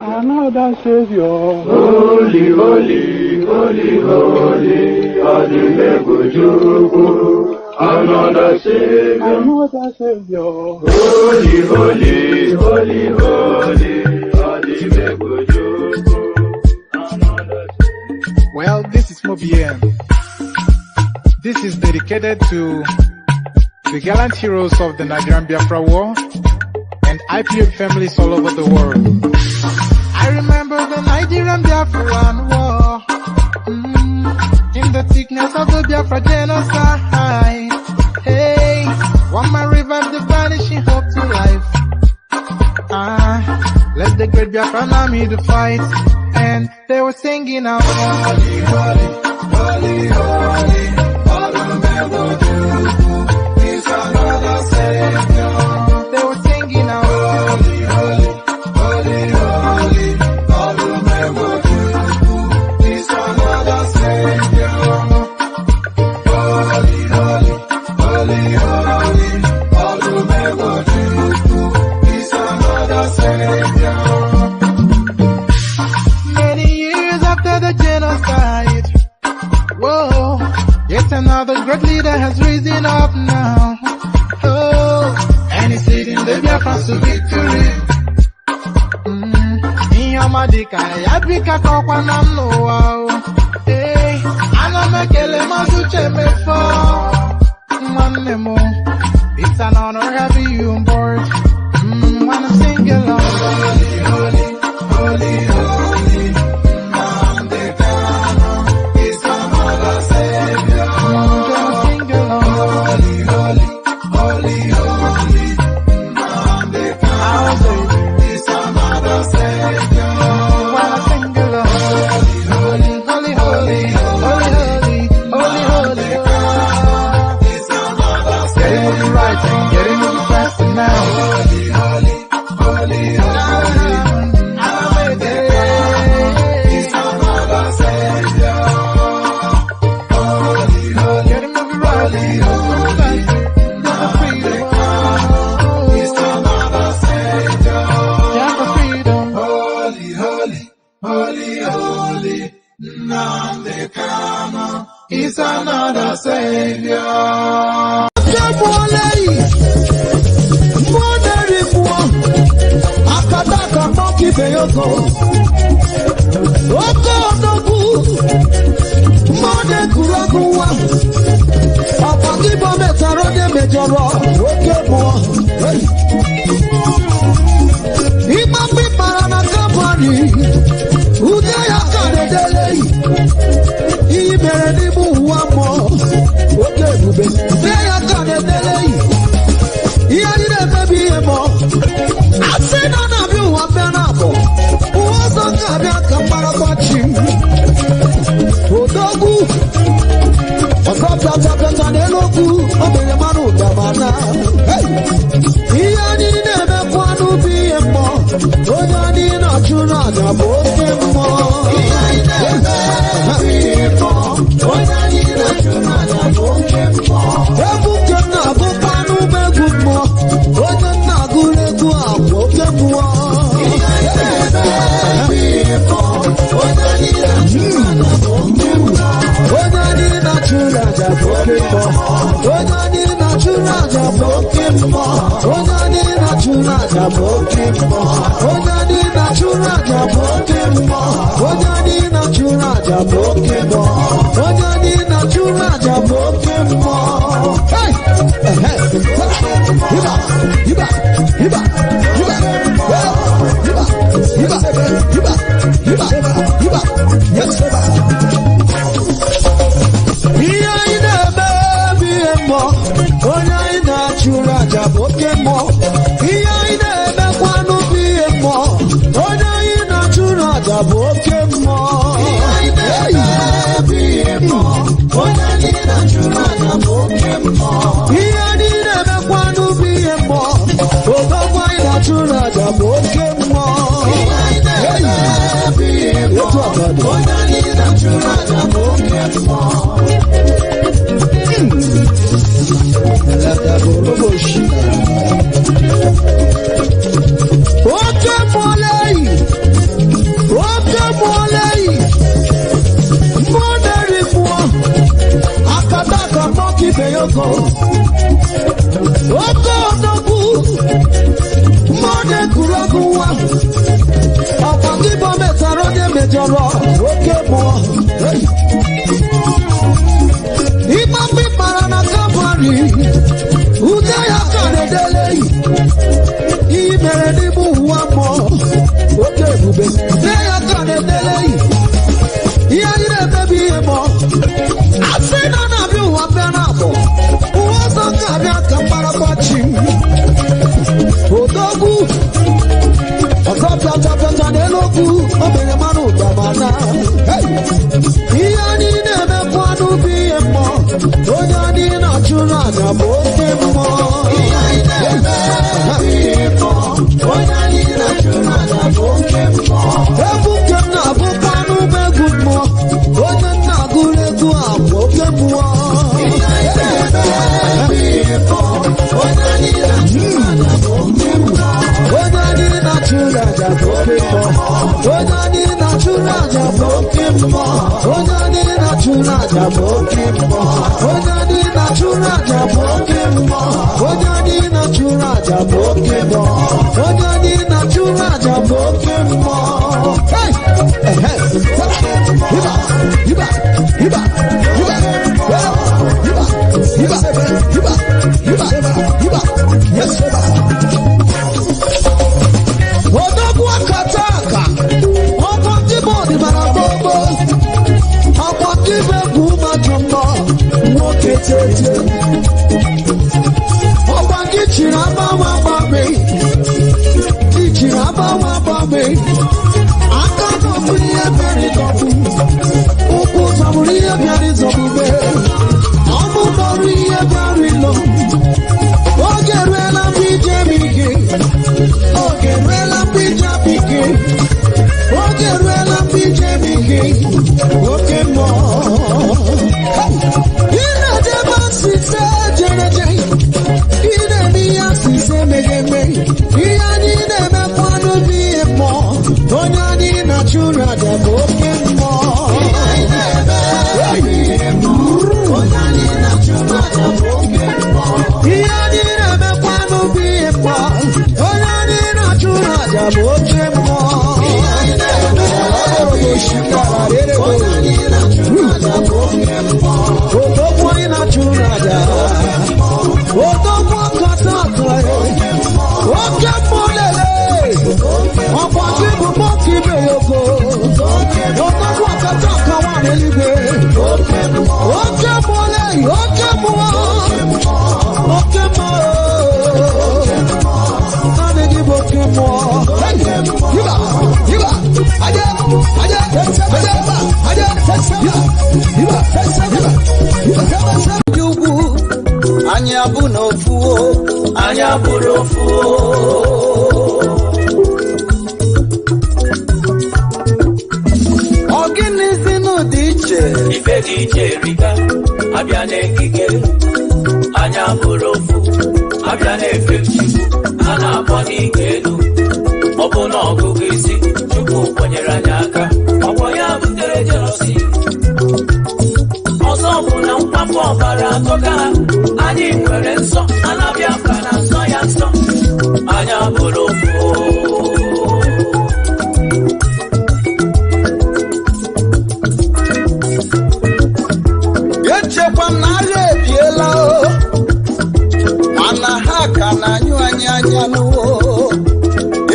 Another Savior. Holy, holy, holy, holy, Adimebujuku. Another Savior. Another Savior. Holy, holy, holy, holy, Adimebujuku. Another Savior. Well, this is Mobien. This is dedicated to the gallant heroes of the Nigerian Biafra War and Ipob families all over the world. I remember the Nigerian Biafran War, in the thickness of the Biafra genocide. Hey, one man revived the vanishing hope to life. Let the great Biafran army to fight, and they were singing out, holy, holy, holy, holy, He's another Savior. They were singing out, holy, holy, holy, holy, He's another Savior. Holy, holy, holy, holy, He's another Savior. Many years after the genocide, whoa, yet another great leader has risen up now. Oh, and he's leading the Biafrans to victory. Inyamadika yabika kwa namno. Hey, anamekele mazuche mefo. Manemo, it's an honor having you on board. When I'm singing along, holy, holy, holy, holy, He's another Savior. Sing along, holy, holy, holy, holy, He's another Savior. When I sing along, holy, holy, holy, holy, holy, holy, He's another Savior. Getting moving right and getting moving faster now. Holy, holy, holy, holy, He's another Savior. Holy, holy, getting moving right, He's another Savior. Holy, holy, holy, holy, Namdekano, He's another Savior. oko odogwu mmadụ egwuregwu nwa ọkwa gị bụ metara onye mejọrọ oke mmụọ ịgbapị mara na Kalvarị ude ya ka na-edele ihe mere n'ime ụwa mmụọ oke ebube ude ya ka na-edele ihe anyị na-emebi ihe mmụọ asị na na-abịa ụwa bịa na abụọ ụwa ọzọ ka abịa ka mgbaragbachi odogwu ọzọ pịatapịata n'elu okwu o mere mmanụ ụtabana ihe anyị na-emekwa n'ubi ihe mmụọ onye anyị na-achụrụ aja bụ oke mmụọ ihe anyị na-eme ihe mmụọ onye anyị na-achụrụ aja bụ oke mmụọ egwu nke m na-abụkwa n'ụgbọ egwu mmụọ onye na-agụrụ egwu a bụ oke mmụọ ihe anyị na-eme ihe mmụọ onye anyị na-achụrụ aja bụ oke mmụọ onye anyị na-achụrụ aja bụ oke mmụọ onye anyị na-achụrụ aja bụ oke mmụọ onye anyị na-achụrụ aja bụ oke mmụọ onye anyị na-achụrụ aja bụ oke mmụọ onye anyị na-achụrụ aja bụ oke mmụọ onye anyị na-achụrụ aja bụ oke mmụọ odogwu akata aka ọkwa ndị bụ ọdịnala gbogbo ọkwa ndị bụ egwu mmadụ mbọ nwoke tete ọkwa gị chiri agbanwe agbanwe ichiri agbanwe agbanwe aka dọbụ ihe bịara ịdọbụ ụkwụ zọbụrụ ihe bịara ịzọbube ọnụ dọrụ ihe bịara ịlọ oge ruela mgbe ije m ike oge ruela mgbe ije m ike oge ruela mgbe ije m ike oke mmụọ ị na-edebe asịse jereje ị na-eme ihe asịse megeme ihe anyị na-emekwa n'obi ihe mmụọ onye anyị na-achụrụ aja bụ oke mmụọ ihe anyị na-eme ihe mmụọ onye anyị na-achụrụ aja bụ oke mmụọ ihe anyị na-emekwa n'obi ihe mmụọ onye anyị na-achụrụ aja bụ oke mmụọ ihe anyị na-eme onye anyị na-achụrụ aja bụ oke mmụọ odogwu anyị na-achụrụ aja odogwu akata aka oke mmụọ lele ọkwa gị bụ mọka ibe ya ogo odogwu akata aka nwa n'eluigwe oke mmụọ lele oke mmụọ oke mmụọ adịghị bụ oke mmụọ yiba yiba aje aje aje aje yiba yiba ugwu anyị abụ n'ofu anyị abụrụ ofu ọ gịnịzi n'ụdị iche ife dị iche riga abịa n'ekike anyị abụrụ ofu abịa n'efe Chukwu a na-akpọ n'ike elu ọ bụ na ọgụgụ isi Chukwu kwenyere anyị aka ọgbọ ya butere jelosi ọzọ bụ na mkpafọ ọbara atọka anyị nwere nsọ anabịa mkpa na nsọ ya nsọ anyị abụrụ ofu echekwa m na agha ebiela mana ha ka na-anyụ anyị anya n'ụwo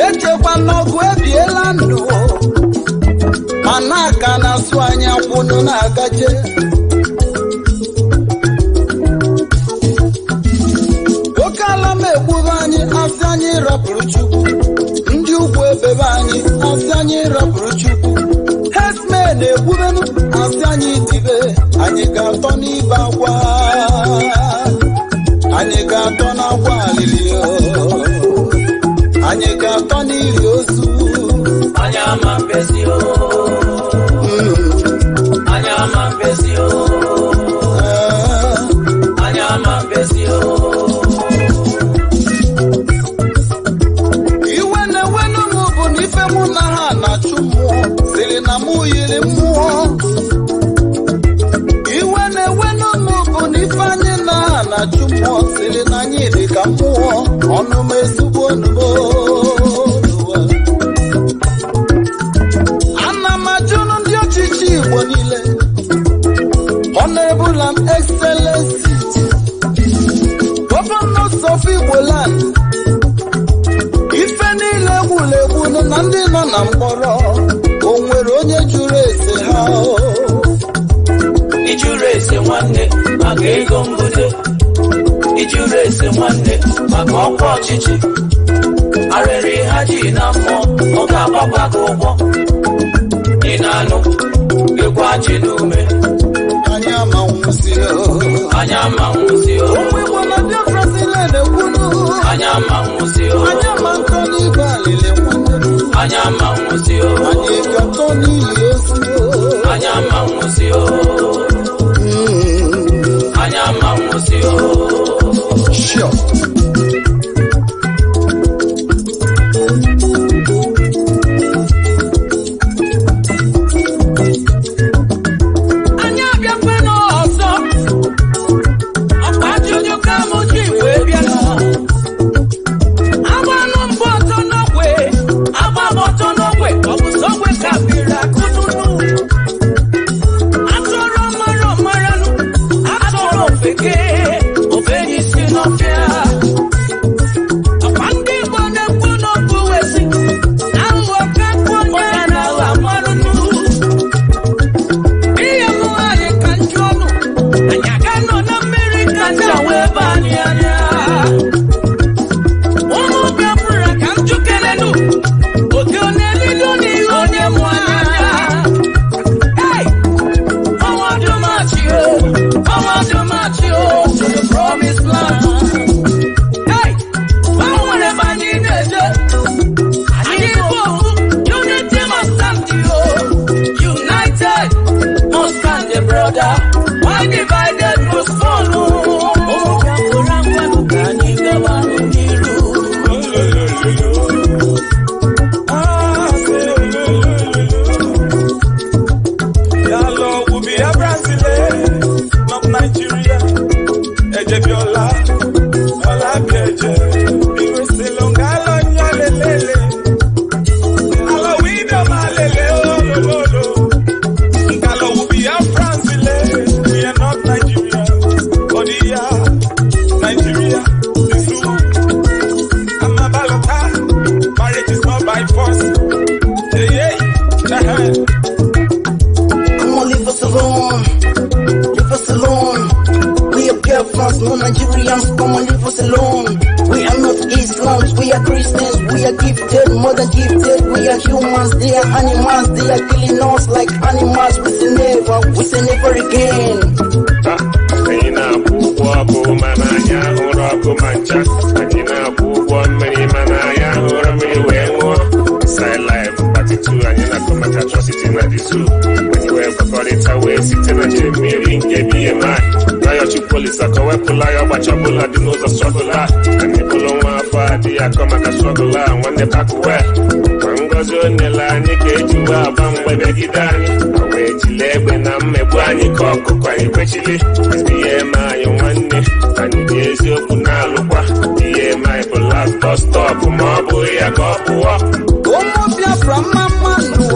echekwa m na ọgụ ebiela ndụ mana ka na-asụ anya kwụnụ na-agaje oke ala m egburu anyị asị anyị rapụrụ Chukwu ndị ugwu ebebe anyị asị anyị rapụrụ Chukwu herdsmen egbubenu asị anyị dibe anyị ga-atọ n'ibe akwa anyị ga-atọ n'akwa alili anyị ga-atọ n'ili ozu anyị ama mbezi anyị ama mbezi anyị ama mbezi iwe na-ewenụ m bụ na ife mụ na ha na-achụ mmụọ siri na mụ yiri mmụọ iwe na-ewe ọnụ m ezigbo onugbo n'ụwa. Ana m ajụ ndị ọchịchị Igbo niile, Honorable and Excellency Governors of Igbo land, ife niile egwuregwu na ndị nọ na mkpọrọ, o nwere onye jụrụ ese ha? Ijuru ese nwanne maka ego mbute, ijuru ese nwanne maka ọkwa ọchịchị, arịrị ha ji na mmụọ ọ ga-agbakwa gị ụgwọ. Ị na-anụ ịkwa ji n'ume, anyị amanwụzi anyị amanwụzi ụmụ Igbo na Biafra sile na-ekwunu, anyị amanwụzi anyị ama nkọ n'igwe alili nwanne, anyị amanwụzi anyị ga-atọ n'ili ozu, anyị amanwụzi anyị amanwụzi sure. anyị abịakwa n'ọzọ, ọkpa ajụjụ ka m ji wee bịa agbanụ mbụ ọtọ n'ogwe, agbaba ọtọ n'ogwe, ọ bụ sogwe ka biri akụnụnụ, atụrụ mara ọmaranụ, atụrụ ofeke ofe n'isi n'ọfịa. Ọkwa ndị Igbo na-ekwu n'okwu wesi na nghọta onye na-aghọ amarụnụ. Ihe mụ anyị ka njụ ọnụ, anyị aga nọ na mmiri ka nja wee baa anyị anya. Ụmụ Biafra ka m jụkelenu, oke ọ na-elido n'ihe onye mụ anya. Hey! Ọnwa Dumachi o, ọnwa Dumachi o, to the promised land. Hey! Gbanwere ebe anyị na-eje, anyị bụ ofu, unity must stand o. United must stand, brother. Why divided must fall o. Ụmụ Biafra ngwanụ ka anyị gaba n'iru. Yalo will be a Brazilian, not Nigeria. Ejebiola, Ola Keje, Biwe Selongalo Nyalele, Alo Wido Malele, Olo, Ngalo will be a Brazilian, we are not Nigeria. Odia, Nigeria, Isu, Amabalota, marriage is not by force. Hey, Come on, leave us alone. Leave us alone. We are Biafrans, no Nigerians. Come on, leave us alone. We are not Islams, we are Christians. We are gifted, more than gifted. We are humans, they are animals. They are killing us like animals. We say never again. Anyị na-akwụ ụgwọ ọkụ mana anyị ahụrụ ọkụ ma ncha. Anyị na-akwụ ụgwọ mmiri mana anyị ahụrụ mmiri wee ṅụọ. Side life Part 2 anyị na-akọ maka atrocity na the zoo. Anyị wee gbakọrịta wee site na jiri mmiri nke BMI. Rayọchi polis akọwepụla ya ọgbachi ọbụla dị n'ụzọ strọgụl a. Anyị bụrụ nwa afọ adịghị akọ maka strọgụl a nwanne bakụwe. Ma ngọzi o nyere anyị ka eji wee agba mgbe megide anyị. Ma wee jile egbe na mmegbu anyị ka ọkụkọ anyị kwechili. Ihe eme anyị nwanne, anyị dị eziokwu na-alụkwa. Ihe eme anyị bụ last bus stop ma ọ bụghị ya ka ọ pụọ. Ụmụ Biafra mma mmadụ,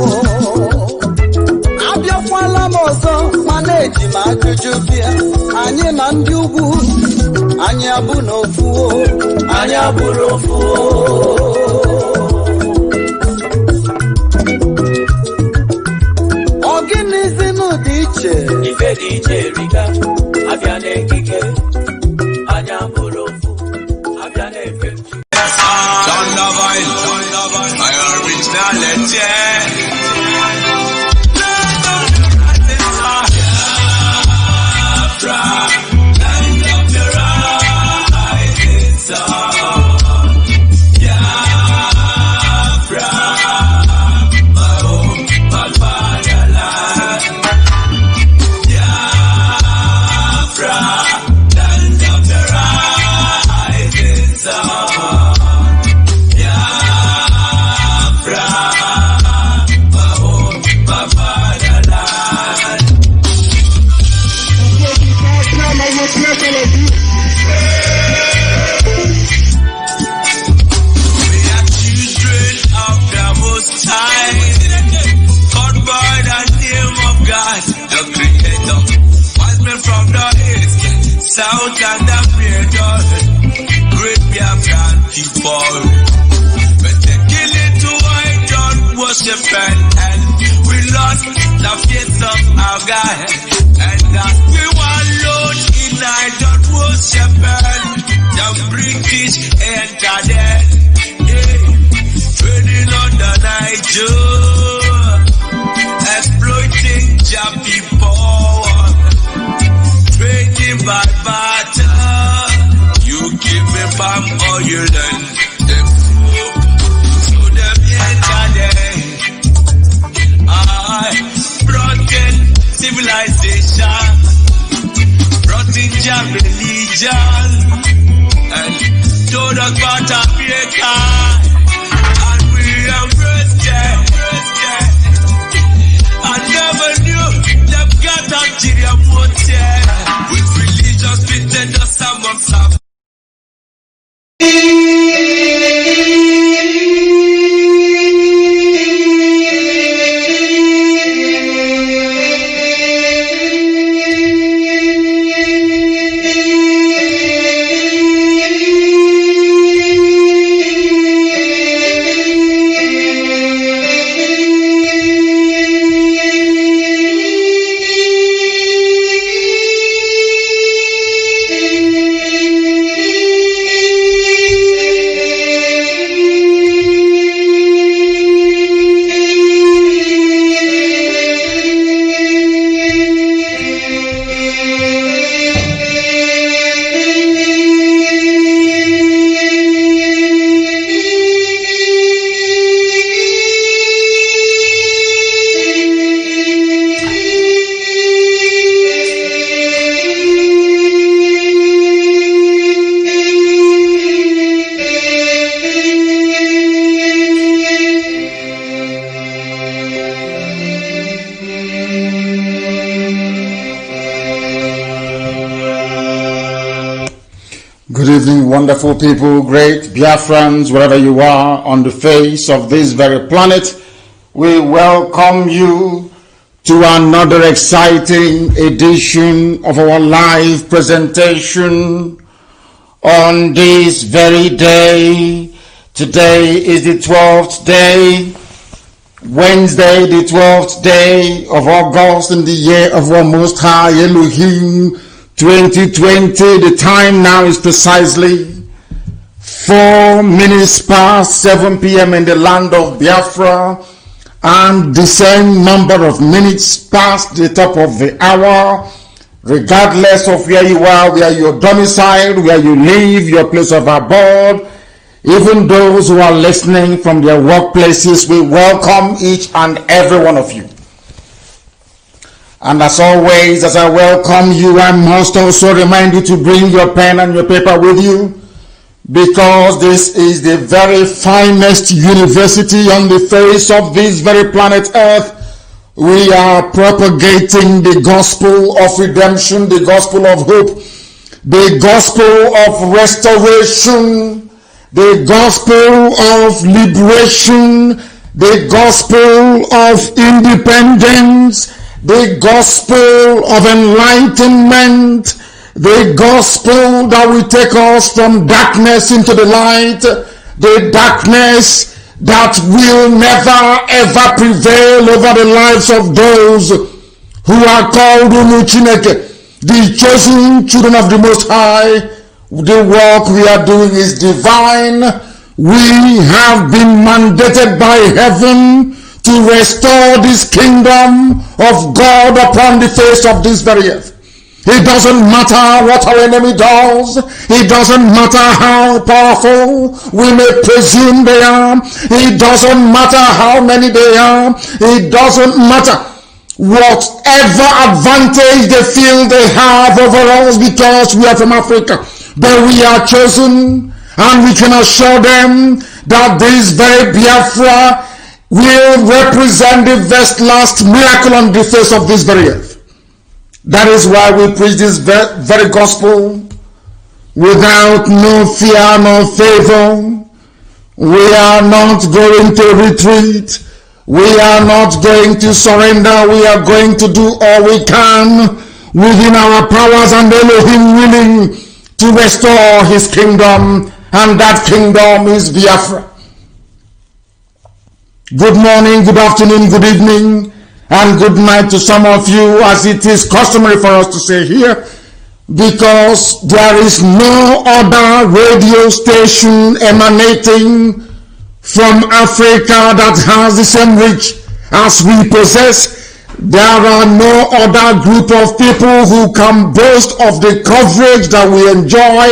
abịakwala m ọzọ, mana eji m ajụjụ bịa. Anyị na ndị ugwu, anyị abụ n'ofu o, Anyị abụrụ ofu o. ọ gịnịzi n'ụdị iche? Ife dị iche erika, abịa n'ekike. Anyị abụrụ ofu, abịa n'efe nchu. Thundervine, my original legend. Biafra, light up the rising sun. Biafra, my home, my fatherland. Biafra. guy. And that we were alone in I don't worship the British enter then. Trading on the Niger, exploiting job people, trading by barter. You give me palm oil and the food, so them enter there. I brought in civilization, brought in job religion, and told us about America. I never knew them got Nigeria with religious pretend of some of some. Good evening, wonderful people, great Biafrans, wherever you are on the face of this very planet. We welcome you to another exciting edition of our live presentation on this very day. Today is the 12th day, Wednesday, the 12th day of August in the year of our Most High Elohim 2020. The time now is precisely 4 minutes past 7 p.m. in the land of Biafra, and the same number of minutes past the top of the hour, regardless of where you are, where you're domiciled, where you live, your place of abode. Even those who are listening from their workplaces, we welcome each and every one of you. And as always, as I welcome you, I must also remind you to bring your pen and your paper with you, because this is the very finest university on the face of this very planet Earth. We are propagating the gospel of redemption, the gospel of hope, the gospel of restoration, the gospel of liberation, the gospel of independence, the gospel of enlightenment, the gospel that will take us from darkness into the light, the darkness that will never ever prevail over the lives of those who are called Chineke, the chosen children of the Most High. The work we are doing is divine. We have been mandated by heaven to restore this kingdom of God upon the face of this very earth. It doesn't matter what our enemy does. It doesn't matter how powerful we may presume they are. It doesn't matter how many they are. It doesn't matter whatever advantage they feel they have over us because we are from Africa. But we are chosen, and we can assure them that this very Biafra will represent the last miracle on the face of this very earth. That is why we preach this very gospel without no fear nor favor. We are not going to retreat. We are not going to surrender. We are going to do all we can within our powers and Elohim willing to restore his kingdom, and that kingdom is Biafra. Good morning, good afternoon, good evening, and good night to some of you, as it is customary for us to say here, because there is no other radio station emanating from Africa that has the same reach as we possess. There are no other group of people who can boast of the coverage that we enjoy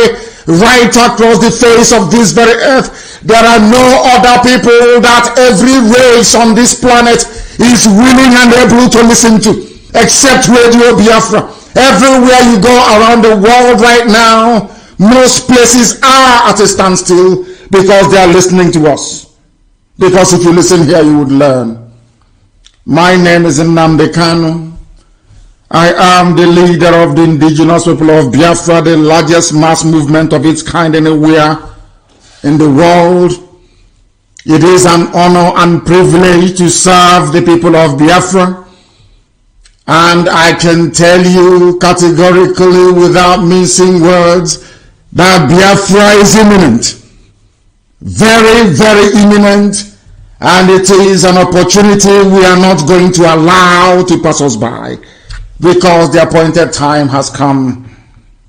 right across the face of this very earth. There are no other people that every race on this planet is willing and able to listen to, except Radio Biafra. Everywhere you go around the world right now, most places are at a standstill because they are listening to us. Because if you listen here, you would learn. My name is Nnamdi Kanu. I am the leader of the indigenous people of Biafra, the largest mass movement of its kind anywhere in the world. It is an honor and privilege to serve the people of Biafra. And I can tell you categorically, without mincing words, that Biafra is imminent. Very, very imminent. And it is an opportunity we are not going to allow to pass us by, because the appointed time has come.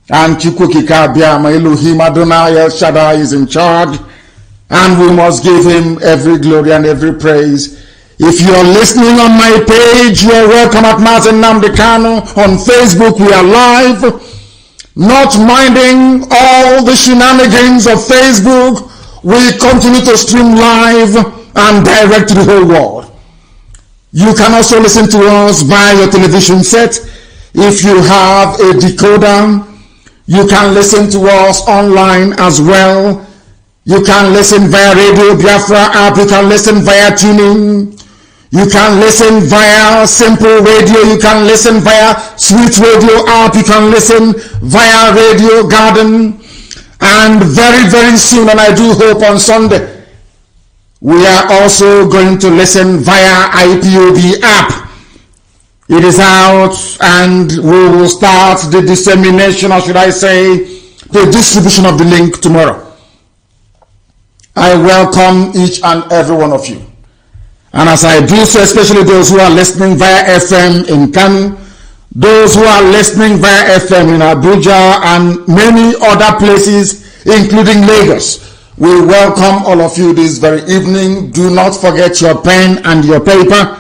And Chukwukika Biama Elohim Adonai El Shaddai is in charge, and we must give him every glory and every praise. If you are listening on my page, you are welcome at Martin Nnamdi Kanu. On Facebook, we are live. Not minding all the shenanigans of Facebook, we continue to stream live and direct to the whole world. You can also listen to us via your television set. If you have a decoder, you can listen to us online as well. You can listen via Radio Biafra app. You can listen via tuning. You can listen via Simple Radio. You can listen via Sweet Radio app. You can listen via Radio Garden. And very, very soon, and I do hope on Sunday, we are also going to listen via Ipob app. It is out, and we will start the dissemination, or should I say, the distribution of the link tomorrow. I welcome each and every one of you. And as I do so, especially those who are listening via FM in Kanu, those who are listening via FM in Abuja and many other places, including Lagos, we welcome all of you this very evening. Do not forget your pen and your paper.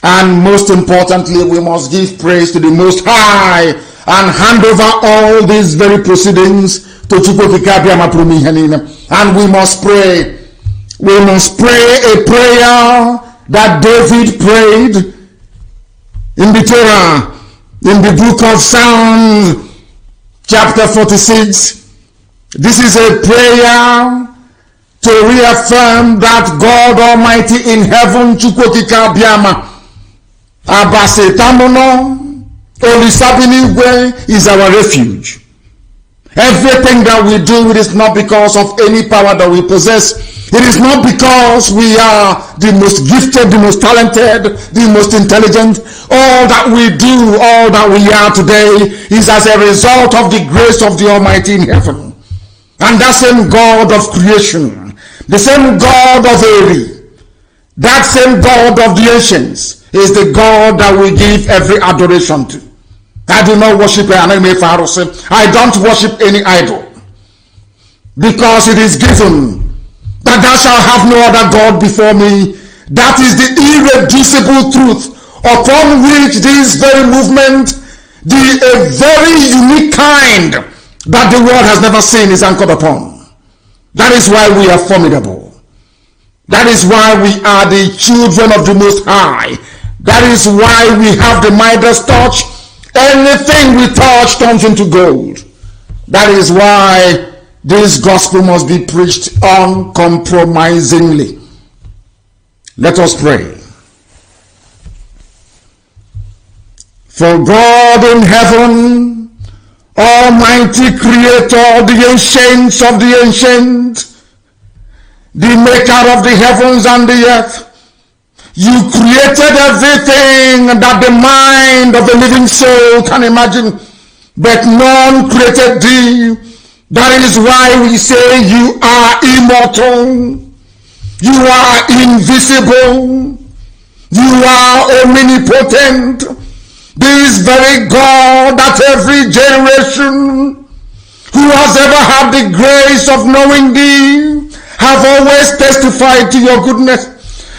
And most importantly, we must give praise to the Most High and hand over all these very proceedings to Chukwukika Biama Prumi Henina. And we must pray. We must pray a prayer that David prayed in the Torah, in the book of Psalms, chapter 46. This is a prayer to reaffirm that God Almighty in heaven, Chukwukika Biama, Abase Tamono, Olisabinigwe, is our refuge. Everything that we do, it is not because of any power that we possess. It is not because we are the most gifted, the most talented, the most intelligent. All that we do, all that we are today is as a result of the grace of the Almighty in heaven. And that same God of creation, the same God of Eri, that same God of the ancients is the God that we give every adoration to. I do not worship an enemy. I don't worship any idol, because it is given that thou shalt have no other God before me. That is the irreducible truth upon which this very movement, a very unique kind that the world has never seen, is anchored upon. That is why we are formidable. That is why we are the children of the Most High. That is why we have the Midas touch. Anything we touch turns into gold. That is why this gospel must be preached uncompromisingly. Let us pray. For God in heaven, Almighty Creator, the ancients of the ancient, the maker of the heavens and the earth, you created everything that the mind of the living soul can imagine, but none created thee. That is why we say you are immortal, you are invisible, You are omnipotent. This very God that every generation who has ever had the grace of knowing thee have always testified to your goodness.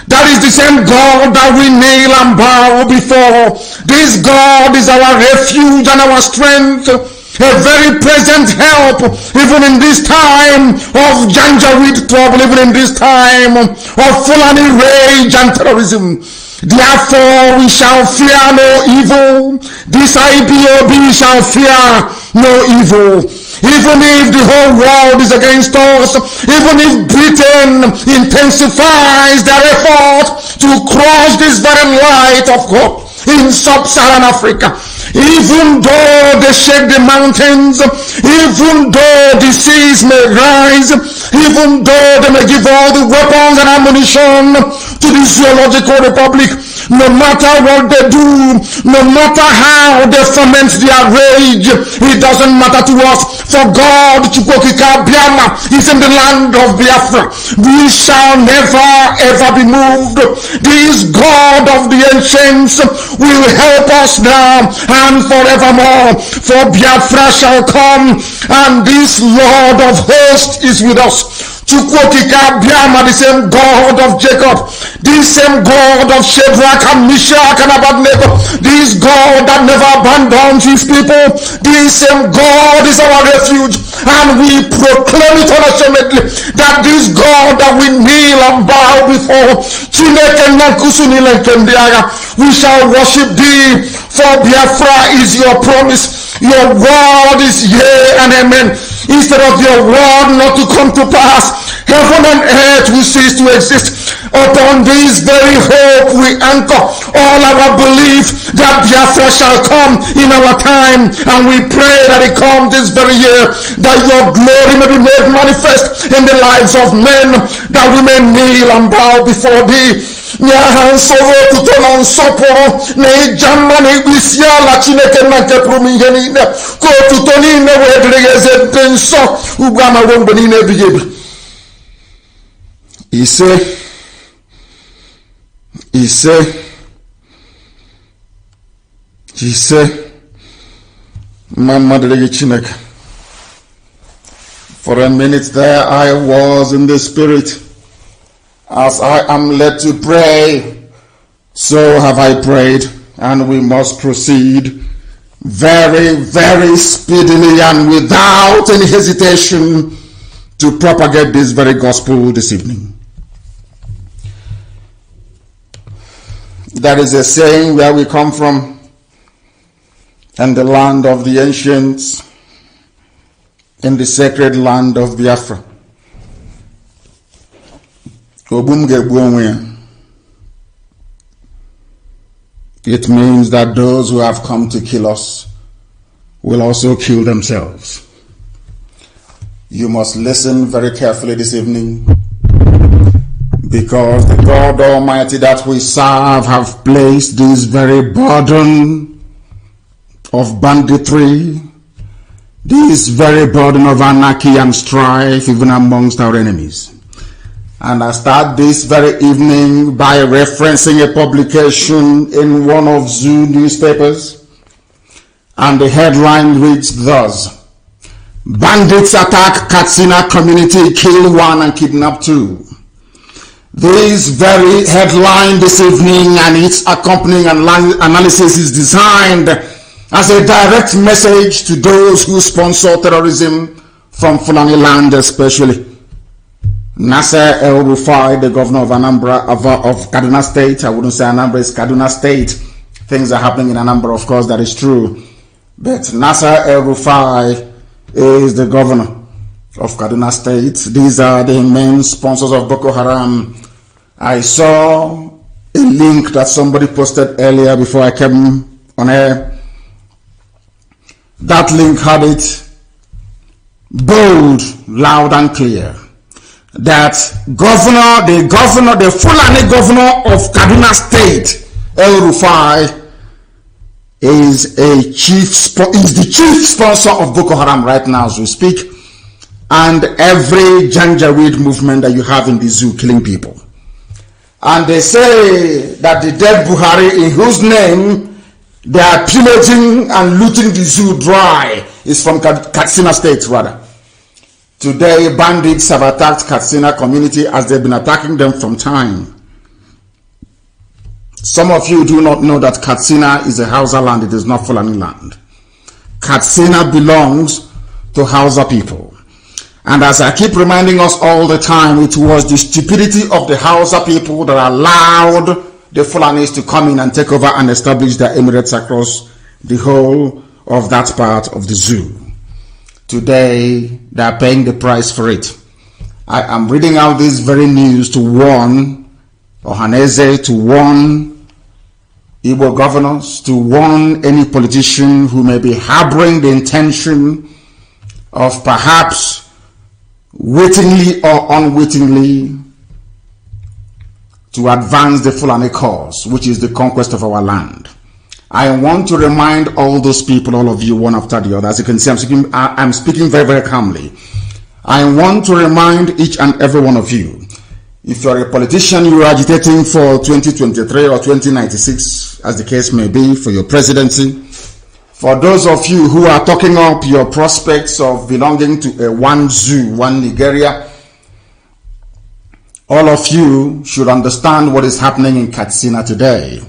That is the same God that we kneel and bow before. This God is our refuge and our strength, a very present help even in this time of Janjaweed trouble, even in this time of Fulani rage and terrorism. Therefore we shall fear no evil. This Ipob shall fear no evil. Even if the whole world is against us, even if Britain intensifies their effort to crush this very light of hope in sub-Saharan Africa, even though they shake the mountains, even though the seas may rise, even though they may give all the weapons and ammunition to the Zoological Republic, no matter what they do, no matter how they foment their rage, it doesn't matter to us. For God, Chukwokika Biama, is in the land of Biafra. We shall never ever be moved. This God of the ancients will help us now and forevermore. For Biafra shall come, and this Lord of hosts is with us. Chukwokika Biama, the same God of Jacob, this same God of Shadrach and Meshach and Abednego, this God that never abandons his people, this same God is our refuge, and we proclaim it unashamedly that this God that we kneel and bow before, we shall worship thee, for Biafra is your promise. Your word is yea and amen. Instead of your word not to come to pass, heaven and earth will cease to exist. Upon this very hope we anchor all our belief that Biafra shall come in our time, and we pray that it comes this very year, that your glory may be made manifest in the lives of men, that we may kneel and bow before thee. Nyahansoro tutola nsoporo na ijamba na ibisiala Chineke na kepru mihenine ko tutonine wedregeze penso ugama wombo nine bigebi. He said, Mama Chineke. For a minute there I was in the spirit. As I am led to pray, so have I prayed, and we must proceed very, very speedily and without any hesitation to propagate this very gospel this evening. That is a saying where we come from, and the land of the ancients, in the sacred land of Biafra. It means that those who have come to kill us will also kill themselves. You must listen very carefully this evening, because the God Almighty that we serve have placed this very burden of banditry, this very burden of anarchy and strife even amongst our enemies. And I start this very evening by referencing a publication in one of Zoo newspapers, and the headline reads thus: Bandits attack Katsina community, kill one and kidnap two. This very headline this evening and its accompanying analysis is designed as a direct message to those who sponsor terrorism from Fulani land especially. Nasser El-Rufai, the governor of Anambra, of Kaduna State. I wouldn't say Anambra is Kaduna State. Things are happening in Anambra, of course, that is true. But Nasser El-Rufai is the governor of Kaduna State. These are the main sponsors of Boko Haram. I saw a link that somebody posted earlier before I came on air. That link had it bold, loud and clear, that the Fulani governor of Kaduna State, El-Rufai, is the chief sponsor of Boko Haram right now as we speak, and every Janjaweed movement that you have in the zoo killing people. And they say that the dead Buhari, in whose name they are pillaging and looting the zoo dry, is from Katsina State, rather. Today, bandits have attacked Katsina community as they've been attacking them from time. Some of you do not know that Katsina is a Hausa land, it is not Fulani land. Katsina belongs to Hausa people. And as I keep reminding us all the time, it was the stupidity of the Hausa people that allowed the Fulanis to come in and take over and establish their emirates across the whole of that part of the zoo. Today, they are paying the price for it. I am reading out this very news to warn Ohaneze, to warn Igbo governors, to warn any politician who may be harboring the intention of perhaps wittingly or unwittingly to advance the Fulani cause, which is the conquest of our land. I want to remind all those people, all of you, one after the other. As you can see, I'm speaking very, very calmly. I want to remind each and every one of you, if you're a politician, you're agitating for 2023 or 2096, as the case may be, for your presidency. For those of you who are talking up your prospects of belonging to a one zoo, one Nigeria, all of you should understand what is happening in Katsina today.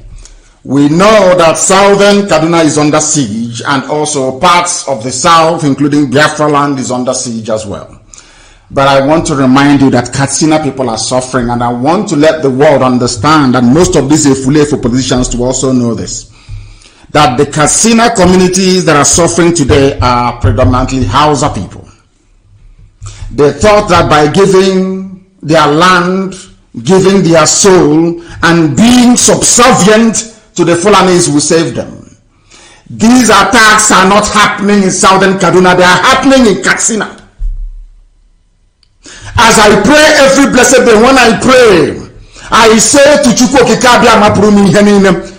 We know that southern Kaduna is under siege, and also parts of the south, including Biafra land, is under siege as well. But I want to remind you that Katsina people are suffering, and I want to let the world understand, and most of these Efule for politicians to also know this, that the Katsina communities that are suffering today are predominantly Hausa people. They thought that by giving their land, giving their soul, and being subservient to the Fulanis will save them. These attacks are not happening in southern Kaduna, they are happening in Katsina. As I pray every blessed day, when I pray, I say to Chukwu Kikabia Maprumi Heninem,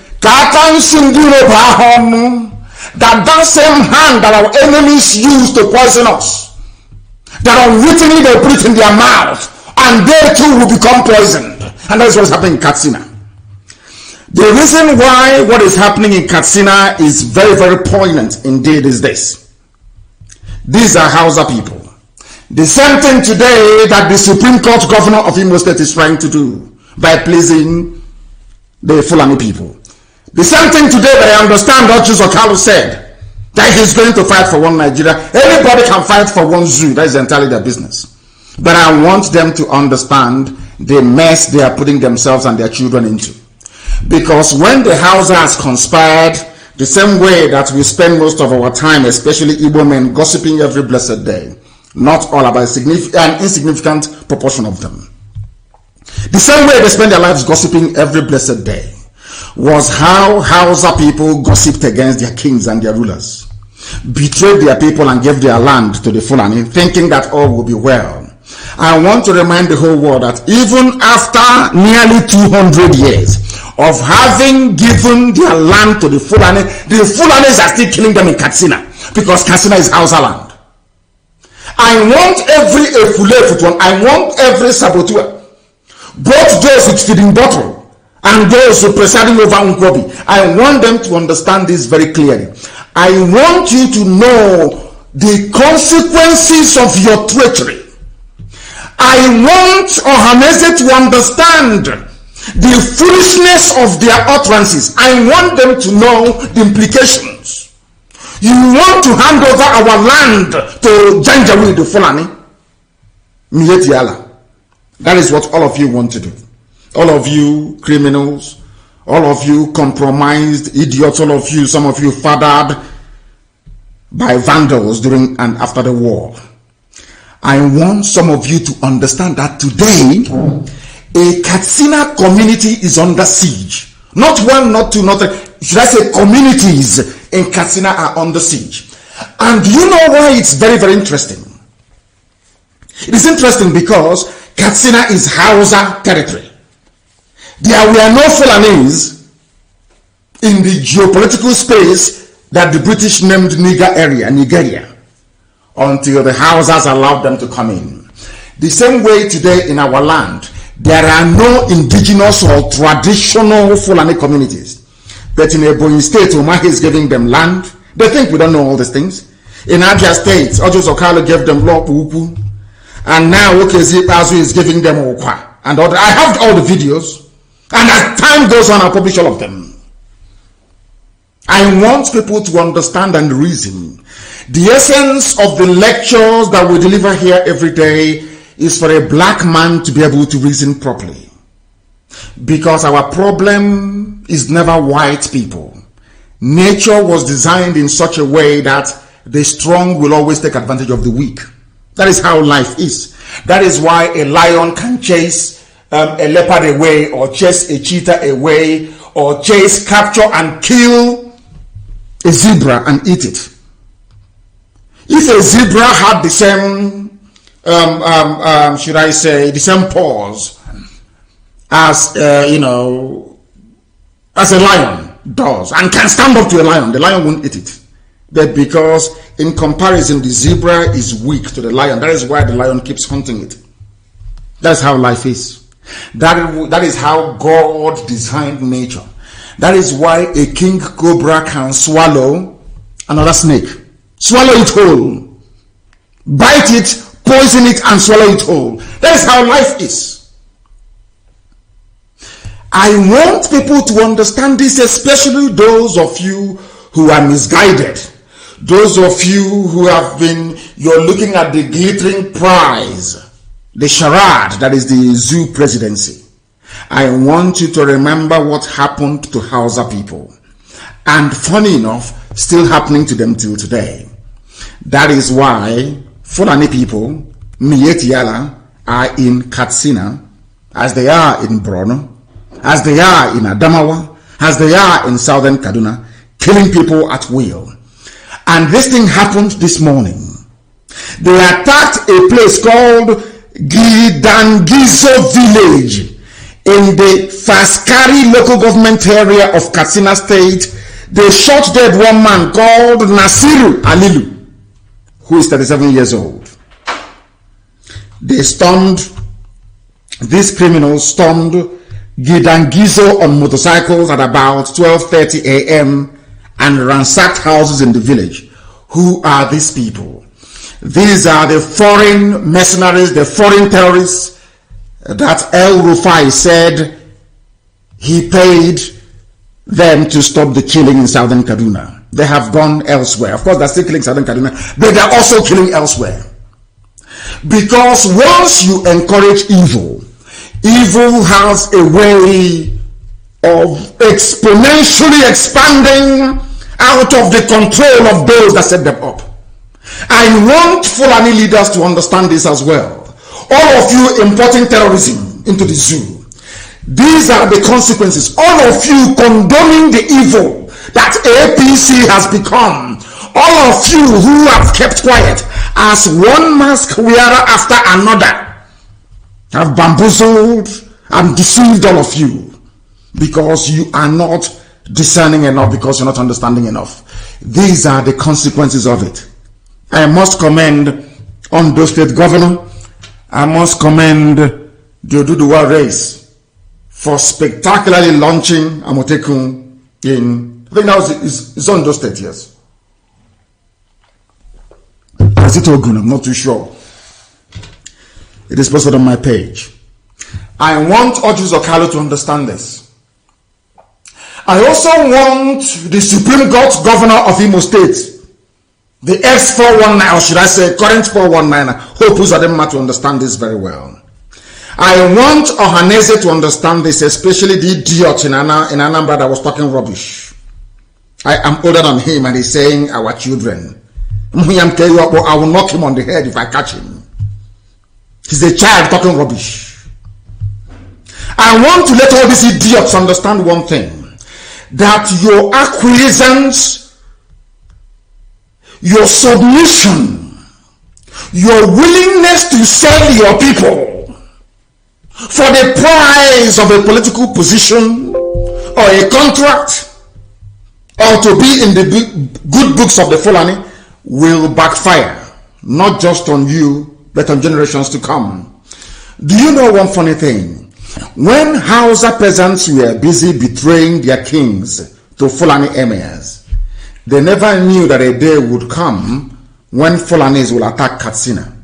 that same hand that our enemies use to poison us, that unwittingly they put it in their mouth, and they too will become poisoned. And that's what's happening in Katsina. The reason why what is happening in Katsina is very, very poignant indeed is this. These are Hausa people. The same thing today that the Supreme Court governor of Imo State is trying to do by pleasing the Fulani people. The same thing today that I understand what Okalu said, that he's going to fight for one Nigeria. Everybody can fight for one zoo. That is entirely their business. But I want them to understand the mess they are putting themselves and their children into. Because when the Hausa has conspired, the same way that we spend most of our time, especially Igbo men, gossiping every blessed day, not all about an insignificant proportion of them. The same way they spend their lives gossiping every blessed day was how Hausa people gossiped against their kings and their rulers, betrayed their people and gave their land to the Fulani, thinking that all will be well. I want to remind the whole world that even after nearly 200 years of having given their land to the Fulanis are still killing them in Katsina, because Katsina is Hausa land. I want every Efule, I want every saboteur, both those with feeding bottle and those who presiding over Nkwobi, I want them to understand this very clearly. I want you to know the consequences of your treachery. I want Ohaneze to understand the foolishness of their utterances. I want them to know the implications. You want to hand over our land to Janjaweed, the Fulani? Miyetiala. That is what all of you want to do. All of you criminals, all of you compromised idiots, all of you, some of you fathered by vandals during and after the war. I want some of you to understand that today, a Katsina community is under siege. Not one, not two, not three. Should I say communities in Katsina are under siege. And do you know why it's very, very interesting? It is interesting because Katsina is Hausa territory. There were no Fulanis in the geopolitical space that the British named Nigeria, until the Hausas allowed them to come in. The same way today in our land, There are no indigenous or traditional Fulani communities. But in Ebonyi State, Umahi is giving them land. They think we don't know all these things. In Abia State, Ojo Sokalo gave them law Upu. And now Okezi Azu is giving them Okwa. And I have all the videos. And as time goes on, I'll publish all of them. I want people to understand and reason. The essence of the lectures that we deliver here every day is for a black man to be able to reason properly. Because our problem is never white people. Nature was designed in such a way that the strong will always take advantage of the weak. That is how life is. That is why a lion can chase a leopard away, or chase a cheetah away, or chase, capture and kill a zebra and eat it. If a zebra had the same should I say, the same paws as, as a lion does, and can stand up to a lion, the lion won't eat it. But because in comparison, the zebra is weak to the lion, that is why the lion keeps hunting it. That's how life is. That is how God designed nature. That is why a king cobra can swallow another snake. Swallow it whole. Bite it, poison it, and swallow it whole. That is how life is. I want people to understand this, especially those of you who are misguided. Those of you who you're looking at the glittering prize, the charade that is the zoo presidency. I want you to remember what happened to Hausa people. And funny enough, still happening to them till today. That is why Fulani people, Mietiala, are in Katsina, as they are in Borno, as they are in Adamawa, as they are in southern Kaduna, killing people at will. And this thing happened this morning. They attacked a place called Gidangizo village in the Faskari local government area of Katsina State. They shot dead one man called Nasiru Alilu, who is 37 years old. These criminals stormed Gidangizo on motorcycles at about 12:30 a.m. and ransacked houses in the village. Who are these people? These are the foreign mercenaries, the foreign terrorists that El Rufai said he paid them to stop the killing in southern Kaduna. They have gone elsewhere. Of course, they're still killing southern Kaduna, but they're also killing elsewhere. Because once you encourage evil, evil has a way of exponentially expanding out of the control of those that set them up. I want Fulani leaders to understand this as well. All of you importing terrorism into the zoo. These are the consequences. All of you condoning the evil that APC has become. All of you who have kept quiet as one mask wearer after another have bamboozled and deceived all of you because you are not discerning enough, because you're not understanding enough. These are the consequences of it. I must commend Ondo State Governor. I must commend the Oduduwa race for spectacularly launching Amotekun in, I think now it's Ondo State, yes. Is it Ogun? I'm not too sure. It is posted on my page. I want Ojus Okalo to understand this. I also want the Supreme Court Governor of Imo State, the ex-419, or should I say current 419, Hope Uzodinma, to understand this very well. I want Ohanese to understand this, especially the idiot in Anambra that was talking rubbish. I am older than him and he's saying our children. I will knock him on the head if I catch him. He's a child talking rubbish. I want to let all these idiots understand one thing. That your acquiescence, your submission, your willingness to sell your people for the price of a political position or a contract or to be in the good books of the Fulani will backfire, not just on you, but on generations to come. Do you know one funny thing? When Hausa peasants were busy betraying their kings to Fulani emirs, they never knew that a day would come when Fulanis will attack Katsina.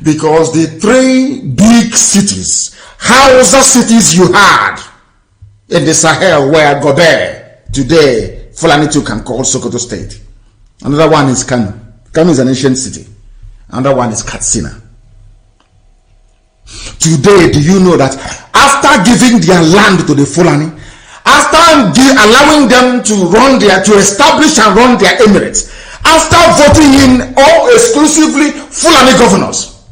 Because the three big cities, Hausa cities you had in the Sahel were Gobe, today Fulani too can call Sokoto State. Another one is Kano. Kano is an ancient city. Another one is Katsina. Today, do you know that after giving their land to the Fulani, after allowing them to establish and run their emirates, after voting in all exclusively Fulani governors,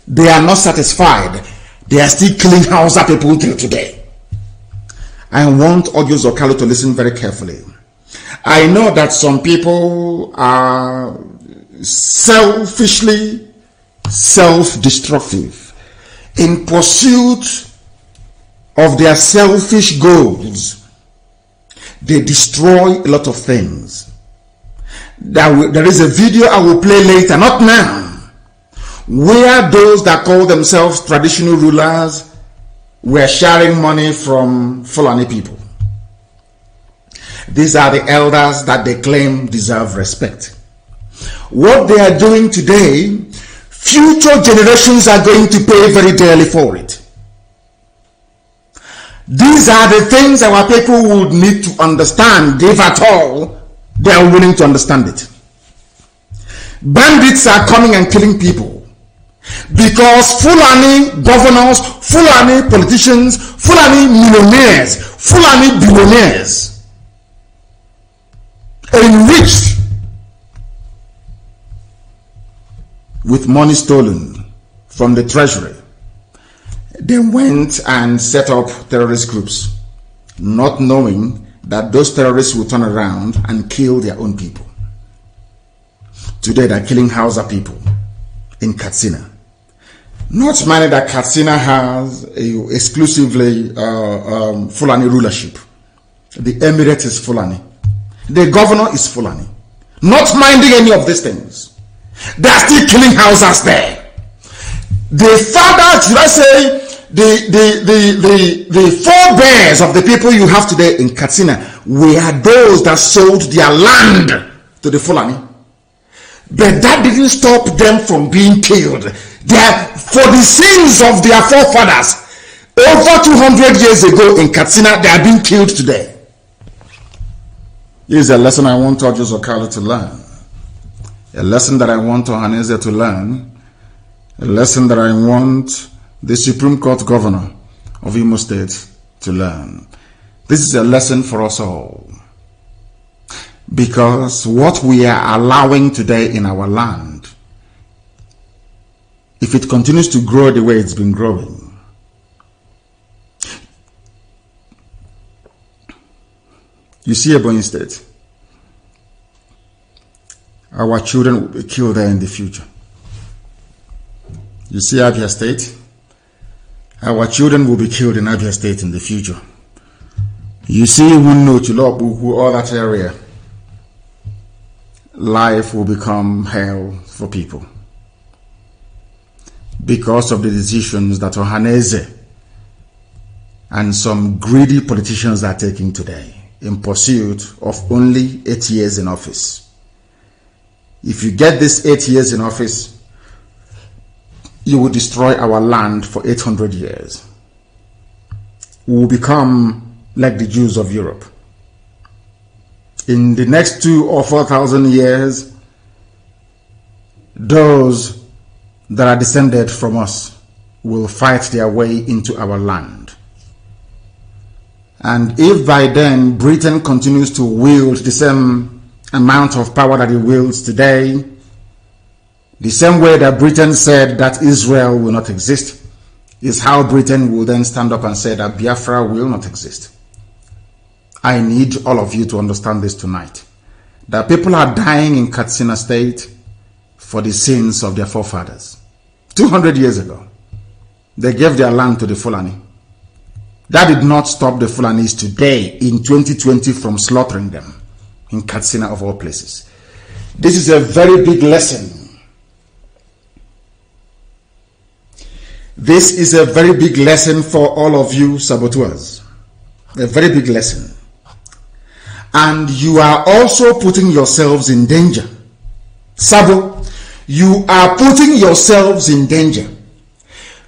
they are not satisfied. They are still killing Hausa people till today. I want Audio Zokalo to listen very carefully. I know that some people are selfishly self-destructive in pursuit of their selfish goals. They destroy a lot of things. There is a video I will play later, not now, where those that call themselves traditional rulers were sharing money from Fulani people. These are the elders that they claim deserve respect. What they are doing today, future generations are going to pay very dearly for it. These are the things our people would need to understand, if at all they are willing to understand it. Bandits are coming and killing people because Fulani governors, Fulani politicians, Fulani millionaires, Fulani billionaires, enriched with money stolen from the treasury, they went and set up terrorist groups, not knowing that those terrorists will turn around and kill their own people. Today they're killing Hausa people in Katsina. Not minding that Katsina has exclusively Fulani rulership. The emirate is Fulani. The governor is Fulani. Not minding any of these things. They are still killing Hausas there. The fathers, should I say, the forebears of the people you have today in Katsina were those that sold their land to the Fulani. But that didn't stop them from being killed. For the sins of their forefathers, over 200 years ago in Katsina, they are being killed today. Here's a lesson I want Audio Zokalo to learn. A lesson that I want Ohaneze to learn. A lesson that I want the Supreme Court Governor of Imo State to learn. This is a lesson for us all. Because what we are allowing today in our land, if it continues to grow the way it's been growing, you see Ebonyi State, our children will be killed there in the future. You see Abia State, our children will be killed in Abia State in the future. You see Wunno, Chilobuku, all that area, life will become hell for people because of the decisions that Ohaneze and some greedy politicians are taking today in pursuit of only 8 years in office. If you get this 8 years in office, you will destroy our land for 800 years. We will become like the Jews of Europe. In the next 2,000 or 4,000 years, those that are descended from us will fight their way into our land. And if by then Britain continues to wield the same amount of power that it wields today, the same way that Britain said that Israel will not exist, is how Britain will then stand up and say that Biafra will not exist. I need all of you to understand this tonight. That people are dying in Katsina State for the sins of their forefathers. 200 years ago, they gave their land to the Fulani. That did not stop the Fulanis today in 2020 from slaughtering them in Katsina of all places. This is a very big lesson. This is a very big lesson for all of you saboteurs. A very big lesson. And you are also putting yourselves in danger. Sabo, you are putting yourselves in danger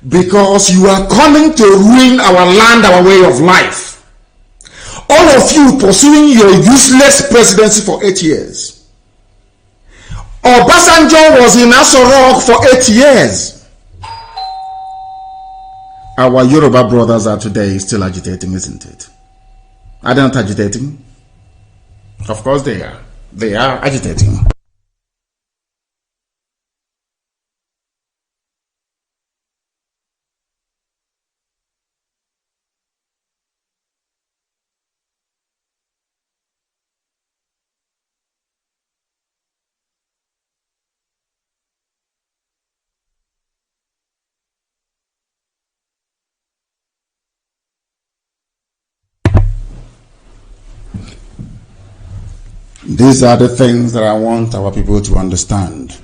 because you are coming to ruin our land, our way of life. All of you pursuing your useless presidency for 8 years. Obasanjo was in Aso Rock for 8 years. Our Yoruba brothers are today still agitating, isn't it? Are they not agitating? Of course they are. They are agitating. These are the things that I want our people to understand.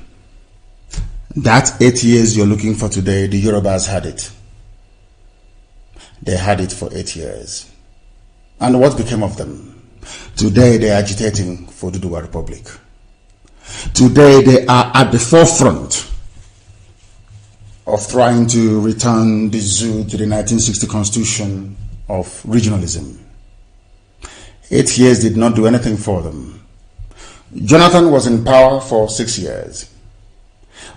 That 8 years you're looking for today, the Yorubas had it. They had it for 8 years. And what became of them? Today they are agitating for the Duwa Republic. Today they are at the forefront of trying to return the zoo to the 1960 constitution of regionalism. 8 years did not do anything for them. Jonathan was in power for 6 years.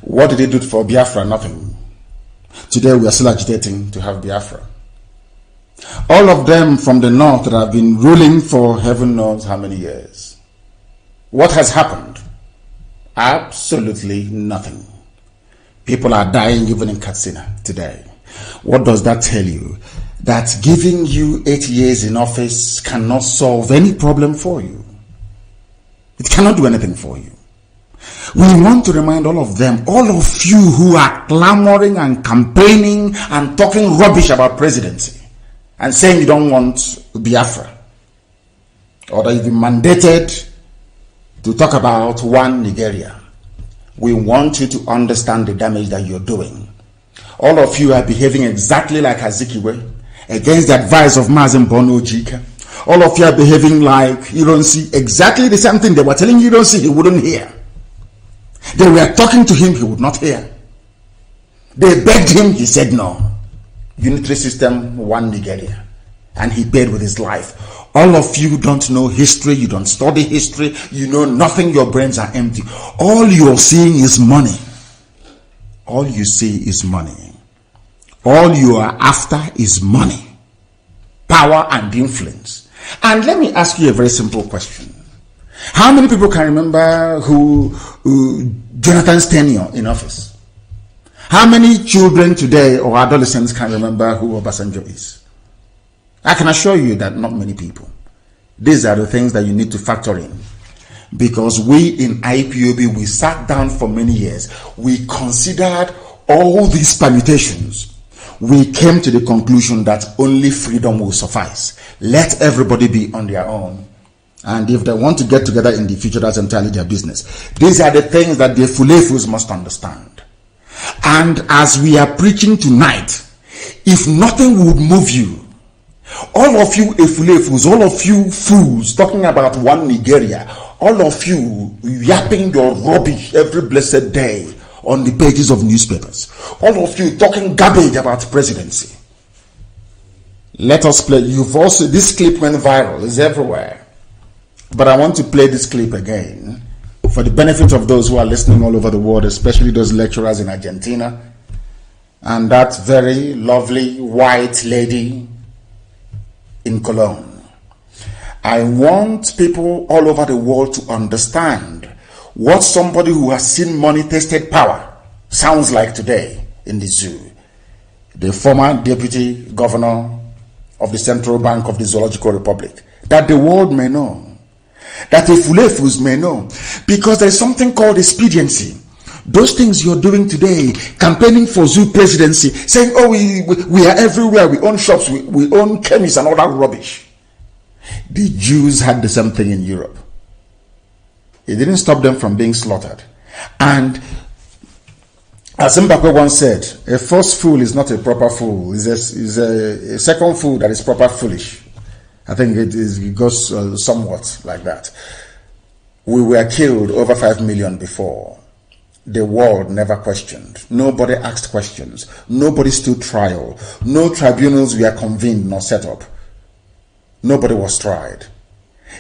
What did he do for Biafra? Nothing. Today we are still agitating to have Biafra. All of them from the north that have been ruling for heaven knows how many years. What has happened? Absolutely nothing. People are dying even in Katsina today. What does that tell you? That giving you 8 years in office cannot solve any problem for you. It cannot do anything for you. We want to remind all of them, all of you who are clamoring and campaigning and talking rubbish about presidency and saying you don't want Biafra, or that you've been mandated to talk about one Nigeria. We want you to understand the damage that you're doing. All of you are behaving exactly like Azikiwe against the advice of Mazen Bono Ojika. All of you are behaving like you don't see exactly the same thing they were telling you don't see, he wouldn't hear. They were talking to him, he would not hear. They begged him, he said no. Unitary system, one Nigeria. And he paid with his life. All of you don't know history, you don't study history, you know nothing, your brains are empty. All you're seeing is money. All you see is money. All you are after is money, power and influence. And let me ask you a very simple question. How many people can remember who Jonathan's tenure in office? How many children today or adolescents can remember who Obasanjo is? I can assure you that not many people. These are the things that you need to factor in. Because we in IPOB, we sat down for many years. We considered all these permutations. We came to the conclusion that only freedom will suffice. Let everybody be on their own. And if they want to get together in the future, that's entirely their business. These are the things that the Fulefus must understand. And as we are preaching tonight, if nothing would move you, all of you Fulefus, all of you fools talking about one Nigeria, all of you yapping your rubbish every blessed day on the pages of newspapers, all of you talking garbage about presidency. Let us play. You've also, this clip went viral, it's everywhere. But I want to play this clip again for the benefit of those who are listening all over the world, especially those lecturers in Argentina and that very lovely white lady in Cologne. I want people all over the world to understand what somebody who has seen money tasted power sounds like today in the zoo. The former deputy governor of the Central Bank of the Zoological Republic, that the world may know, that the Fulefus may know, because there is something called expediency. Those things you're doing today, campaigning for zoo presidency, saying, oh, we are everywhere, we own shops, we own chemists and all that rubbish. The Jews had the same thing in Europe. It didn't stop them from being slaughtered. And As Mbakwe once said, a first fool is not a proper fool. Is a second fool that is proper foolish. I think it goes somewhat like that. We were killed over 5 million before. The world never questioned. Nobody asked questions. Nobody stood trial. No tribunals were convened nor set up. Nobody was tried.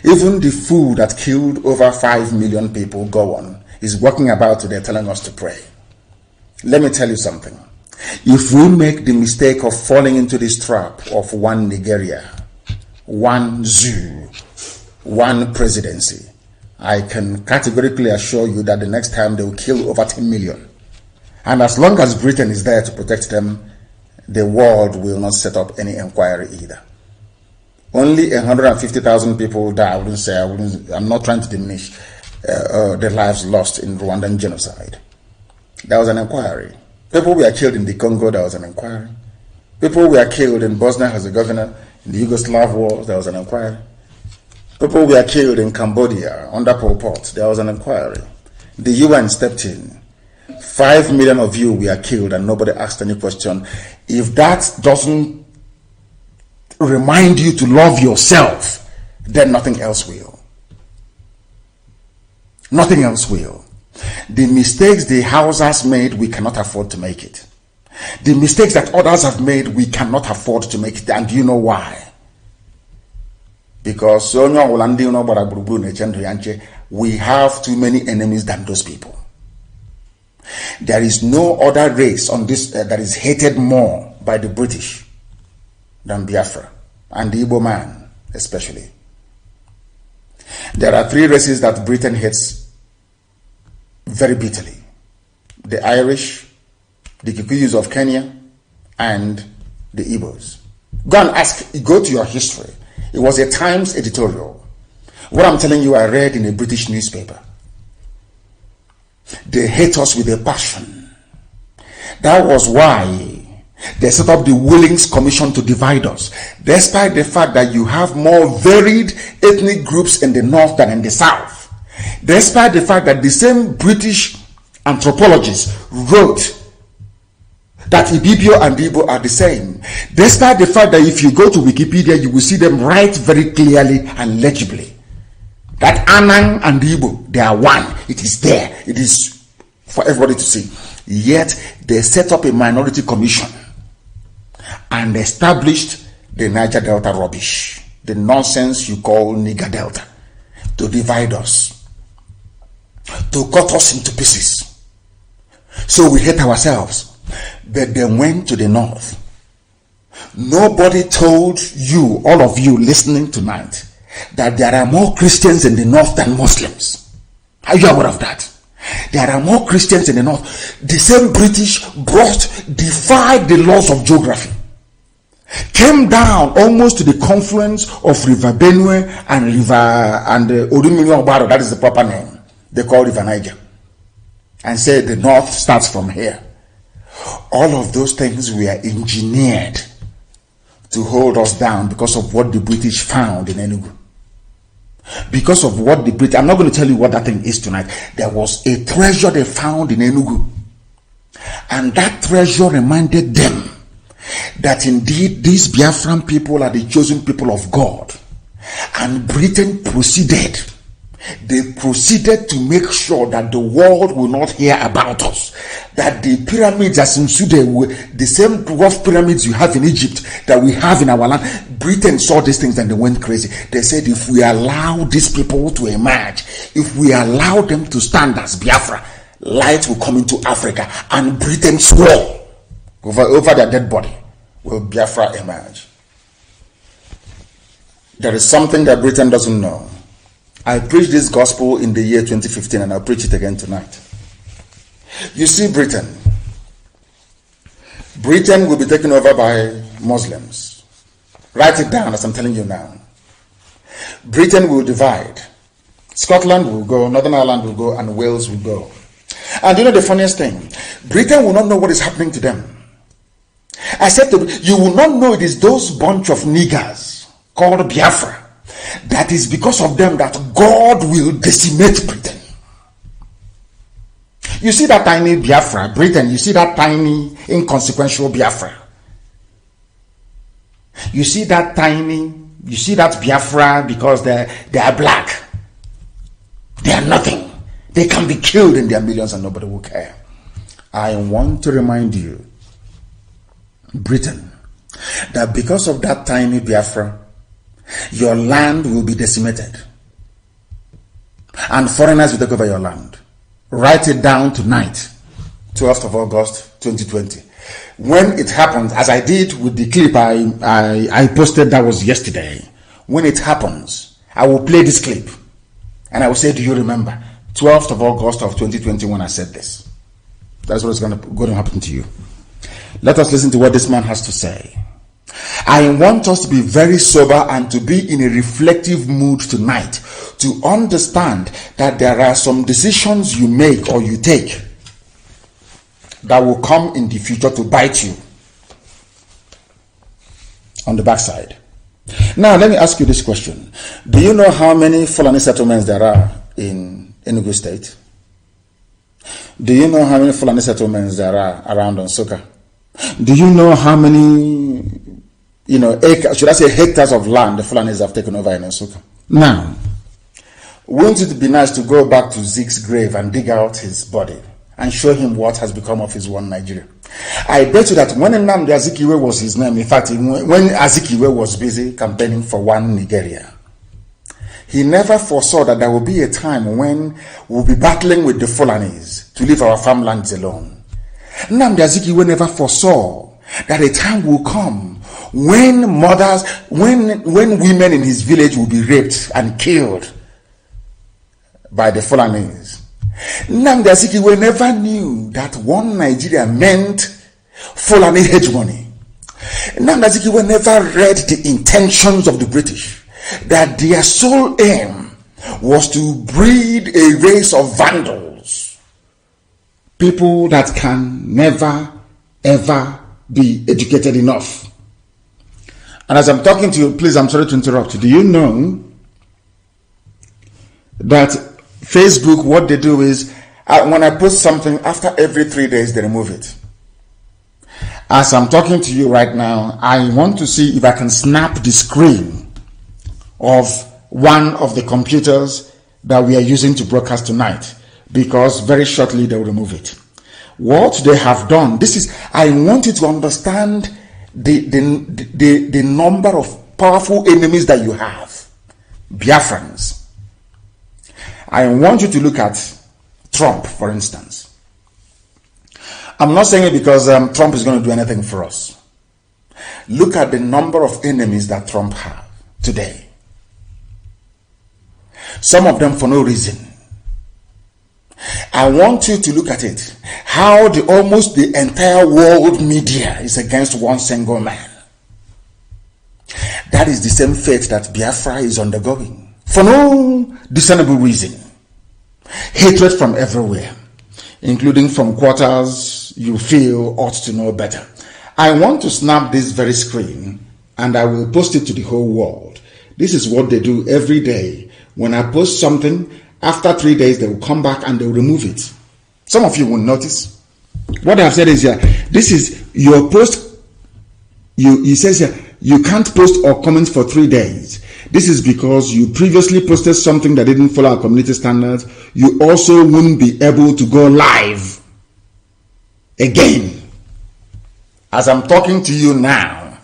Even the fool that killed over 5 million people, go on, is walking about today telling us to pray. Let me tell you something. If we make the mistake of falling into this trap of one Nigeria, one zoo, one presidency, I can categorically assure you that the next time they will kill over 10 million. And as long as Britain is there to protect them, the world will not set up any inquiry either. Only 150,000 people die. I'm not trying to diminish the lives lost in Rwandan genocide. There was an inquiry. People were killed in the Congo, there was an inquiry. People were killed in Bosnia-Herzegovina, in the Yugoslav wars, there was an inquiry. People were killed in Cambodia under Pol Pot, there was an inquiry. The UN stepped in. 5 million of you were killed and nobody asked any question. If that doesn't remind you to love yourself, then nothing else will. Nothing else will. The mistakes the Hausas made, we cannot afford to make it. The mistakes that others have made, we cannot afford to make it. And do you know why? Because we have too many enemies than those people. There is no other race on this that is hated more by the British than Biafra, and the Igbo man especially. There are 3 races that Britain hates very bitterly: the Irish, the Kikuyus of Kenya, and the Igbos. Go to your history. It was a Times editorial. What I'm telling you, I read in a British newspaper. They hate us with a passion. That was why they set up the Willings Commission to divide us, despite the fact that you have more varied ethnic groups in the north than in the south. Despite the fact that the same British anthropologists wrote that Ibibio and Igbo are the same. Despite the fact that if you go to Wikipedia, you will see them write very clearly and legibly that Anang and Igbo, they are one. It is there. It is for everybody to see. Yet they set up a minority commission and established the Niger Delta rubbish, the nonsense you call Niger Delta, to divide us, to cut us into pieces. So we hate ourselves. But they went to the north. Nobody told you, all of you listening tonight, that there are more Christians in the north than Muslims. Are you aware of that? There are more Christians in the north. The same British defied the laws of geography, came down almost to the confluence of River Benue and Orumilio Obaro, that is the proper name. They call River Niger, and said the north starts from here. All of those things were engineered to hold us down because of what the British found in Enugu. Because of what the British, I'm not going to tell you what that thing is tonight. There was a treasure they found in Enugu. And that treasure reminded them that indeed these Biafran people are the chosen people of God. And Britain proceeded. They proceeded to make sure that the world will not hear about us. That the pyramids as in Sudan were the same rough pyramids you have in Egypt that we have in our land. Britain saw these things and they went crazy. They said, if we allow these people to emerge, if we allow them to stand as Biafra, light will come into Africa. And Britain swore over their dead body, will Biafra emerge. There is something that Britain doesn't know. I preached this gospel in the year 2015 and I'll preach it again tonight. You see, Britain will be taken over by Muslims. Write it down as I'm telling you now. Britain will divide. Scotland will go, Northern Ireland will go, and Wales will go. And you know the funniest thing? Britain will not know what is happening to them. I said to you, you will not know it is those bunch of niggers called Biafra. That is because of them that God will decimate Britain. You see that tiny Biafra, Britain, you see that tiny, inconsequential Biafra. You see that Biafra because they are black. They are nothing. They can be killed in their millions and nobody will care. I want to remind you, Britain, that because of that tiny Biafra, your land will be decimated. And foreigners will take over your land. Write it down tonight, 12th of August, 2020. When it happens, as I did with the clip I posted that was yesterday, when it happens, I will play this clip. And I will say, do you remember? 12th of August of 2020 when I said this. That's what's going to happen to you. Let us listen to what this man has to say. I want us to be very sober and to be in a reflective mood tonight to understand that there are some decisions you make or you take that will come in the future to bite you on the backside. Now, let me ask you this question. Do you know how many Fulani settlements there are in Enugu State? Do you know how many Fulani settlements there are around Nsukka? Do you know how many, acres, should I say hectares of land the Fulanis have taken over in Nsukka? Now, wouldn't it be nice to go back to Zeke's grave and dig out his body and show him what has become of his one Nigeria? I bet you that when Nnamdi Azikiwe was his name, in fact, when Azikiwe was busy campaigning for one Nigeria, he never foresaw that there will be a time when we'll be battling with the Fulanis to leave our farmlands alone. Nnamdi Azikiwe never foresaw that a time will come when when women in his village will be raped and killed by the Fulanis. Nnamdi Azikiwe never knew that one Nigeria meant Fulani hegemony. Nnamdi Azikiwe never read the intentions of the British, that their sole aim was to breed a race of vandals, people that can never ever be educated enough. And as I'm talking to you, please, I'm sorry to interrupt. Do you know that Facebook, what they do is, when I post something, after every 3 days, they remove it. As I'm talking to you right now, I want to see if I can snap the screen of one of the computers that we are using to broadcast tonight, because very shortly they will remove it. What they have done, I want you to understand the number of powerful enemies that you have. Biafrans. I want you to look at Trump, for instance. I'm not saying it because Trump is going to do anything for us. Look at the number of enemies that Trump has today. Some of them for no reason. I want you to look at it. How almost the entire world media is against one single man. That is the same fate that Biafra is undergoing. For no discernible reason. Hatred from everywhere, including from quarters you feel ought to know better. I want to snap this very screen and I will post it to the whole world. This is what they do every day. When I post something, after 3 days they will come back and they will remove it. Some of you will notice. What I have said is here, this is your post. It says here, you can't post or comment for 3 days. This is because you previously posted something that didn't follow our community standards. You also wouldn't be able to go live again. As I'm talking to you now,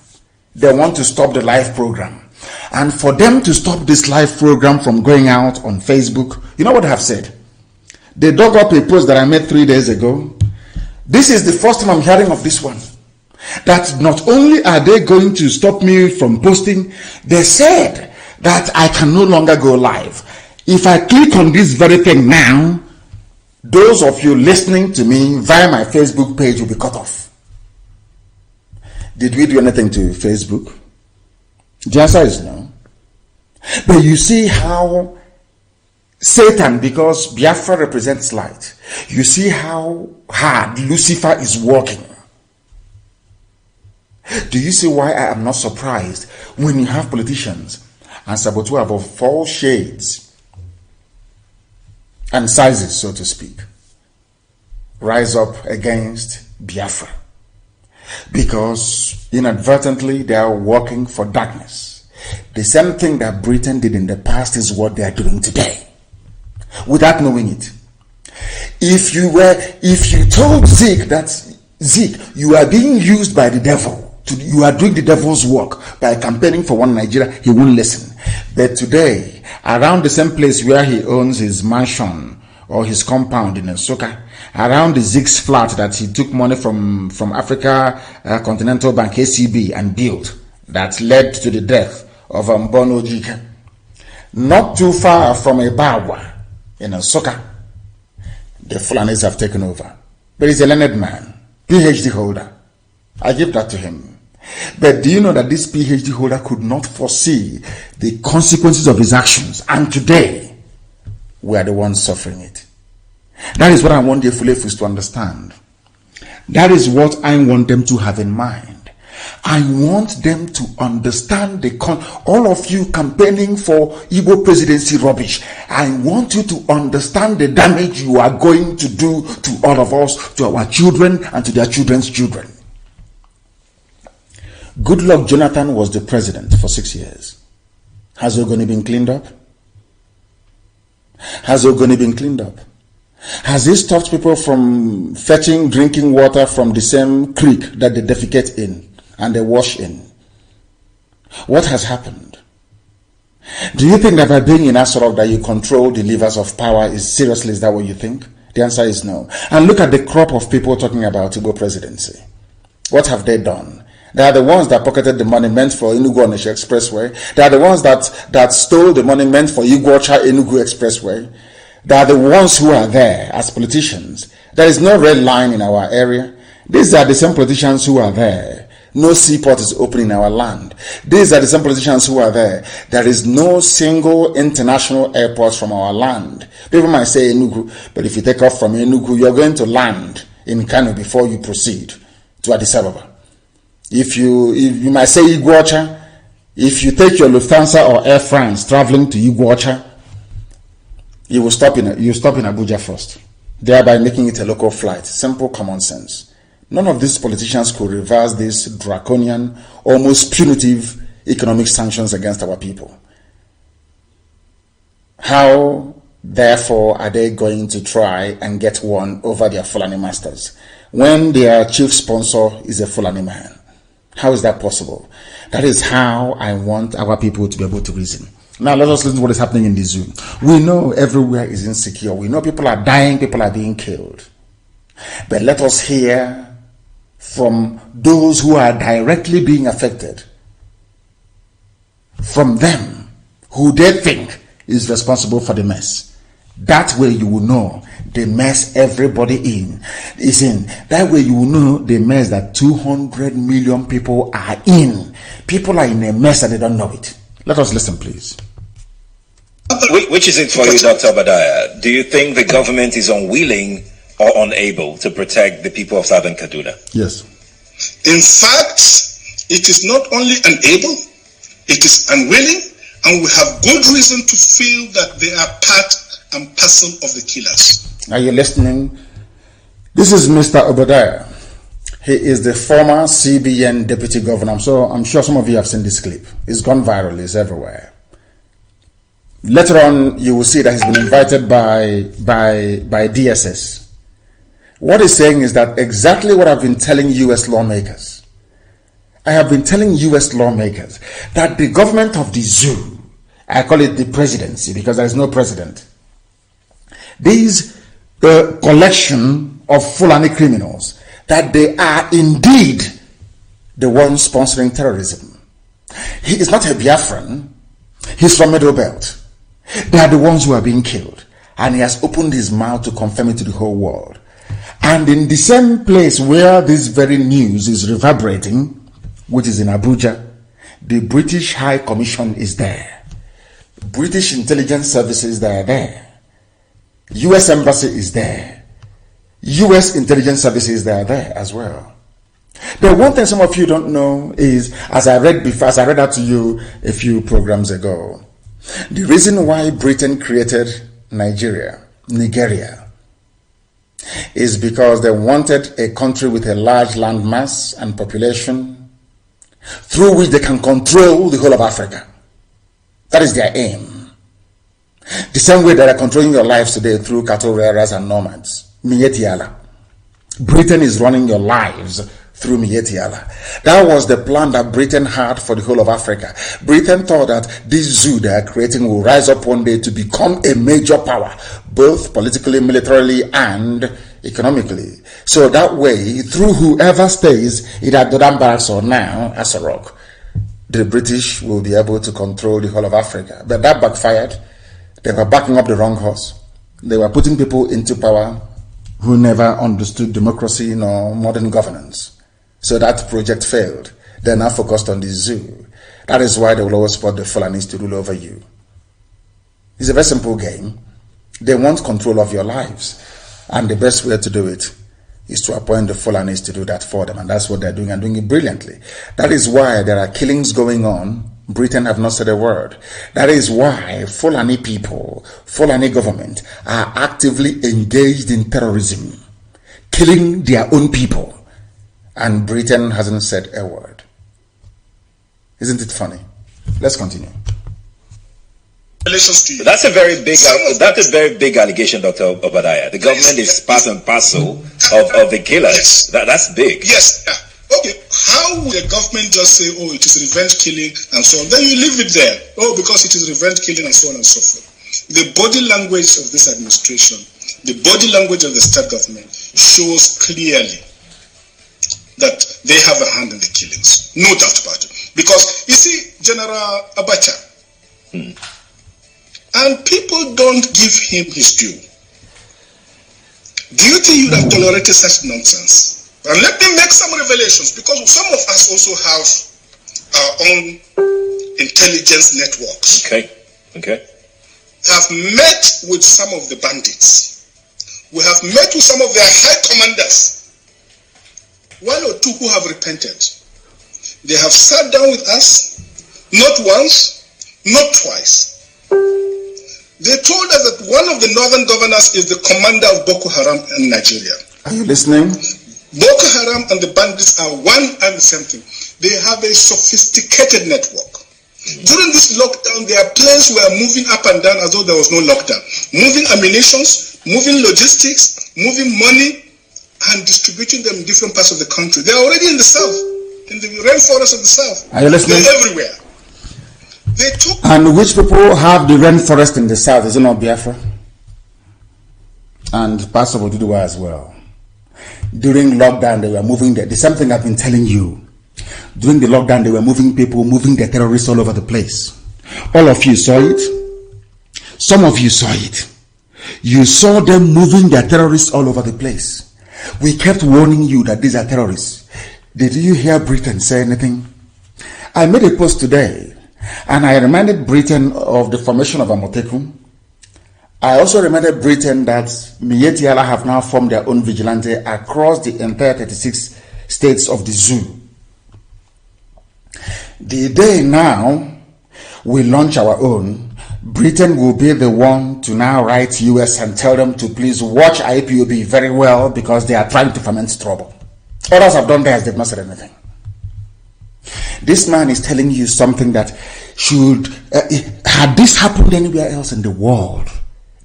they want to stop the live program. And for them to stop this live program from going out on Facebook, you know what I have said? They dug up a post that I made 3 days ago. This is the first time I'm hearing of this one. That not only are they going to stop me from posting, they said that I can no longer go live. If I click on this very thing now, those of you listening to me via my Facebook page will be cut off. Did we do anything to Facebook? The answer is no. But you see how Satan, because Biafra represents light, you see how hard Lucifer is working. Do you see why I am not surprised when you have politicians and saboteurs of all shades and sizes, so to speak, rise up against Biafra, because inadvertently they are working for darkness. The same thing that Britain did in the past is what they are doing today, without knowing it. If you told Zeke that, Zeke, you are being used by the devil, you are doing the devil's work by campaigning for one Nigeria, he won't listen. But today, around the same place where he owns his mansion or his compound in Nsukka, around the Zeke's flat that he took money from Africa Continental Bank, ACB, and built, that led to the death of Mbono Jike, not too far from Ipob in Nsukka, the Fulanis have taken over. But he's a learned man, PhD holder. I give that to him. But do you know that this PhD holder could not foresee the consequences of his actions? And today, we are the ones suffering it. That is what I want the Fulefus to understand. That is what I want them to have in mind. I want them to understand all of you campaigning for Igbo presidency rubbish. I want you to understand the damage you are going to do to all of us, to our children, and to their children's children. Goodluck Jonathan was the president for 6 years. Has Ogoni been cleaned up? Has Ogoni been cleaned up? Has he stopped people from fetching drinking water from the same creek that they defecate in and they wash in? What has happened? Do you think that by being in Asorok that you control the levers of power is that what you think? The answer is no. And look at the crop of people talking about Igbo presidency. What have they done? They are the ones that pocketed the money meant for Enugu-Onitsha Expressway. They are the ones that stole the money meant for Iguacha-Enugu Expressway. They are the ones who are there as politicians. There is no red line in our area. These are the same politicians who are there. No seaport is open in our land. These are the same politicians who are there. There is no single international airport from our land. People might say Enugu, but if you take off from Enugu, you're going to land in Kano before you proceed to Addis Ababa. If you might say Iguacha, if you take your Lufthansa or Air France traveling to Iguacha, you stop in Abuja first, thereby making it a local flight. Simple common sense. None of these politicians could reverse these draconian, almost punitive economic sanctions against our people. How, therefore, are they going to try and get one over their Fulani masters when their chief sponsor is a Fulani man? How is that possible? That is how I want our people to be able to reason. Now let us listen to what is happening in the zoo. We know everywhere is insecure. We know people are dying, people are being killed. But let us hear from those who are directly being affected, from them who they think is responsible for the mess. That way you will know the mess everybody is in. That way you will know the mess that 200 million people are in. People are in a mess and they don't know it. Let us listen, please. Which is it for you, Dr. Obadiah? Do you think the government is unwilling or unable to protect the people of Southern Kaduna? Yes. In fact, it is not only unable, it is unwilling, and we have good reason to feel that they are part and parcel of the killers. Are you listening? This is Mr. Obadiah. He is the former CBN deputy governor. So I'm sure some of you have seen this clip. It's gone viral. It's everywhere. Later on, you will see that he's been invited by DSS. What he's saying is that exactly what I've been telling U.S. lawmakers. I have been telling U.S. lawmakers that the government of the zoo, I call it the presidency because there is no president, these collection of Fulani criminals, that they are indeed the ones sponsoring terrorism. He is not a Biafran. He's from Middle Belt. They are the ones who are being killed. And he has opened his mouth to confirm it to the whole world. And in the same place where this very news is reverberating, which is in Abuja, the British High Commission is there. British intelligence services, they are there. U.S. Embassy is there. U.S. intelligence services, they are there as well. But one thing some of you don't know is, as I read out to you a few programs ago, the reason why Britain created Nigeria is because they wanted a country with a large landmass and population through which they can control the whole of Africa. That is their aim. The same way that are controlling your lives today through cattle rearers and nomads. Mietiala. Britain is running your lives through Mietiala. That was the plan that Britain had for the whole of Africa. Britain thought that this zoo they are creating will rise up one day to become a major power, both politically, militarily, and economically. So that way, through whoever stays, either Dodan Barracks or now Asarok, the British will be able to control the whole of Africa. But that backfired. They were backing up the wrong horse. They were putting people into power who never understood democracy nor modern governance. So that project failed. They're now focused on the zoo. That is why they will always support the Fulanis to rule over you. It's a very simple game. They want control of your lives. And the best way to do it is to appoint the Fulanis to do that for them. And that's what they're doing, and doing it brilliantly. That is why there are killings going on. Britain have not said a word. That is why Fulani people, Fulani government are actively engaged in terrorism, killing their own people. And Britain hasn't said a word. Isn't it funny? Let's continue. That's a very big allegation, Dr. Obadiah. The government is part and parcel of the killers. That's big. Yes. Okay, how will the government just say, oh, it is revenge killing and so on? Then you leave it there. Oh, because it is revenge killing and so on and so forth. The body language of this administration, the body language of the state government shows clearly that they have a hand in the killings. No doubt about it. Because, you see, General Abacha, and people don't give him his due. Do you think you would have tolerated such nonsense? And let me make some revelations, because some of us also have our own intelligence networks. Okay. Have met with some of the bandits. We have met with some of their high commanders. One or two who have repented. They have sat down with us, not once, not twice. They told us that one of the northern governors is the commander of Boko Haram in Nigeria. Are you listening? Boko Haram and the bandits are one and the same thing. They have a sophisticated network. During this lockdown, their planes were moving up and down as though there was no lockdown. Moving ammunitions, moving logistics, moving money, and distributing them in different parts of the country. They are already in the south, in the rainforest of the south. Are you listening? They're everywhere. They took... And which people have the rainforest in the south? Is it not Biafra? And Pastor Oduduwa as well. During lockdown, they were moving the same thing I've been telling you. During the lockdown, they were moving people, moving the terrorists all over the place. All of you saw it. Some of you saw it. You saw them moving their terrorists all over the place. We kept warning you that these are terrorists. Did you hear Britain say anything? I made a post today, and I reminded Britain of the formation of Amotekun. I also reminded Britain that Mietiala have now formed their own vigilante across the entire 36 states of the zoo. The day now we launch our own, Britain will be the one to now write US and tell them to please watch IPOB very well because they are trying to foment trouble. Others have done theirs, they've not said anything. This man is telling you something that should, had this happened anywhere else in the world,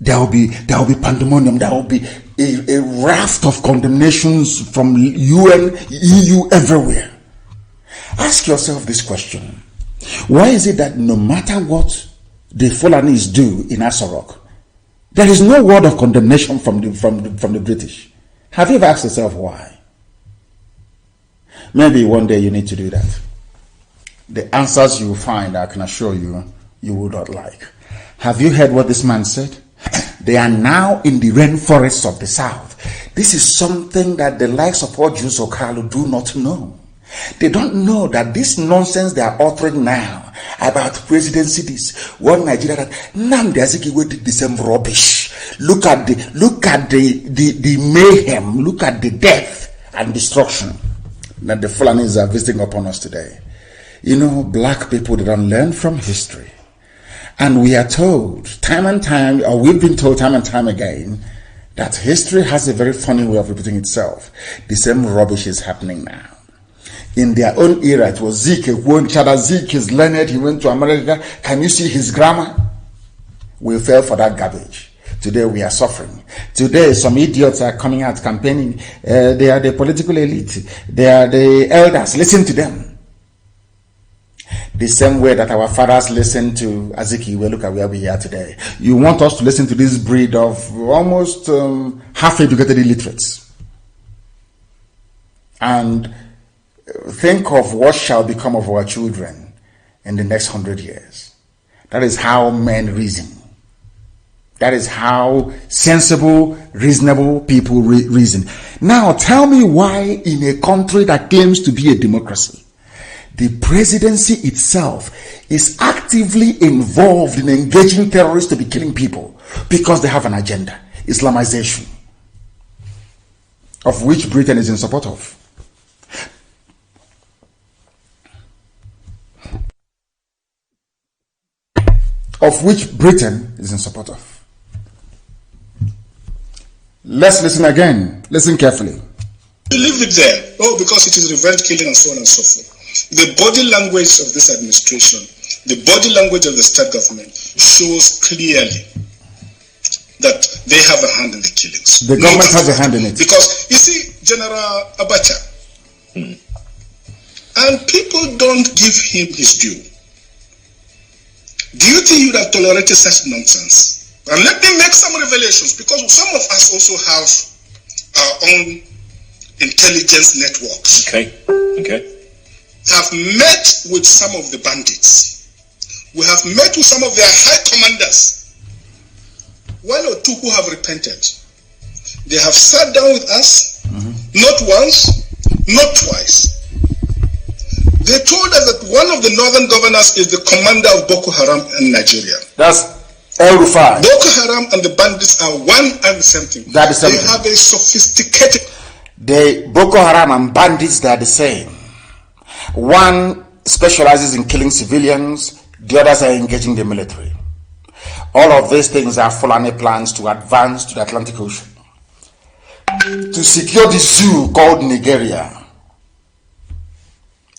there will be pandemonium, there will be a raft of condemnations from UN, EU, everywhere. Ask yourself this question. Why is it that no matter what the Fulanis do in Asarok, there is no word of condemnation from the British? Have you ever asked yourself why? Maybe one day you need to do that. The answers you will find, I can assure you, you will not like. Have you heard what this man said? They are now in the rainforests of the south. This is something that the likes of Ojus Okalu do not know. They don't know that this nonsense they are uttering now about presidency, this one Nigeria, that Nnamdi Azikiwe did the same rubbish. Look at the mayhem, look at the death and destruction that the Fulanis are visiting upon us today. You know, black people, they don't learn from history. And we are told time and time, or we've been told time and time again, that history has a very funny way of repeating itself. The same rubbish is happening now. In their own era, it was Zeke, Zeke is learned, he went to America. Can you see his grammar? We fell for that garbage. Today we are suffering. Today some idiots are coming out campaigning. They are the political elite. They are the elders. Listen to them. The same way that our fathers listened to Azikiwe, look at where we are today. You want us to listen to this breed of almost half-educated illiterates. And think of what shall become of our children in the next 100 years. That is how men reason. That is how sensible, reasonable people reason. Now, tell me why in a country that claims to be a democracy, the presidency itself is actively involved in engaging terrorists to be killing people because they have an agenda, Islamization, of which Britain is in support of. Let's listen again. Listen carefully. You leave it there. Oh, because it is revenge killing and so on and so forth. The body language of this administration, the body language of the state government shows clearly that they have a hand in the killings. The government has a hand in it. Because, you see, General Abacha, and people don't give him his due. Do you think you would have tolerated such nonsense? And let me make some revelations, because some of us also have our own intelligence networks. Okay. Have met with some of the bandits. We have met with some of their high commanders. One or two who have repented. They have sat down with us, not once, not twice. They told us that one of the northern governors is the commander of Boko Haram in Nigeria. That's El-Rufai. Boko Haram and the bandits are one and the same thing. They have a sophisticated... The Boko Haram and bandits, they are the same. One specializes in killing civilians, the others are engaging the military. All of these things are Fulani plans to advance to the Atlantic Ocean, to secure the zoo called Nigeria.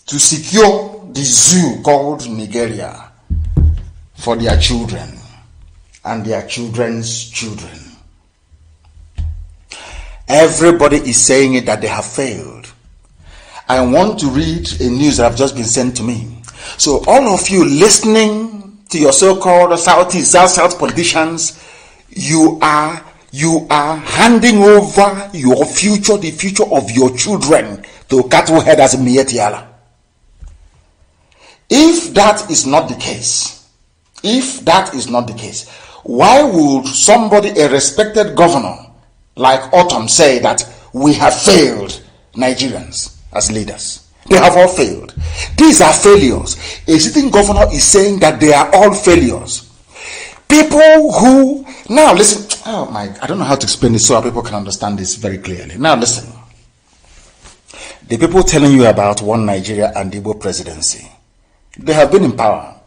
To secure the zoo called Nigeria for their children and their children's children. Everybody is saying it that they have failed. I want to read a news that have just been sent to me. So all of you listening to your so-called South politicians, you are handing over your future, the future of your children, to cattle headers in Mietiala. If that is not the case, why would somebody, a respected governor like Autumn, say that we have failed Nigerians as leaders? They have all failed. These are failures. A sitting governor is saying that they are all failures. People who, now listen, I don't know how to explain this so people can understand this very clearly. Now listen. The people telling you about one Nigeria and the Igbo presidency, they have been in power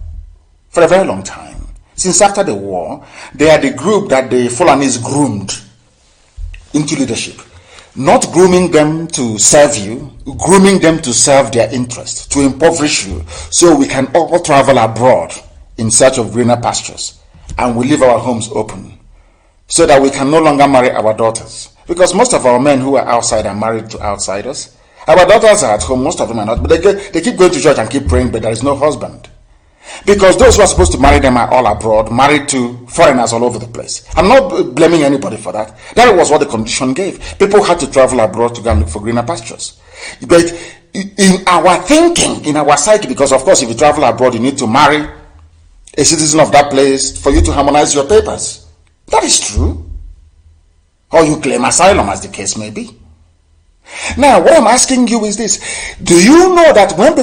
for a very long time. Since after the war, they are the group that the Fulanis groomed into leadership. Not grooming them to serve you, grooming them to serve their interest, to impoverish you, so we can all travel abroad in search of greener pastures, and we leave our homes open, so that we can no longer marry our daughters. Because most of our men who are outside are married to outsiders. Our daughters are at home, most of them are not, but they keep going to church and keep praying, but there is no husband. Because those who are supposed to marry them are all abroad, married to foreigners all over the place. I'm not blaming anybody for that. That was what the condition gave. People had to travel abroad to go and look for greener pastures. But in our thinking, in our psyche, because of course if you travel abroad, you need to marry a citizen of that place for you to harmonize your papers. That is true. Or you claim asylum, as the case may be. Now, what I'm asking you is this. Do you know that when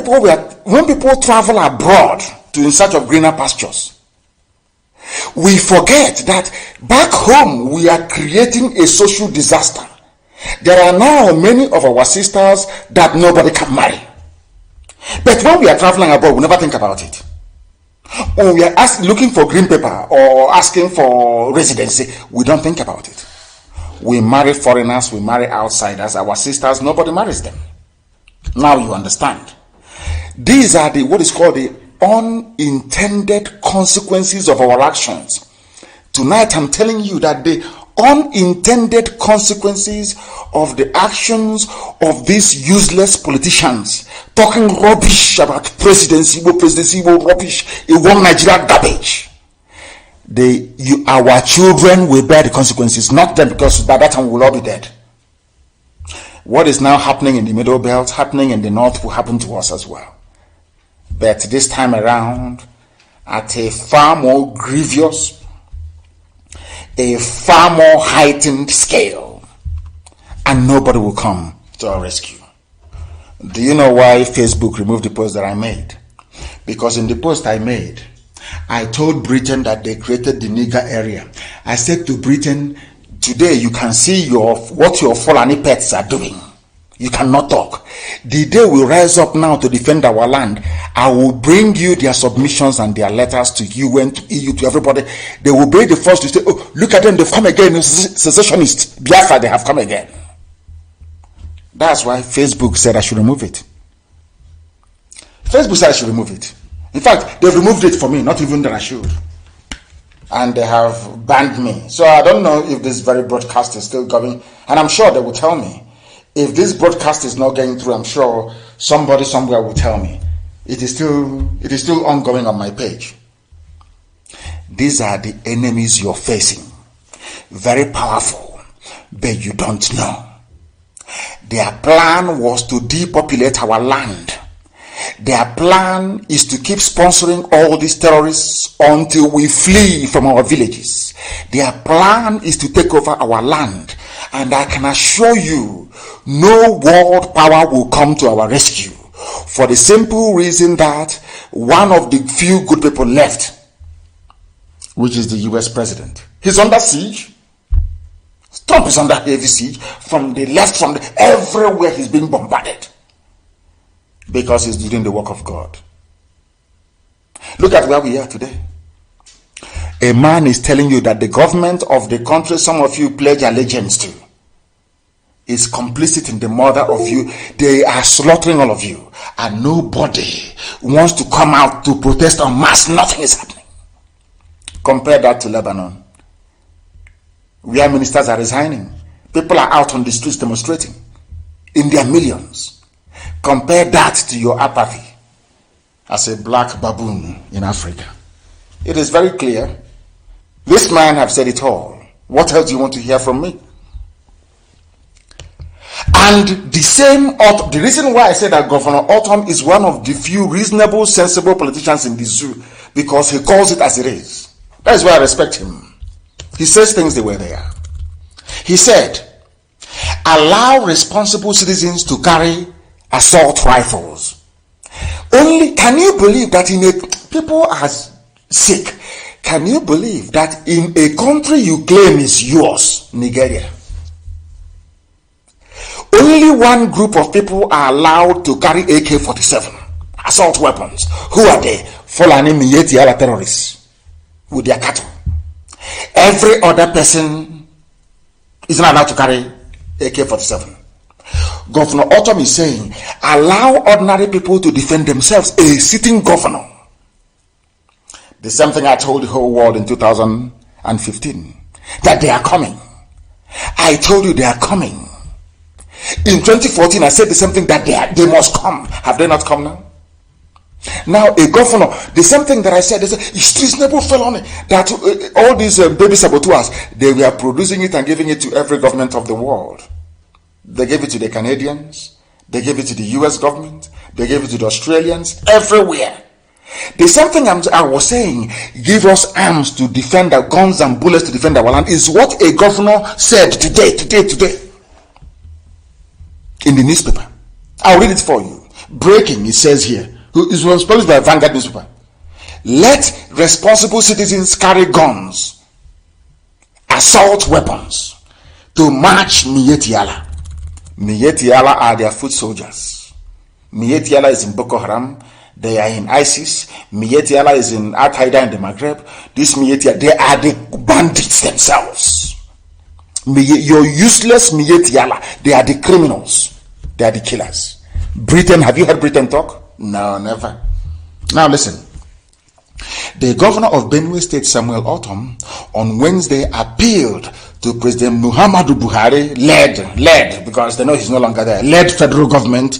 people travel abroad to in search of greener pastures, we forget that back home we are creating a social disaster. There are now many of our sisters that nobody can marry. But when we are traveling abroad, we never think about it. When we are looking for green paper or asking for residency, we don't think about it. We marry foreigners, we marry outsiders. Our sisters, nobody marries them. Now you understand. These are what is called the unintended consequences of our actions. Tonight I'm telling you that the unintended consequences of the actions of these useless politicians talking rubbish about presidency, rubbish, one Nigeria garbage. Our children will bear the consequences, not them, because by that time we'll all be dead. What is now happening in the Middle Belt, happening in the North, will happen to us as well. But this time around, at a far more grievous, a far more heightened scale, and nobody will come to our rescue. Do you know why Facebook removed the post that I made? Because in the post I made, I told Britain that they created the nigger area. I said to Britain, today you can see what your Fulani pets are doing. You cannot talk. The day we rise up now to defend our land, I will bring you their submissions and their letters to UN, to EU, to everybody. They will be the first to say, oh, look at them, they've come again, secessionists, Biafra, they have come again. That's why Facebook said I should remove it. Facebook said I should remove it. In fact, they've removed it for me, not even that I should. And they have banned me. So I don't know if this very broadcast is still going. And I'm sure they will tell me. If this broadcast is not getting through, I'm sure somebody somewhere will tell me. It is still ongoing on my page. These are the enemies you're facing. Very powerful, but you don't know. Their plan was to depopulate our land. Their plan is to keep sponsoring all these terrorists until we flee from our villages. Their plan is to take over our land. And I can assure you, no world power will come to our rescue. For the simple reason that one of the few good people left, which is the US president, he's under siege. Trump is under heavy siege. From the left, everywhere he's being bombarded. Because he's doing the work of God. Look at where we are today. A man is telling you that the government of the country some of you pledge allegiance to is complicit in the murder of you. They are slaughtering all of you. And nobody wants to come out to protest en masse. Nothing is happening. Compare that to Lebanon, where ministers are resigning. People are out on the streets demonstrating in their millions. Compare that to your apathy as a black baboon in Africa. It is very clear. This man have said it all. What else do you want to hear from me? And the reason why I said that Governor Autumn is one of the few reasonable, sensible politicians in the zoo, because he calls it as it is. That is why I respect him. He says things the way they are. He said, allow responsible citizens to carry assault rifles. Only, can you believe that people are sick? Can you believe that in a country you claim is yours, Nigeria, only one group of people are allowed to carry AK-47 assault weapons? Who are they? Fulani Miyetti terrorists with their cattle. Every other person is not allowed to carry AK-47. Governor Autumn is saying, allow ordinary people to defend themselves. A sitting governor. The same thing I told the whole world in 2015, that they are coming. I told you they are coming. In 2014, I said the same thing, that they must come. Have they not come now? Now, a governor, the same thing that I said, they said, it's reasonable felony that all these baby saboteurs, they were producing it and giving it to every government of the world. They gave it to the Canadians, they gave it to the US government, they gave it to the Australians, everywhere. The same thing I was saying, give us arms to defend our guns and bullets to defend our land, is what a governor said today, in the newspaper. I'll read it for you. Breaking, it says here. It was published by Vanguard newspaper. Let responsible citizens carry guns, assault weapons, to match Miyetti Allah. Miyetti Allah are their foot soldiers. Miyetti Allah is in Boko Haram. They are in ISIS. Miyetti Allah is in Al-Qaeda in the Maghreb. This Miyetti, they are the bandits themselves. Your useless Miyetiala, they are the criminals. They are the killers. Britain, have you heard Britain talk? No, never. Now listen. The governor of Benue State, Samuel Autumn, on Wednesday appealed to President Muhammadu Buhari, led, because they know he's no longer there, led federal government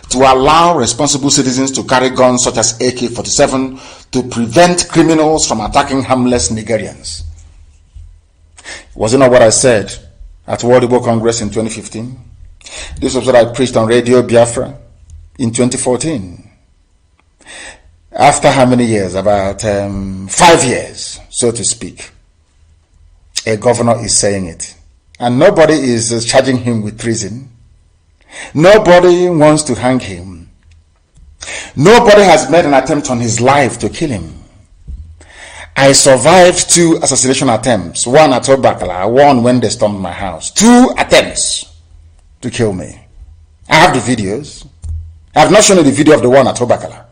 to allow responsible citizens to carry guns such as AK-47 to prevent criminals from attacking harmless Nigerians. Was it not what I said at World Igbo Congress in 2015? This was what I preached on Radio Biafra in 2014. After how many years? About 5 years, so to speak. A governor is saying it. And nobody is charging him with treason. Nobody wants to hang him. Nobody has made an attempt on his life to kill him. I survived 2 assassination attempts. One at Obakala, one when they stormed my house. 2 attempts to kill me. I have the videos. I have not shown you the video of the one at Obakala.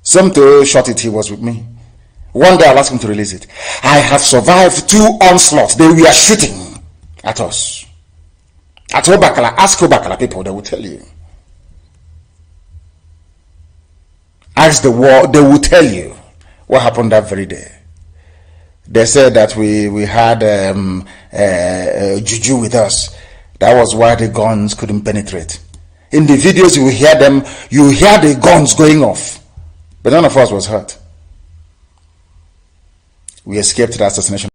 Somebody shot it, he was with me. One day I'll ask him to release it. I have survived 2 onslaughts. They were shooting at us. At Obakala, ask Obakala people, they will tell you. Ask the war, they will tell you what happened that very day. They said that we had juju with us. That was why the guns couldn't penetrate. In the videos you hear them, you hear the guns going off. But none of us was hurt. We escaped the assassination.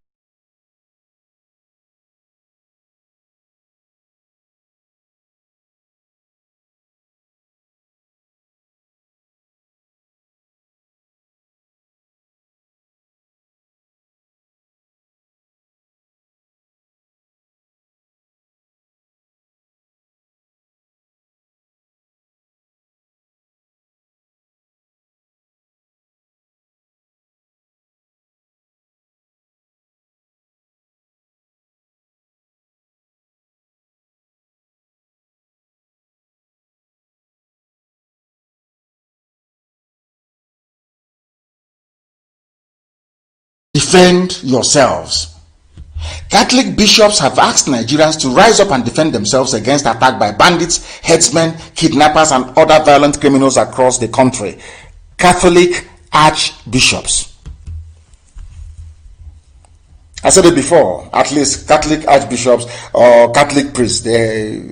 Defend yourselves. Catholic bishops have asked Nigerians to rise up and defend themselves against attack by bandits, headsmen, kidnappers, and other violent criminals across the country. Catholic archbishops. I said it before, at least Catholic archbishops or Catholic priests, they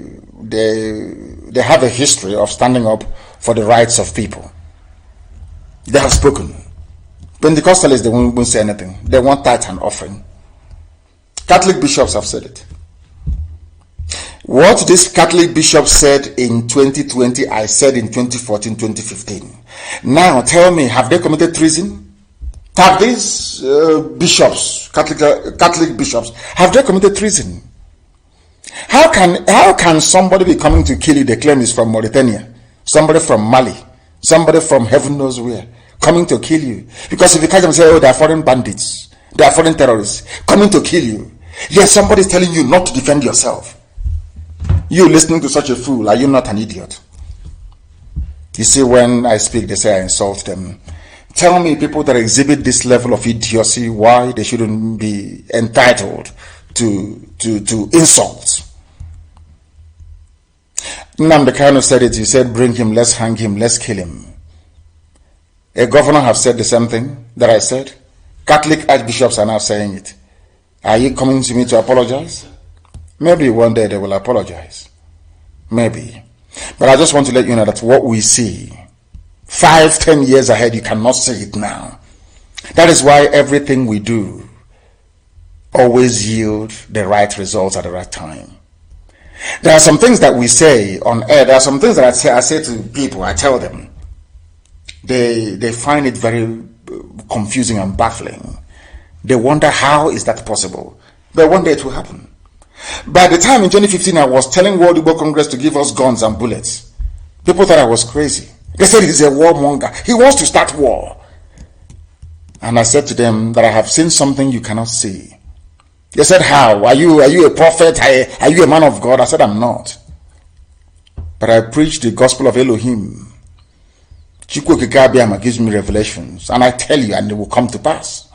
have a history of standing up for the rights of people. They have spoken. Pentecostalists, they won't say anything. They want tithe and offering. Catholic bishops have said it. What this Catholic bishop said in 2020, I said in 2014, 2015. Now tell me, have they committed treason? Have these bishops, Catholic bishops, have they committed treason? How can somebody be coming to kill you? They claim is from Mauritania, somebody from Mali, somebody from heaven knows where, coming to kill you. Because if you catch them and say, oh, they are foreign bandits, they are foreign terrorists, coming to kill you. Yes, somebody is telling you not to defend yourself. You listening to such a fool, are you not an idiot? You see, when I speak, they say I insult them. Tell me, people that exhibit this level of idiocy, why they shouldn't be entitled to insults. Nnamdi Kanu said it. He said, bring him, let's hang him, let's kill him. A governor have said the same thing that I said. Catholic archbishops are now saying it. Are you coming to me to apologize? Maybe one day they will apologize. Maybe. But I just want to let you know that what we see 5-10 years ahead, you cannot see it now. That is why everything we do always yield the right results at the right time. There are some things that we say on air. There are some things that I say to people. I tell them. They find it very confusing and baffling. They wonder, how is that possible? But one day it will happen. By the time in 2015 I was telling World Igbo Congress to give us guns and bullets, people thought I was crazy. They said he's a warmonger. He wants to start war. And I said to them that I have seen something you cannot see. They said, how? Are you a prophet? Are you a man of God? I said, I'm not. But I preach the gospel of Elohim. Chukwu Kikabiyama gives me revelations, and I tell you, and it will come to pass.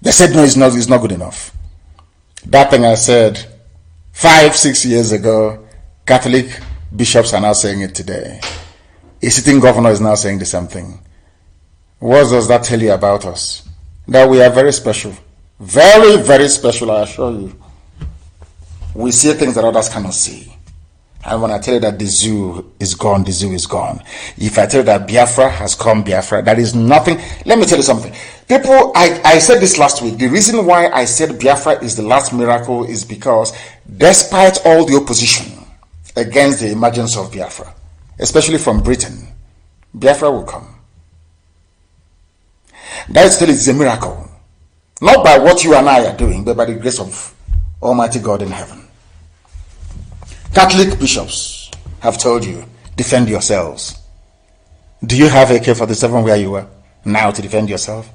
They said, no, it's not good enough. That thing I said 5-6 years ago, Catholic bishops are now saying it today. A sitting governor is now saying the same thing. What does that tell you about us? That we are very special. Very, very special, I assure you. We see things that others cannot see. And when I tell you that the zoo is gone, the zoo is gone. If I tell you that Biafra has come, Biafra, that is nothing. Let me tell you something. People, I said this last week. The reason why I said Biafra is the last miracle is because despite all the opposition against the emergence of Biafra, especially from Britain, Biafra will come. That still is a miracle. Not by what you and I are doing, but by the grace of Almighty God in heaven. Catholic bishops have told you, defend yourselves. Do you have AK-47 where you are now to defend yourself?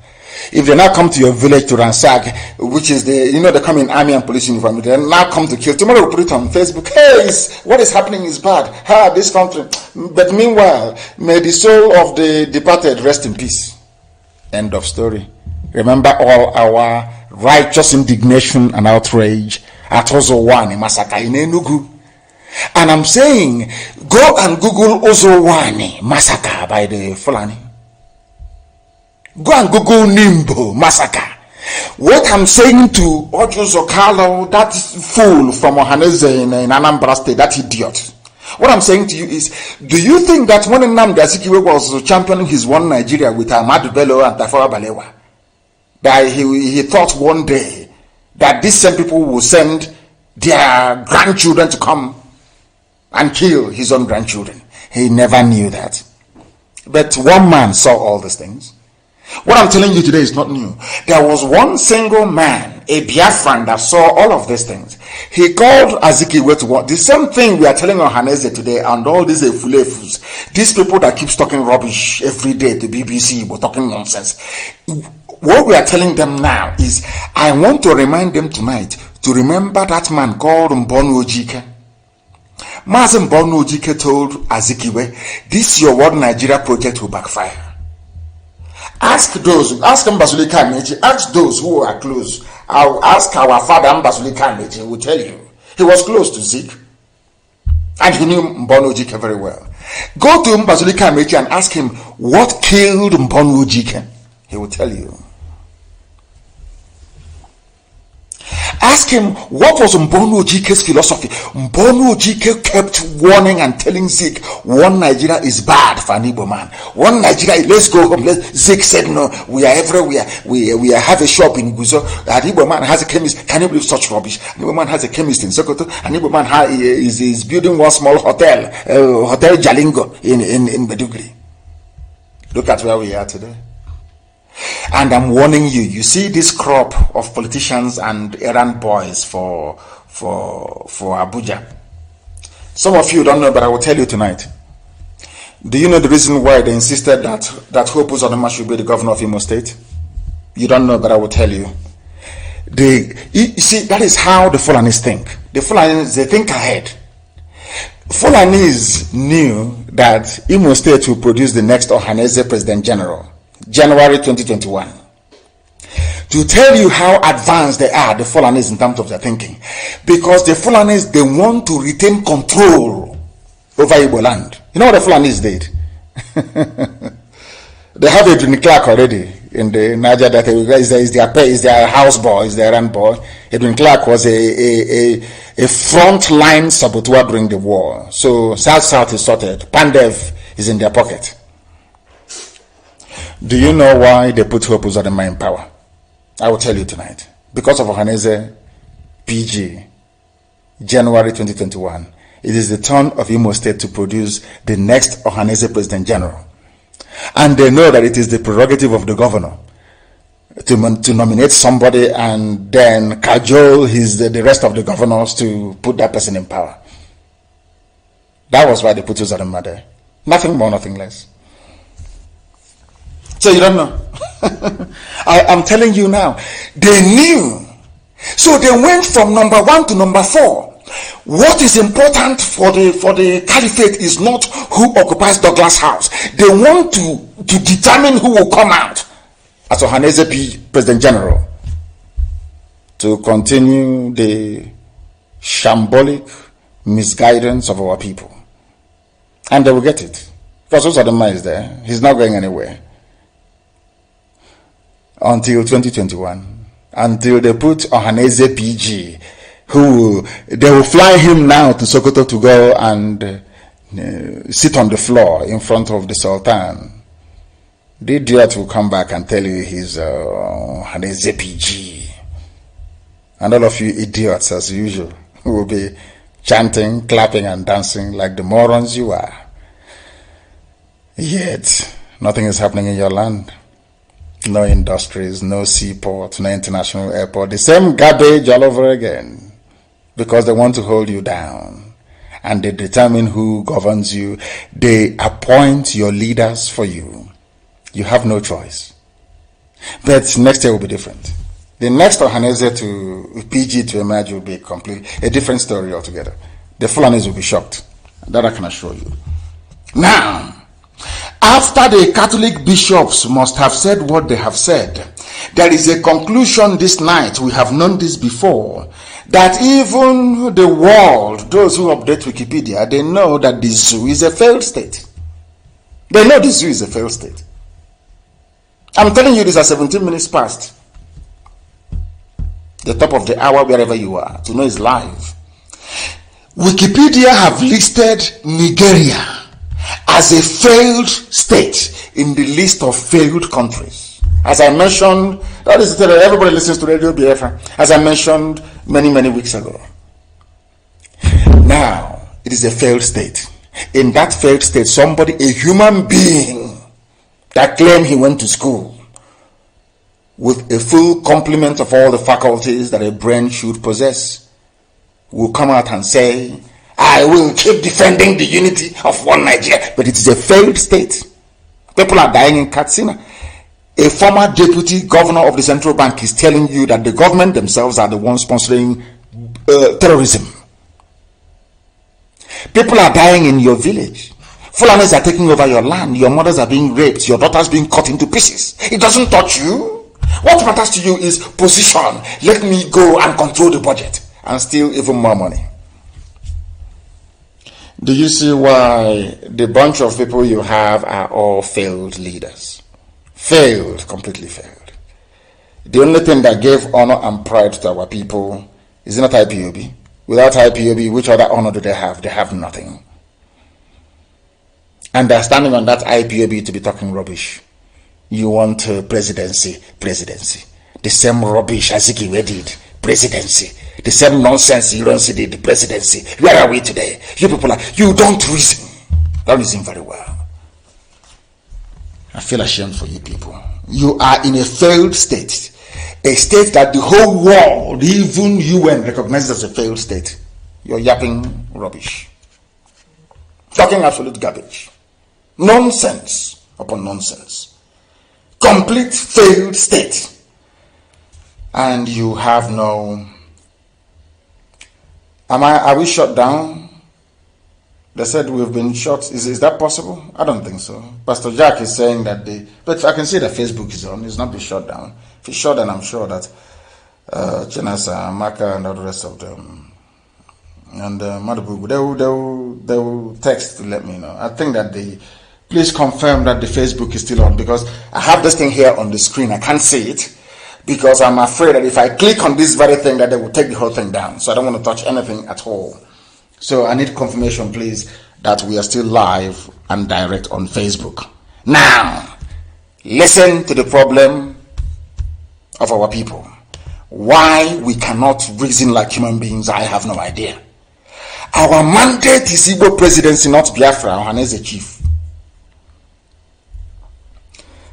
If they now come to your village to ransack, which is they come in army and police uniform, they now come to kill. Tomorrow we'll put it on Facebook. Hey, what is happening is bad. This country. But meanwhile, may the soul of the departed rest in peace. End of story. Remember all our righteous indignation and outrage at Ozowani massacre in Enugu. And I'm saying, go and Google Ozowani massacre by the Fulani. Go and Google Nimbo massacre. What I'm saying to Ojo Zokalo, that fool from Ohaneze in Anambra State, that idiot. What I'm saying to you is, do you think that when Nnamdi Azikiwe was championing his one Nigeria with Ahmadu Bello and Tafawa Balewa, that he thought one day that these same people will send their grandchildren to come and kill his own grandchildren? He never knew that. But one man saw all these things. What I'm telling you today is not new. There was one single man, a Biafran, that saw all of these things. He called Azikiwe to what? The same thing we are telling Ohaneze today and all these Efulefus. These people that keeps talking rubbish every day to BBC, but talking nonsense. What we are telling them now is, I want to remind them tonight to remember that man called Mbonu Ojike. Mazen Mbonu Ojike told Azikiwe, this your World Nigeria project will backfire. Ask Mbazulika Meji, ask those who are close. I'll ask our father Mbazulika Meji, he will tell you. He was close to Zik. And he knew Mbonu Ojike very well. Go to Mbazulika Meji and ask him, what killed Mbonu Ojike? He will tell you. Ask him, what was Mbonu Ojike's philosophy? Mbonu Ojike kept warning and telling Zik, one Nigeria is bad for an Igbo man. One Nigeria, let's go home. Zik said, no, we are everywhere. We have a shop in Guzo. An Igbo man has a chemist. Can you believe such rubbish? An Igbo man has a chemist in Sokoto. An Igbo man is building one small hotel, Hotel Jalingo in Bedugri. Look at where we are today. And I'm warning you, you see this crop of politicians and errand boys for Abuja. Some of you don't know, but I will tell you tonight. Do you know the reason why they insisted that Hope Uzodinma should be the governor of Imo State? You don't know, but I will tell you. You see, that is how the Fulanis think. The Fulanis, they think ahead. Fulanis knew that Imo State will produce the next Ohaneze President General. January 2021. To tell you how advanced they are, the Fulanis, in terms of their thinking. Because the Fulanis, they want to retain control over Igbo land. You know what the Fulanis did? They have a Edwin Clark already in the Niger that is their house boy, is their errand boy. Edwin Clark was a front-line saboteur during the war. So South is sorted. Pandev is in their pocket. Do you know why they put Hope Uzodinma in power? I will tell you tonight. Because of Ohaneze PG, January 2021. It is the turn of Imo State to produce the next Ohaneze President General. And they know that it is the prerogative of the governor to nominate somebody and then cajole the rest of the governors to put that person in power. That was why they put Uzodinma there. Nothing more, nothing less. So you don't know. I'm telling you now. They knew. So they went from number 1 to number 4. What is important for the caliphate is not who occupies Douglas House. They want to determine who will come out as Ohaneze President General. to continue the shambolic misguidance of our people. And they will get it. Because Osadoma is there. He's not going anywhere. Until 2021. Until they put Ohaneze PG, they will fly him now to Sokoto to go and sit on the floor in front of the Sultan. The idiot will come back and tell you he's Ohaneze PG. And all of you idiots, as usual, will be chanting, clapping, and dancing like the morons you are. Yet, nothing is happening in your land. No industries, no seaport, no international airport. The same garbage all over again. Because they want to hold you down. And they determine who governs you. They appoint your leaders for you. You have no choice. But next year will be different. The next Ohaneze to PG to emerge will be a different story altogether. The Fulanis will be shocked. That I can assure you. Now, after the Catholic bishops must have said what they have said, there is a conclusion this night, we have known this before, that even the world, those who update Wikipedia, they know that the zoo is a failed state. They know the zoo is a failed state. I'm telling you this at 17 minutes past. The top of the hour, wherever you are, to know it's live. Wikipedia have listed Nigeria as a failed state in the list of failed countries. As I mentioned, that is to tell everybody listens to Radio Biafra, as I mentioned many weeks ago. Now, it is a failed state. In that failed state, somebody, a human being that claimed he went to school with a full complement of all the faculties that a brain should possess, will come out and say, I will keep defending the unity of one Nigeria. But it is a failed state. People are dying in Katsina. A former deputy governor of the central bank is telling you that the government themselves are the ones sponsoring terrorism. People are dying in your village. Fulanis are taking over your land. Your mothers are being raped. Your daughters being cut into pieces. It doesn't touch you. What matters to you is position. Let me go and control the budget and steal even more money. Do you see why the bunch of people you have are all failed leaders? Failed, completely failed. The only thing that gave honor and pride to our people is not IPOB. Without IPOB, which other honor do they have? They have nothing. And they're standing on that IPOB to be talking rubbish. You want presidency. The same rubbish Azikiwe did, presidency. The same nonsense Ironsi did, the presidency. Where are we today? You people you don't reason. Don't reason very well. I feel ashamed for you people. You are in a failed state. A state that the whole world, even UN, recognizes as a failed state. You're yapping rubbish. Talking absolute garbage. Nonsense upon nonsense. Complete failed state. And you have no... Are we shut down? They said we've been shut. Is that possible? I don't think so. Pastor Jack is saying that but I can see that Facebook is on. It's not been shut down. If it's shut down, I'm sure that Chinasa, Maka, and all the rest of them, and Madabugu, they will text to let me know. I think that please confirm that the Facebook is still on, because I have this thing here on the screen. I can't see it, because I'm afraid that if I click on this very thing, that they will take the whole thing down. So I don't want to touch anything at all. So I need confirmation, please, that we are still live and direct on Facebook. Now, listen to the problem of our people. Why we cannot reason like human beings, I have no idea. Our mandate is Igbo presidency, not Biafra, Ohaneze chief.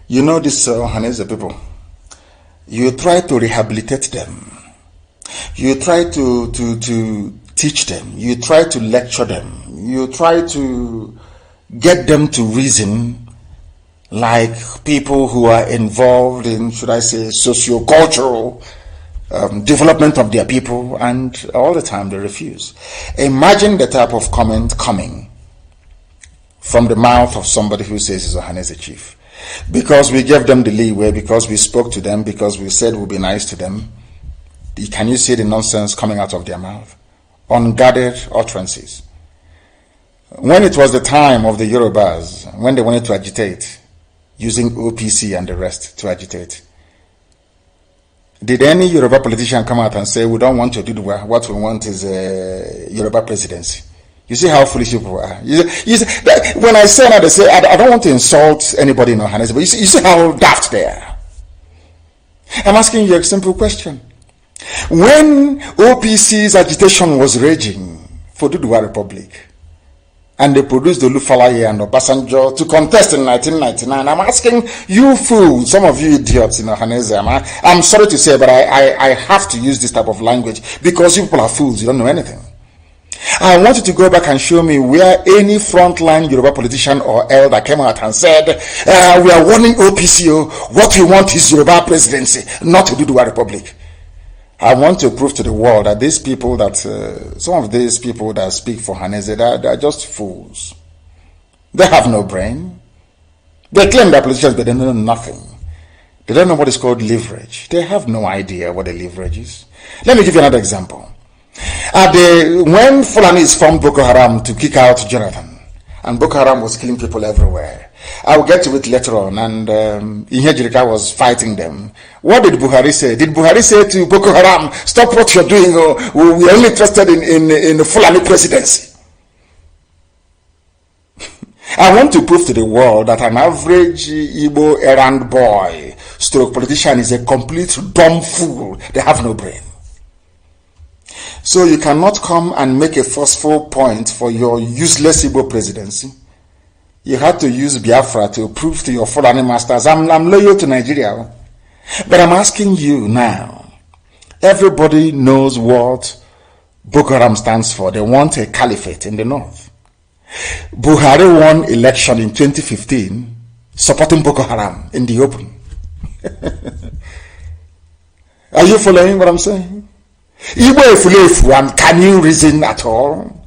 You know this Ohaneze people. You try to rehabilitate them. You try to teach them. You try to lecture them. You try to get them to reason like people who are involved in, should I say, socio-cultural development of their people, and all the time they refuse. Imagine the type of comment coming from the mouth of somebody who says he's a Ohaneze chief. Because we gave them the leeway, because we spoke to them, because we said we'll be nice to them, Can you see the nonsense coming out of their mouth? Unguarded utterances. When it was the time of the Yorubas, when they wanted to agitate, using OPC and the rest to agitate, did any Yoruba politician come out and say, we don't want to do what we want is a Yoruba presidency? You see how foolish people are. You see, when I say that, they say, I don't want to insult anybody in Ohanes, but you see how daft they are. I'm asking you a simple question. When OPC's agitation was raging for Duduwa Republic, and they produced Olufalaye and Obasanjo to contest in 1999, I'm asking you fools, some of you idiots in Ohanese, I'm sorry to say, but I have to use this type of language because you people are fools, you don't know anything. I want you to go back and show me where any frontline Yoruba politician or elder came out and said, we are warning OPCO, what we want is Yoruba presidency, not to Duduwa Republic. I want to prove to the world that these people that, some of these people that speak for Hanese, they're just fools. They have no brain. They claim they're politicians, but they know nothing. They don't know what is called leverage. They have no idea what a leverage is. Let me give you another example. When Fulanis formed Boko Haram to kick out Jonathan, and Boko Haram was killing people everywhere, I will get to it later on, and Ihejirika was fighting them. What did Buhari say? Did Buhari say to Boko Haram, stop what you're doing, or we are only interested in the Fulani presidency? I want to prove to the world that an average Igbo errand boy, stroke politician, is a complete dumb fool. They have no brain. So you cannot come and make a forceful point for your useless Igbo presidency. You had to use Biafra to prove to your Fulani masters, I'm loyal to Nigeria. But I'm asking you now, everybody knows what Boko Haram stands for. They want a caliphate in the north. Buhari won election in 2015 supporting Boko Haram in the open. Are you following what I'm saying? Igbo efulefu, and can you reason at all?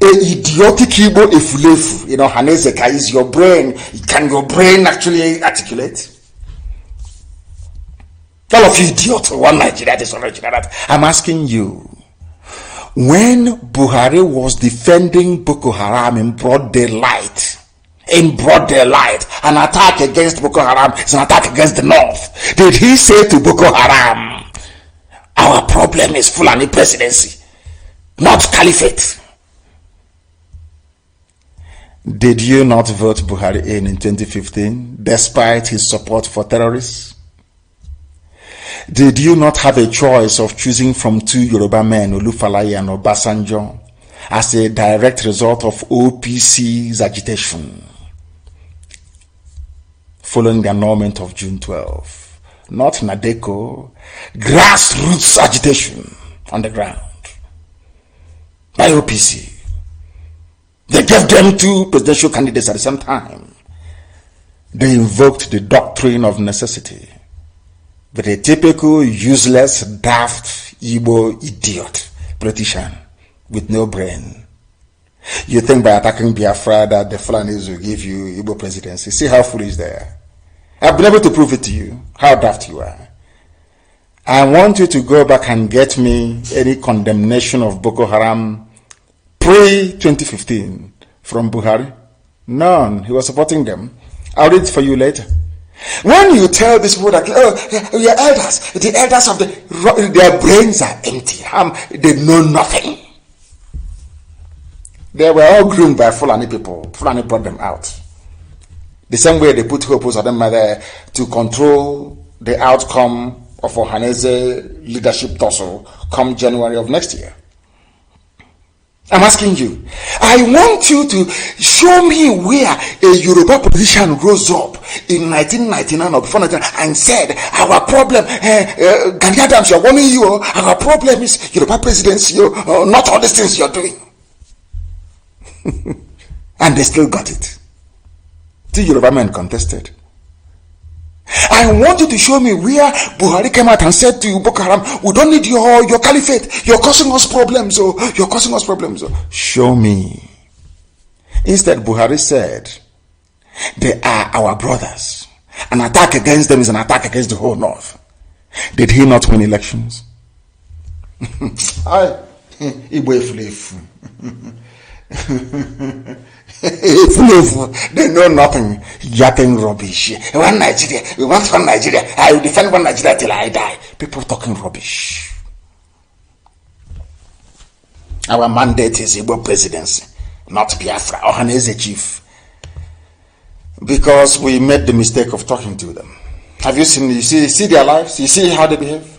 A idiotic Igbo efulefu, Hanezeka, is your brain. Can your brain actually articulate? All of you idiots, one Nigeria, this one Nigeria, that. I'm asking you, when Buhari was defending Boko Haram in broad daylight, an attack against Boko Haram is an attack against the north, did he say to Boko Haram, our problem is Fulani presidency, not caliphate? Did you not vote Buhari in 2015 despite his support for terrorists? Did you not have a choice of choosing from two Yoruba men, Olufalaye and Obasanjo, as a direct result of OPC's agitation following the annulment of June 12? Not Nadeko, grassroots agitation on the ground by OPC. They gave them two presidential candidates at the same time. They invoked the doctrine of necessity. But a typical useless, daft, Igbo idiot politician with no brain. You think by attacking Biafra that the Fulanis will give you Igbo presidency. See how foolish they are. I've been able to prove it to you, how daft you are. I want you to go back and get me any condemnation of Boko Haram pre-2015 from Buhari. None. He was supporting them. I'll read it for you later. When you tell these people that, your elders, the elders of their brains are empty, they know nothing. They were all groomed by Fulani people. Fulani brought them out. The same way they put hope on them there to control the outcome of Ohanese leadership tussle come January of next year. I'm asking you, I want you to show me where a Yoruba politician rose up in 1999 or before 1999 and said, our problem, Gani Adams, you're warning you, our problem is Yoruba presidency, not all these things you're doing. And they still got it. Two Yoruba men contested. I want you to show me where Buhari came out and said to Boko Haram, we don't need your caliphate. You're causing us problems. You're causing us problems. Show me. Instead, Buhari said, they are our brothers. An attack against them is an attack against the whole North. Did he not win elections? Igbo efulefu. They know nothing. Yapping rubbish. One Nigeria. We want one Nigeria. I will defend one Nigeria till I die. People talking rubbish. Our mandate is Igbo presidency, not Biafra. Ohaneze chief. Because we made the mistake of talking to them. Have you seen? You see their lives? You see how they behave?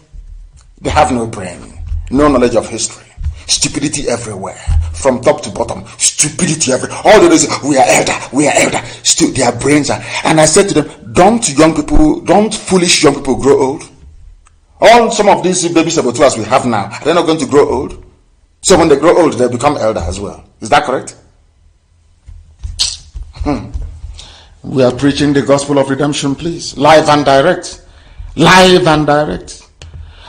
They have no brain, no knowledge of history. Stupidity everywhere, from top to bottom. Stupidity everywhere. All they do is, we are elder. Their brains are. And I said to them, don't foolish young people grow old? Some of these baby saboteurs we have now, are they not going to grow old? So when they grow old, they become elder as well. Is that correct? We are preaching the gospel of redemption, please. Live and direct.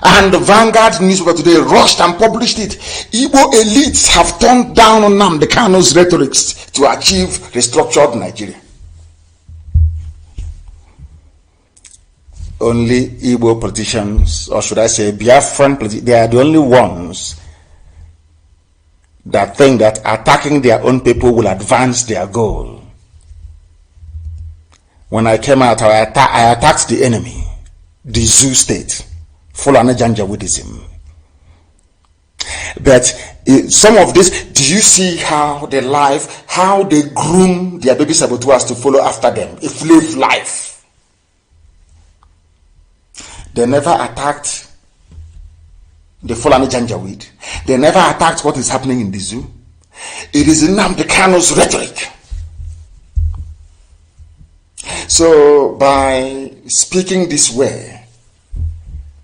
And the Vanguard newspaper today rushed and published it. Igbo elites have turned down on Nnamdi Kanu's rhetorics to achieve restructured Nigeria. Only Igbo politicians, or should I say Biafran politicians, they are the only ones that think that attacking their own people will advance their goal. When I came out, I attacked the enemy, the Zoo state, Fulani Janjaweedism. But some of this, do you see how they groom their baby saboteurs to follow after them? A slave life. They never attacked the Fulani Janjaweed. They never attacked what is happening in the zoo. It is Nnamdi Kanu's rhetoric. So by speaking this way,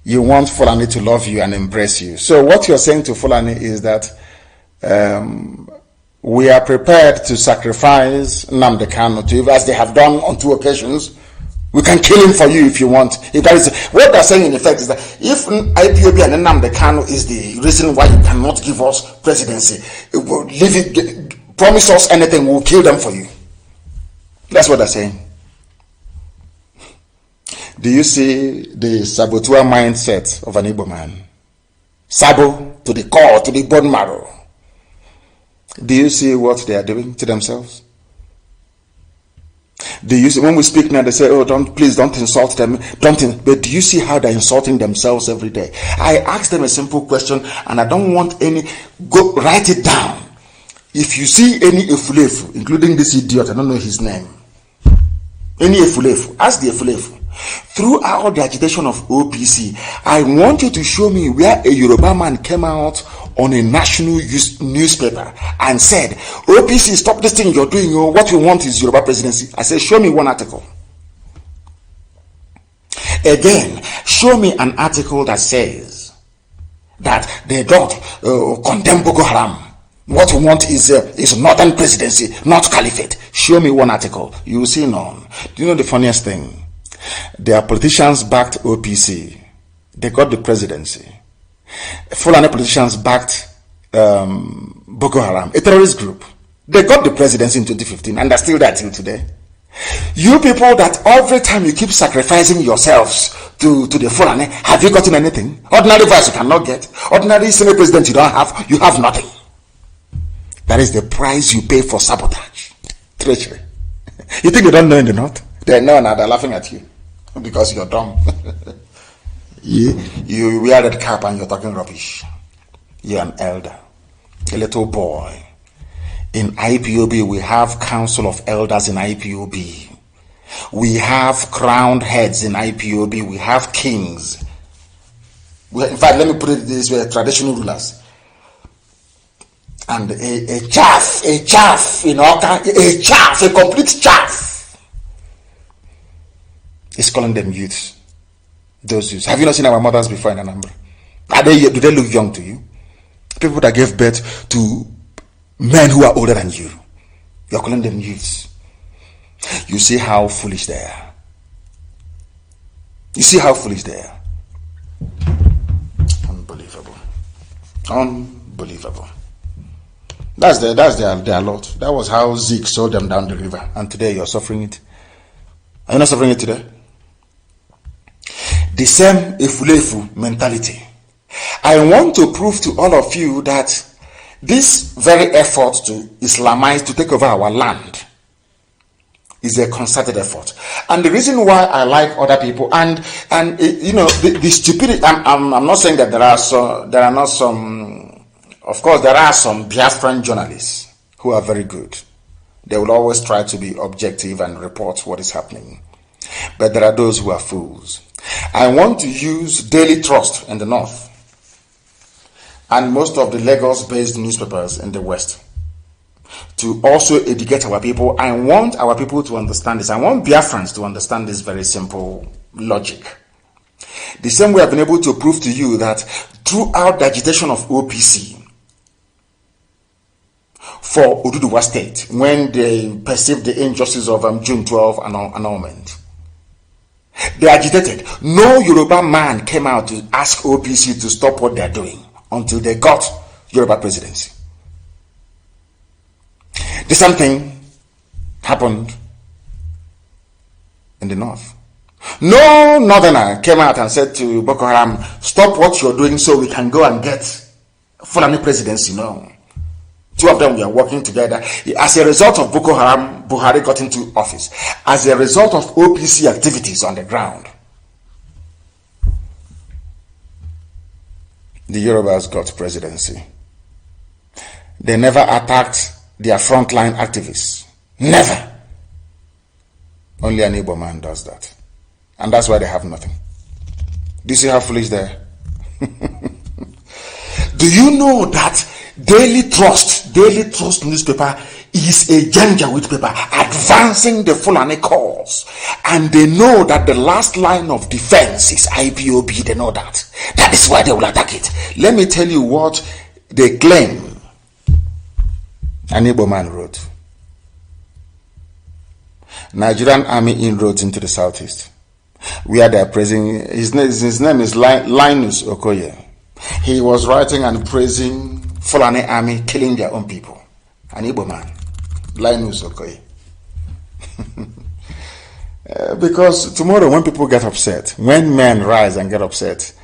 you want Fulani to love you and embrace you. So what you're saying to Fulani is that we are prepared to sacrifice Nnamdi Kanu to you, as they have done on 2 occasions. We can kill him for you if you want. If that is what they're saying in effect, is that if Ipob and Nnamdi Kanu is the reason why you cannot give us presidency, promise us anything, we'll kill them for you. That's what they're saying. Do you see the saboteur mindset of an Igbo man? Sabo to the core, to the bone marrow. Do you see what they are doing to themselves? Do you see, when we speak now, they say, oh, please don't insult them. But do you see how they're insulting themselves every day? I ask them a simple question, and I don't want go write it down. If you see any efulefu, including this idiot, I don't know his name, any efulefu, ask the efulefu. Throughout the agitation of OPC, I want you to show me where a Yoruba man came out on a national newspaper and said, OPC, stop this thing you're doing. What we want is Yoruba presidency. I said, show me one article. Again, show me an article that says that they don't condemn Boko Haram. What we want is northern presidency, not caliphate. Show me one article. You will see none. Do you know the funniest thing? Their politicians backed OPC. They got the presidency. Fulani politicians backed Boko Haram, a terrorist group. They got the presidency in 2015 and they're still there till today. You people that every time you keep sacrificing yourselves to the Fulani, have you gotten anything? Ordinary vice you cannot get. Ordinary Senate president you don't have. You have nothing. That is the price you pay for sabotage. Treachery. You think they don't know in the north? They know now, they're laughing at you because you're dumb. You wear that cap and you're talking rubbish. You're an elder, a little boy. In IPOB, we have council of elders in IPOB. We have crowned heads in IPOB. We have kings. In fact, let me put it this way, traditional rulers. And a chaff, in Oka, a complete chaff. Is calling them youths. Those youths. Have you not seen our mothers before in Anambra? Do they look young to you? People that gave birth to men who are older than you. You're calling them youths. You see how foolish they are. You see how foolish they are. Unbelievable. Unbelievable. That's their lot. That was how Zeke sold them down the river. And today you're suffering it. Are you not suffering it today? The same efulefu mentality I want to prove to all of you that this very effort to Islamize, to take over our land, is a concerted effort. And the reason why I like other people, and you know, the stupidity, I'm not saying that there are not some, of course there are some Biafran journalists who are very good. They will always try to be objective and report what is happening. But there are those who are fools. I want to use Daily Trust in the north and most of the Lagos-based newspapers in the West to also educate our people. I want our people to understand this. I want Biafrans to understand this very simple logic. The same way I've been able to prove to you that throughout the agitation of OPC for Oduduwa State, when they perceived the injustice of June 12 annulment, they agitated. No Yoruba man came out to ask OPC to stop what they're doing until they got Yoruba presidency. The same thing happened in the north. No northerner came out and said to Boko Haram, stop what you're doing so we can go and get Fulani presidency. No. Two of them were working together. As a result of Boko Haram, Buhari got into office. As a result of OPC activities on the ground, the Yorubas got presidency. They never attacked their frontline activists. Never. Only an Igbo man does that. And that's why they have nothing. Do you see how foolish they are? Do you know that Daily Trust newspaper is a Janjaweed paper advancing the Fulani cause? And they know that the last line of defense is IPOB. They know that. That is why they will attack it. Let me tell you what they claim an Igbo man wrote. Nigerian army inroads into the southeast, where they are praising, his name is Linus Okoye. He was writing and praising Fulani army killing their own people. An Igbo man, Linus Okoye. Because tomorrow when people get upset, when men rise and get upset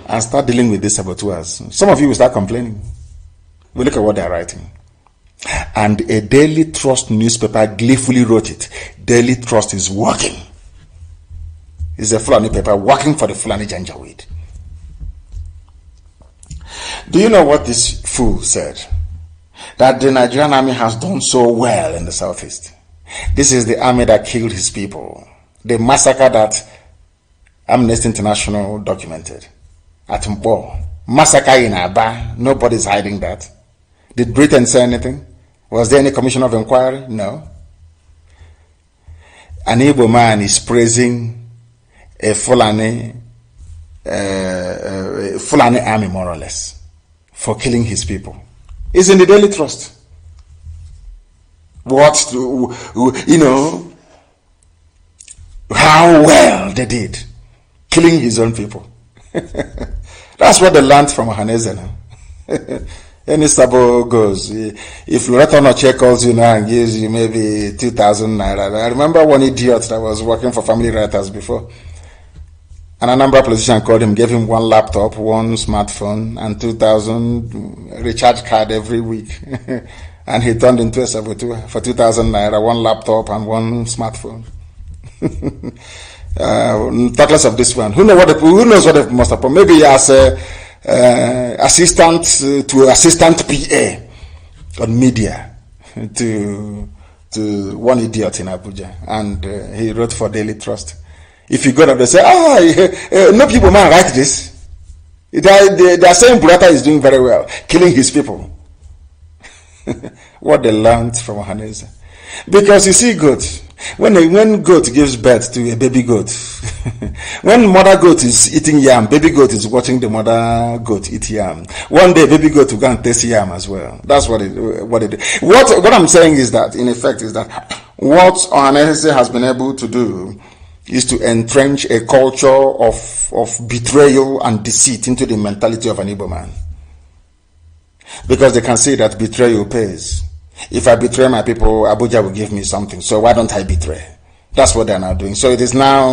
and start dealing with these saboteurs, some of you will start complaining. We look at what they are writing. And a Daily Trust newspaper gleefully wrote it. Daily Trust is working. It's a Fulani paper working for the Fulani Janjaweed. Do you know what this fool said? That the Nigerian army has done so well in the southeast. This is the army that killed his people. The massacre that Amnesty International documented at Mpo. Massacre in Aba. Nobody's hiding that. Did Britain say anything? Was there any commission of inquiry? No. An Igbo man is praising a Fulani army, more or less, for killing his people. It's in the Daily Trust. How well they did, killing his own people. That's what they learned from Ohaneze now. Any Sabo goes, if Loretta Noche calls you now and gives you maybe 2,000 naira. I remember one idiot that was working for Family Writers before. And a number politician called him, gave him one laptop, one smartphone, and 2,000 recharge card every week. And he turned into a saboteur for 2,000 naira, one laptop and one smartphone. Talkless of this one. Who knows what they must have done? Maybe as assistant to assistant PA on media to one idiot in Abuja, and he wrote for Daily Trust. If you go there, they say, no people man write this. They are saying Burata is doing very well, killing his people. What they learned from Ohaneze. Because you see goat, when goat gives birth to a baby goat, when mother goat is eating yam, baby goat is watching the mother goat eat yam. One day baby goat will go and taste yam as well. That's what I'm saying is that, in effect, is that what Ohaneze has been able to do is to entrench a culture of betrayal and deceit into the mentality of an Igbo man. Because they can see that betrayal pays. If I betray my people, Abuja will give me something. So why don't I betray? That's what they're now doing. So it is now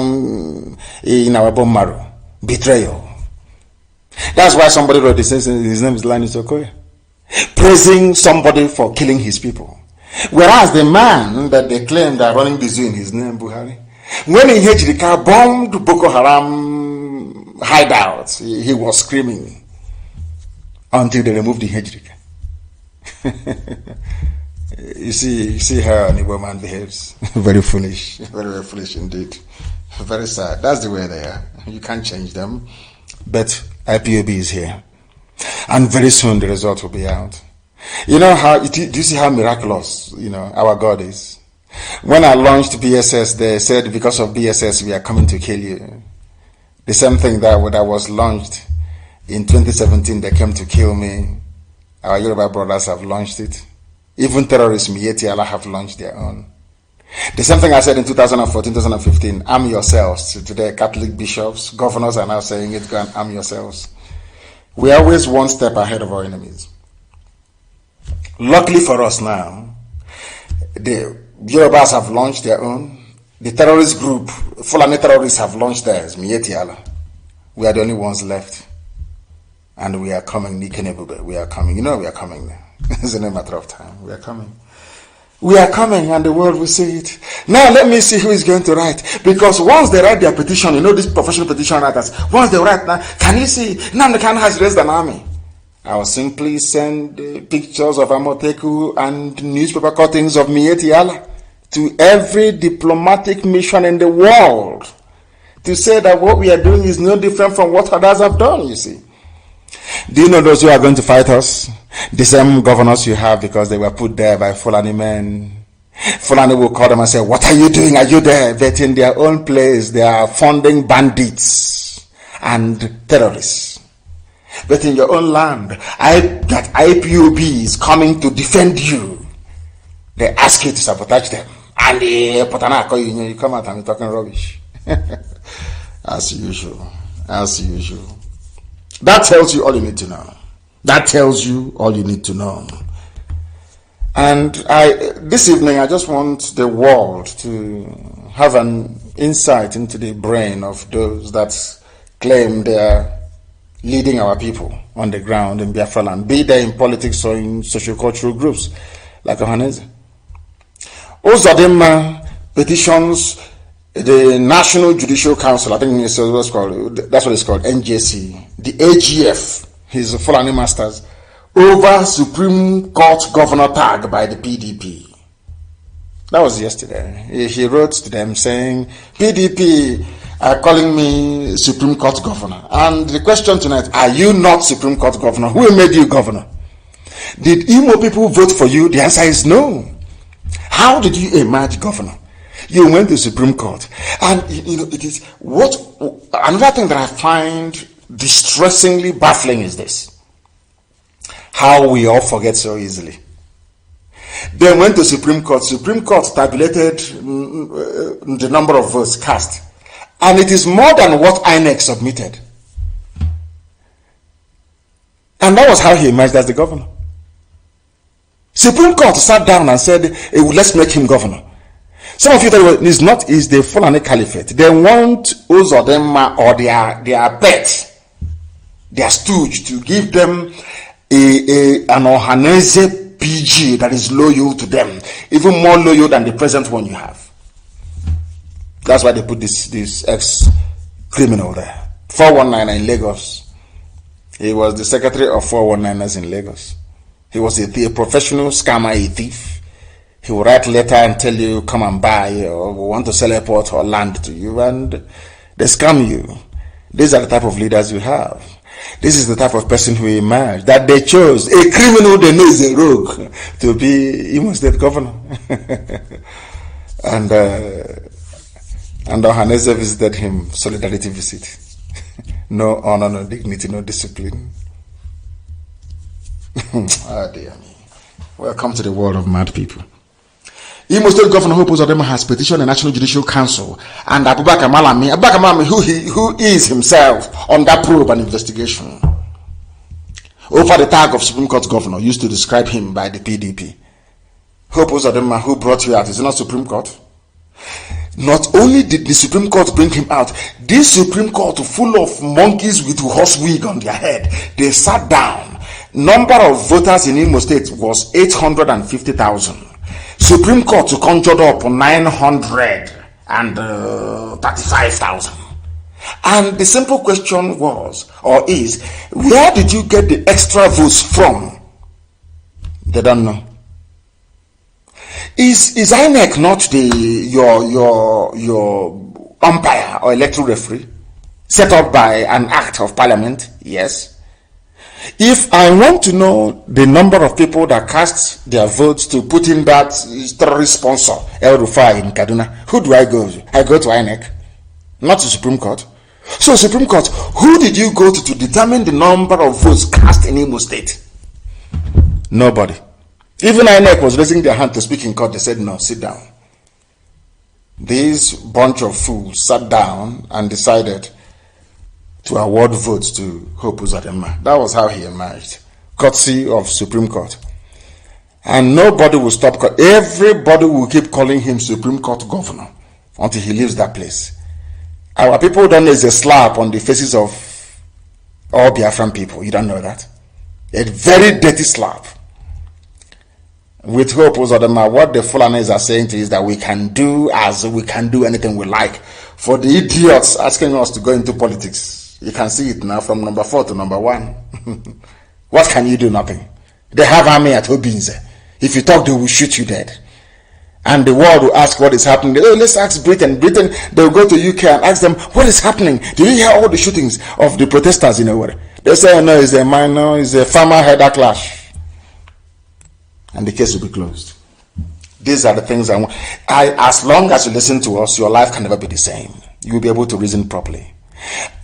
in our bone marrow. Betrayal. That's why somebody wrote this, his name is Linus Okoye, praising somebody for killing his people. Whereas the man that they claim that running the zoo in his name, Buhari, when in Hejrika bombed Boko Haram hideouts, he was screaming until they removed the Hejrika. You see how an Igbo man behaves. Very foolish. Very, very foolish indeed. Very sad. That's the way they are. You can't change them. But IPOB is here. And very soon the result will be out. You know how, do you see how miraculous, our God is? When I launched BSS, they said because of BSS we are coming to kill you. The same thing that was launched in 2017, they came to kill me. Our Yoruba brothers have launched it. Even terrorists, Miyetti Allah, have launched their own. The same thing I said in 2014, 2015, arm yourselves. Today, Catholic bishops, governors are now saying it, go and arm yourselves. We are always one step ahead of our enemies. Luckily for us now, the Yorubas have launched their own. The terrorist group, Fulani terrorists, have launched theirs, Miyetti Allah. We are the only ones left. And we are coming, Nikenebube. We are coming. We are coming now. It's a matter of time. We are coming. We are coming and the world will see it. Now let me see who is going to write. Because once they write their petition, these professional petition writers, once they write now, can you see? Nnamdi Kanu has raised an army. I will simply send pictures of Amoteku and newspaper cuttings of Miyetti Allah to every diplomatic mission in the world to say that what we are doing is no different from what others have done, you see. Do you know those who are going to fight us? The same governors you have because they were put there by Fulani men. Fulani will call them and say, what are you doing? Are you there? But in their own place, they are funding bandits and terrorists. But in your own land, that IPOB is coming to defend you. They ask you to sabotage them. And you come out and you're talking rubbish. As usual. As usual. That tells you all you need to know. That tells you all you need to know. And this evening, I just want the world to have an insight into the brain of those that claim they are leading our people on the ground in Biafra land, be they in politics or in socio-cultural groups like Ohaneze. Ozadema petitions the National Judicial Council, I think that's what it's called, NJC, the AGF, his Fulani masters, over Supreme Court governor tag by the PDP. That was yesterday. He wrote to them saying, PDP are calling me Supreme Court governor. And the question tonight, are you not Supreme Court governor? Who made you governor? Did Imo people vote for you? The answer is no. How did you emerge governor? You went to Supreme Court. And it is another thing that I find distressingly baffling is this. How we all forget so easily. They went to Supreme Court. Supreme Court tabulated the number of votes cast. And it is more than what INEC submitted. And that was how he emerged as the governor. Supreme Court sat down and said, let's make him governor. Some of you that is the Fulani Caliphate. They want Uzodinma or their pet, their stooge, to give them an Ohaneze PG that is loyal to them, even more loyal than the present one you have. That's why they put this ex-criminal there. 419 in Lagos. He was the secretary of 419ers in Lagos. He was a professional scammer, a thief. He will write a letter and tell you, come and buy, or we want to sell a port or land to you, and they scam you. These are the type of leaders you have. This is the type of person who emerged, that they chose, a criminal they know is a rogue, to be Imo State governor. And Ohaneze visited him, solidarity visit. No honor, no dignity, no discipline. Oh dear me. Welcome to the world of mad people. Imo State Governor Hope Uzodinma has petitioned the National Judicial Council and Abubakar Malami, who is himself under probe and investigation over the tag of Supreme Court governor used to describe him by the PDP. Hope Uzodinma, who brought you out, is it not Supreme Court? Not only did the Supreme Court bring him out, this Supreme Court full of monkeys with horse wig on their head, they sat down. Number of voters in Imo State was 850,000. Supreme Court conjured up 935,000. And the simple question was, or is, where did you get the extra votes from? They don't know. Is INEC not your umpire or electoral referee set up by an act of parliament? Yes. If I want to know the number of people that cast their votes to put in that terrorist sponsor El Rufai in Kaduna, who do I go to? I go to INEC, not to Supreme Court. So Supreme Court, who did you go to determine the number of votes cast in Imo State? Nobody. Even INEC was raising their hand to speak in court. They said, no, sit down. This bunch of fools sat down and decided to award votes to Hope Uzodinma. That was how he emerged, courtesy of Supreme Court. And nobody will stop. Everybody will keep calling him Supreme Court governor until he leaves that place. Our people don't know it's a slap on the faces of all Biafran people. You don't know that? A very dirty slap. With Hope Uzodinma, what the Fulanis are saying to is that we can do anything we like. For the idiots asking us to go into politics, you can see it now from number 4 to number 1. What can you do? Nothing. They have army at Obinze. If you talk, they will shoot you dead. And the world will ask what is happening. Let's ask Britain. Britain, they'll go to UK and ask them, what is happening? Did you hear all the shootings of the protesters in Owerri? They say, no, it's a minor, it's a farmer-header clash. And the case will be closed. These are the things I want. As long as you listen to us, your life can never be the same. You will be able to reason properly.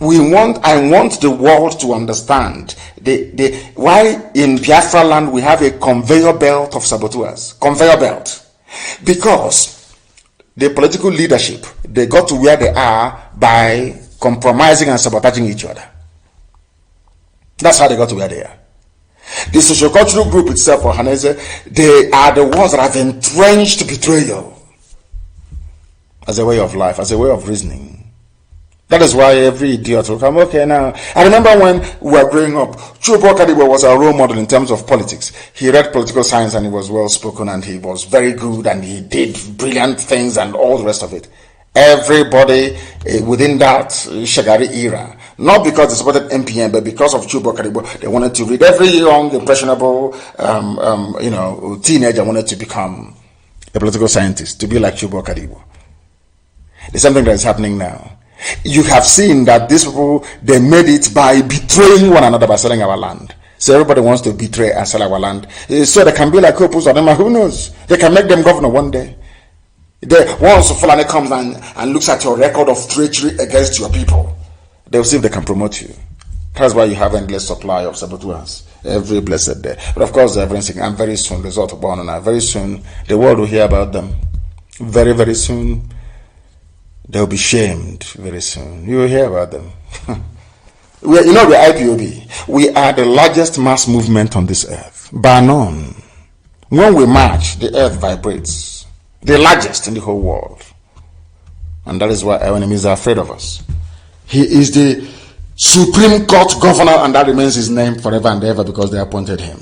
I want the world to understand why in Biafra land we have a conveyor belt of saboteurs. Conveyor belt. Because the political leadership, they got to where they are by compromising and sabotaging each other. That's how they got to where they are. The sociocultural group itself, or Hanese, they are the ones that have entrenched betrayal as a way of life, as a way of reasoning. That is why every idiot will come, okay, now. I remember when we were growing up, Chubo Kadibo was our role model in terms of politics. He read political science and he was well spoken and he was very good and he did brilliant things and all the rest of it. Everybody within that Shagari era, not because they supported MPN, but because of Chubo Kadibo, they wanted to read. Every young, impressionable, teenager wanted to become a political scientist, to be like Chubo Kadibo. There's something that is happening now. You have seen that these people, they made it by betraying one another by selling our land. So everybody wants to betray and sell our land. So they can be like Hope Uzodinma. Who knows? They can make them governor one day. Once Fulani comes and looks at your record of treachery against your people, they will see if they can promote you. That's why you have endless supply of saboteurs every blessed day. But of course, they're everything. And very soon, result of Bonana. Very soon, the world will hear about them. Very, very soon. They'll be shamed very soon. You will hear about them. We're IPOB. We are the largest mass movement on this earth. Bar none. When we march, the earth vibrates. The largest in the whole world. And that is why our enemies are afraid of us. He is the Supreme Court governor, and that remains his name forever and ever because they appointed him.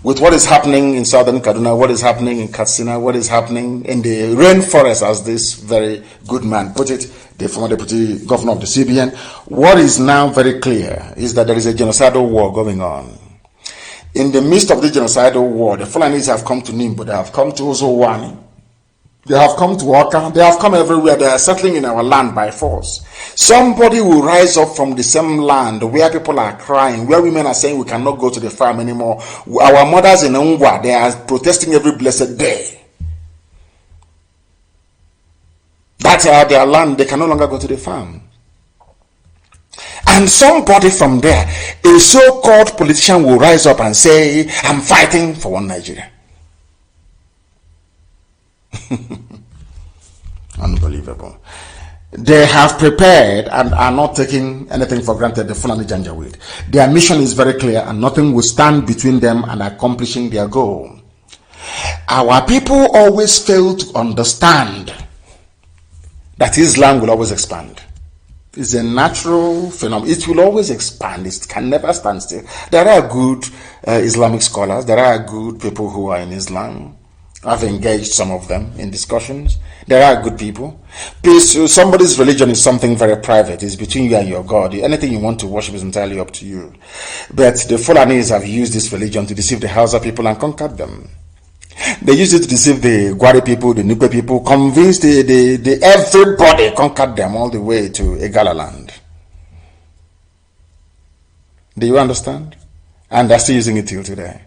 With what is happening in southern Kaduna, what is happening in Katsina, what is happening in the rainforest, as this very good man put it, the former deputy governor of the CBN, what is now very clear is that there is a genocidal war going on. In the midst of the genocidal war, the Fulanis have come to Nimbo, they have come to Ozowani, they have come to Oka, they have come everywhere, they are settling in our land by force. Somebody will rise up from the same land where people are crying, where women are saying we cannot go to the farm anymore. Our mothers in Ungwa, they are protesting every blessed day. That's their land, they can no longer go to the farm. And somebody from there, a so-called politician will rise up and say, I'm fighting for one Nigeria. Unbelievable. They have prepared and are not taking anything for granted, the Fulani Janjaweed. Their mission is very clear and nothing will stand between them and accomplishing their goal. Our people always fail to understand that Islam will always expand. It's a natural phenomenon. It will always expand. It can never stand still. There are good Islamic scholars. There are good people who are in Islam. I've engaged some of them in discussions. There are good people. Please, somebody's religion is something very private. It's between you and your God. Anything you want to worship is entirely up to you. But the Fulanis have used this religion to deceive the Hausa people and conquered them. They used it to deceive the Gwari people, the Nupe people, convinced everybody, conquered them all the way to Igala land. Do you understand? And they're still using it till today.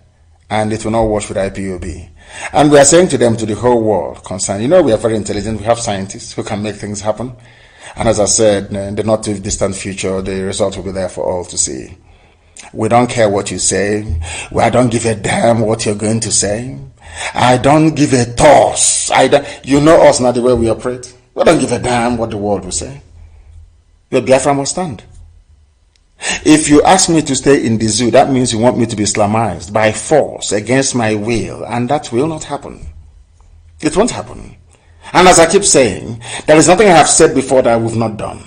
And it will not wash with IPOB. And we are saying to them, to the whole world concerned, we are very intelligent, we have scientists who can make things happen. And as I said, in the not too distant future, the result will be there for all to see. We don't care what you say. I don't give a damn what you're going to say. I don't give a toss. You know us, not the way we operate. We don't give a damn what the world will say. The Biafra must stand. If you ask me to stay in the zoo, that means you want me to be Islamized by force against my will, and that will not happen. It won't happen. And as I keep saying, there is nothing I have said before that we've not done.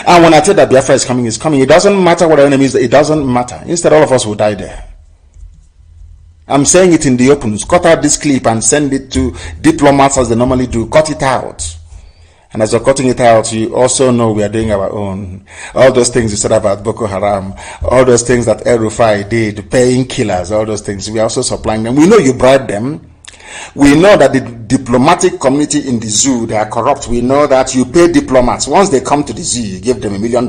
And when I tell that Biafra is coming, it's coming. It doesn't matter what our enemy is. It doesn't matter. Instead, all of us will die there. I'm saying it in the open. Cut out this clip and send it to diplomats as they normally do. Cut it out. And as you're cutting it out, you also know we are doing our own. All those things you said about Boko Haram, all those things that El Rufai did, paying killers, all those things, we are also supplying them. We know you bribed them. We know that the diplomatic community in the zoo, they are corrupt. We know that you pay diplomats. Once they come to the zoo, you give them $1 million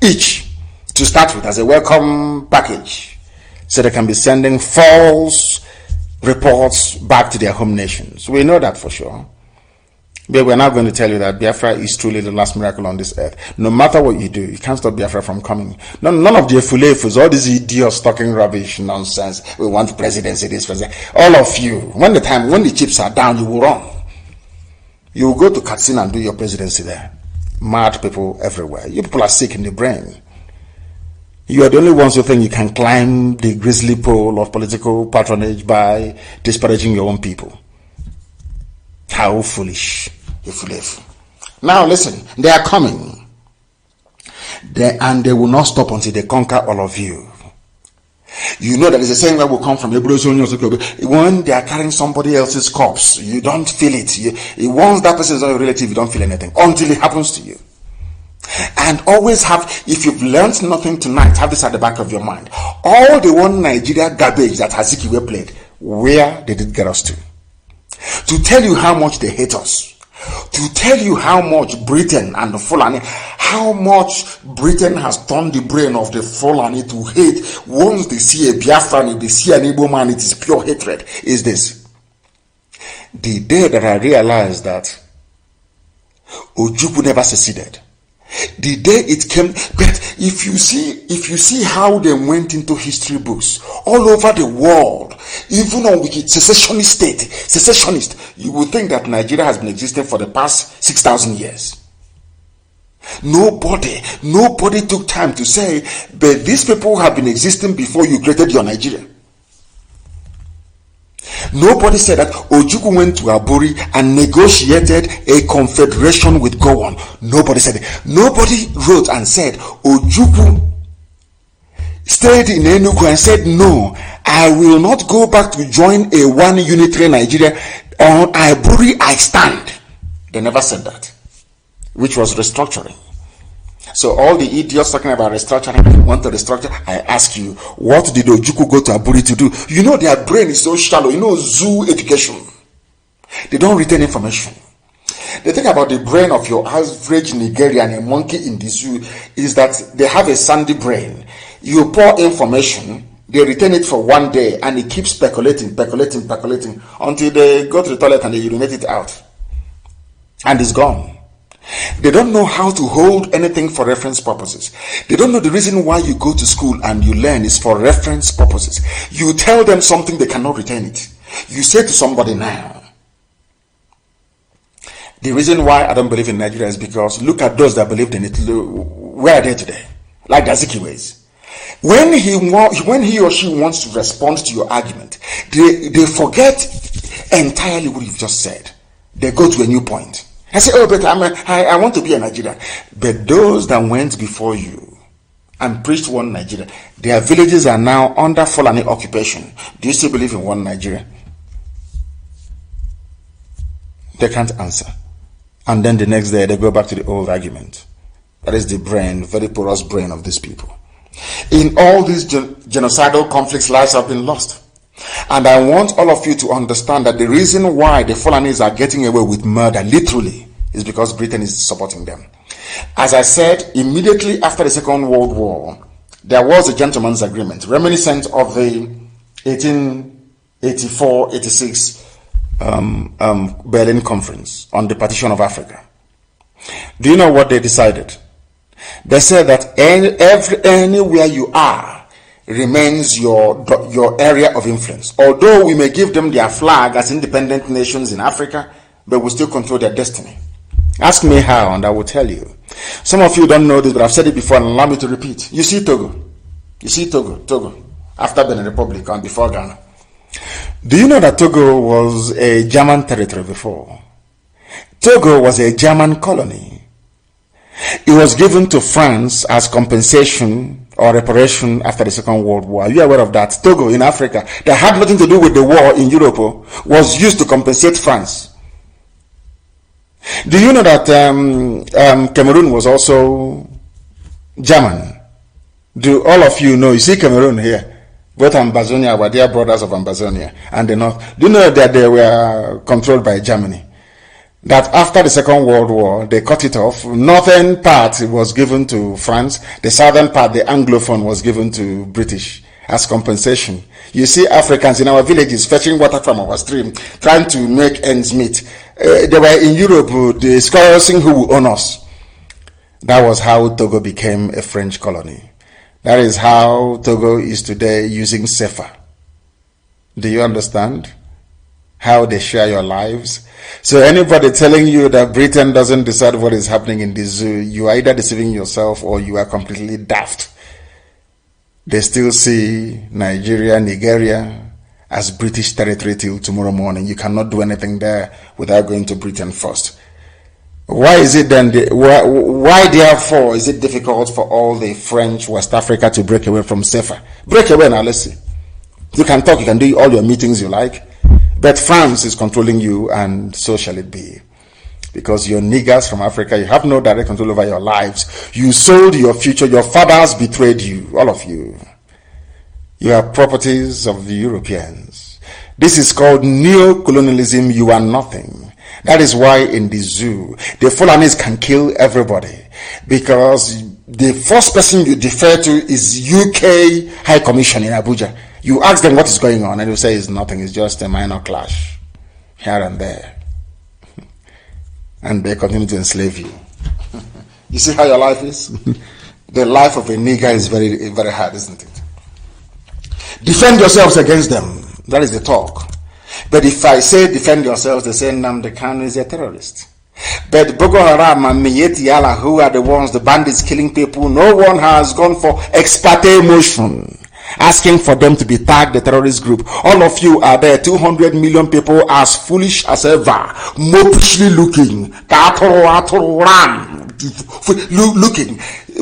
each to start with as a welcome package, so they can be sending false reports back to their home nations. We know that for sure. But we're not going to tell you that Biafra is truly the last miracle on this earth. No matter what you do, you can't stop Biafra from coming. None of the Efulefus, all these idiots talking rubbish, nonsense. We want presidency, this, president. All of you, when the chips are down, you will run. You will go to Katsina and do your presidency there. Mad people everywhere. You people are sick in the brain. You are the only ones who think you can climb the grisly pole of political patronage by disparaging your own people. How foolish. Now listen, they are coming. And they will not stop until they conquer all of you. You know that is a saying where we come from. When they are carrying somebody else's corpse, you don't feel it. Once that person is not a relative, you don't feel anything until it happens to you. And always have, if you've learned nothing tonight, have this at the back of your mind. All the one Nigeria garbage that Azikiwe played, where did it get us to? To tell you how much they hate us. To tell you how much Britain and the Fulani, how much Britain has turned the brain of the Fulani to hate. Once they see a Biafran, if they see an Igbo man, it is pure hatred. Is this? The day that I realized that Ojukwu never seceded, the day it came, but if you see how they went into history books all over the world, even on secessionist, you would think that Nigeria has been existing for the past 6,000 years. Nobody took time to say, but these people have been existing before you created your Nigeria. Nobody said that Ojukwu went to Aburi and negotiated a confederation with Gowon. Nobody said it. Nobody wrote and said Ojukwu stayed in Enugu and said, no, I will not go back to join a one unitary Nigeria. On Aburi I stand. They never said that, which was restructuring. So all the idiots talking about restructuring, want to restructure, I ask you, what did Ojukwu go to Aburi to do? You know their brain is so shallow. Zoo education. They don't retain information. The thing about the brain of your average Nigerian, a monkey in the zoo, is that they have a sandy brain. You pour information, they retain it for one day, and it keeps speculating until they go to the toilet and they urinate it out. And it's gone. They don't know how to hold anything for reference purposes. They don't know the reason why you go to school and you learn is for reference purposes. You tell them something, they cannot retain it. You say to somebody now, the reason why I don't believe in Nigeria is because look at those that believed in it. Where are they today? Like Azikiwe. When he or she wants to respond to your argument, they forget entirely what you've just said. They go to a new point. I say, oh, but I want to be a Nigerian. But those that went before you and preached one Nigeria, their villages are now under Fulani occupation. Do you still believe in one Nigeria? They can't answer. And then the next day, they go back to the old argument. That is the brain, very porous brain of these people. In all these genocidal conflicts, lives have been lost. And I want all of you to understand that the reason why the Fulanis are getting away with murder, literally, is because Britain is supporting them. As I said, immediately after the Second World War, there was a gentleman's agreement, reminiscent of the 1884-86 Berlin Conference on the partition of Africa. Do you know what they decided? They said that anywhere you are remains your area of influence. Although we may give them their flag as independent nations in Africa, but we still control their destiny. Ask me how, and I will tell you. Some of you don't know this, but I've said it before, and allow me to repeat. You see Togo. Togo, after Benin Republic and before Ghana. Do you know that Togo was a German territory before? Togo was a German colony. It was given to France as compensation or reparation after the Second World War. Are you aware of that? Togo in Africa, that had nothing to do with the war in Europe, was used to compensate France. Do you know that Cameroon was also German? Do all of you know? You see Cameroon here. Both Ambazonia were dear brothers of Ambazonia and the North. Do you know that they were controlled by Germany? That after the Second World War, they cut it off. Northern part was given to France. The southern part, the Anglophone, was given to British as compensation. You see Africans in our villages fetching water from our stream, trying to make ends meet. They were in Europe discussing who will own us. That was how Togo became a French colony. That is how Togo is today using CFA. Do you understand how they share your lives? So anybody telling you that Britain doesn't decide what is happening in the zoo, you are either deceiving yourself or you are completely daft. They still see Nigeria as British territory till tomorrow morning. You cannot do anything there without going to Britain first. Why is it then, why therefore is it difficult for all the French West Africa to break away from CFA? Break away now, let's see. You can talk, you can do all your meetings you like, but France is controlling you, and so shall it be. Because you're niggers from Africa, you have no direct control over your lives. You sold your future, your fathers betrayed you, all of you. You are properties of the Europeans. This is called Neocolonialism. You are nothing. That is why in the zoo, the Fulanis can kill everybody. Because the first person you defer to is UK High Commission in Abuja. You ask them what is going on, and they say it's nothing, it's just a minor clash here and there. And they continue to enslave you. You see how your life is? The life of a nigger is very, very hard, isn't it? Defend yourselves against them. That is the talk. But if I say defend yourselves, they say Nnamdi Kanu is a terrorist. But Boko Haram and Miyetti Allah, who are the ones, the bandits killing people, no one has gone for ex parte motion, asking for them to be tagged the terrorist group. All of you are there, 200 million people, as foolish as ever, mopishly looking, looking.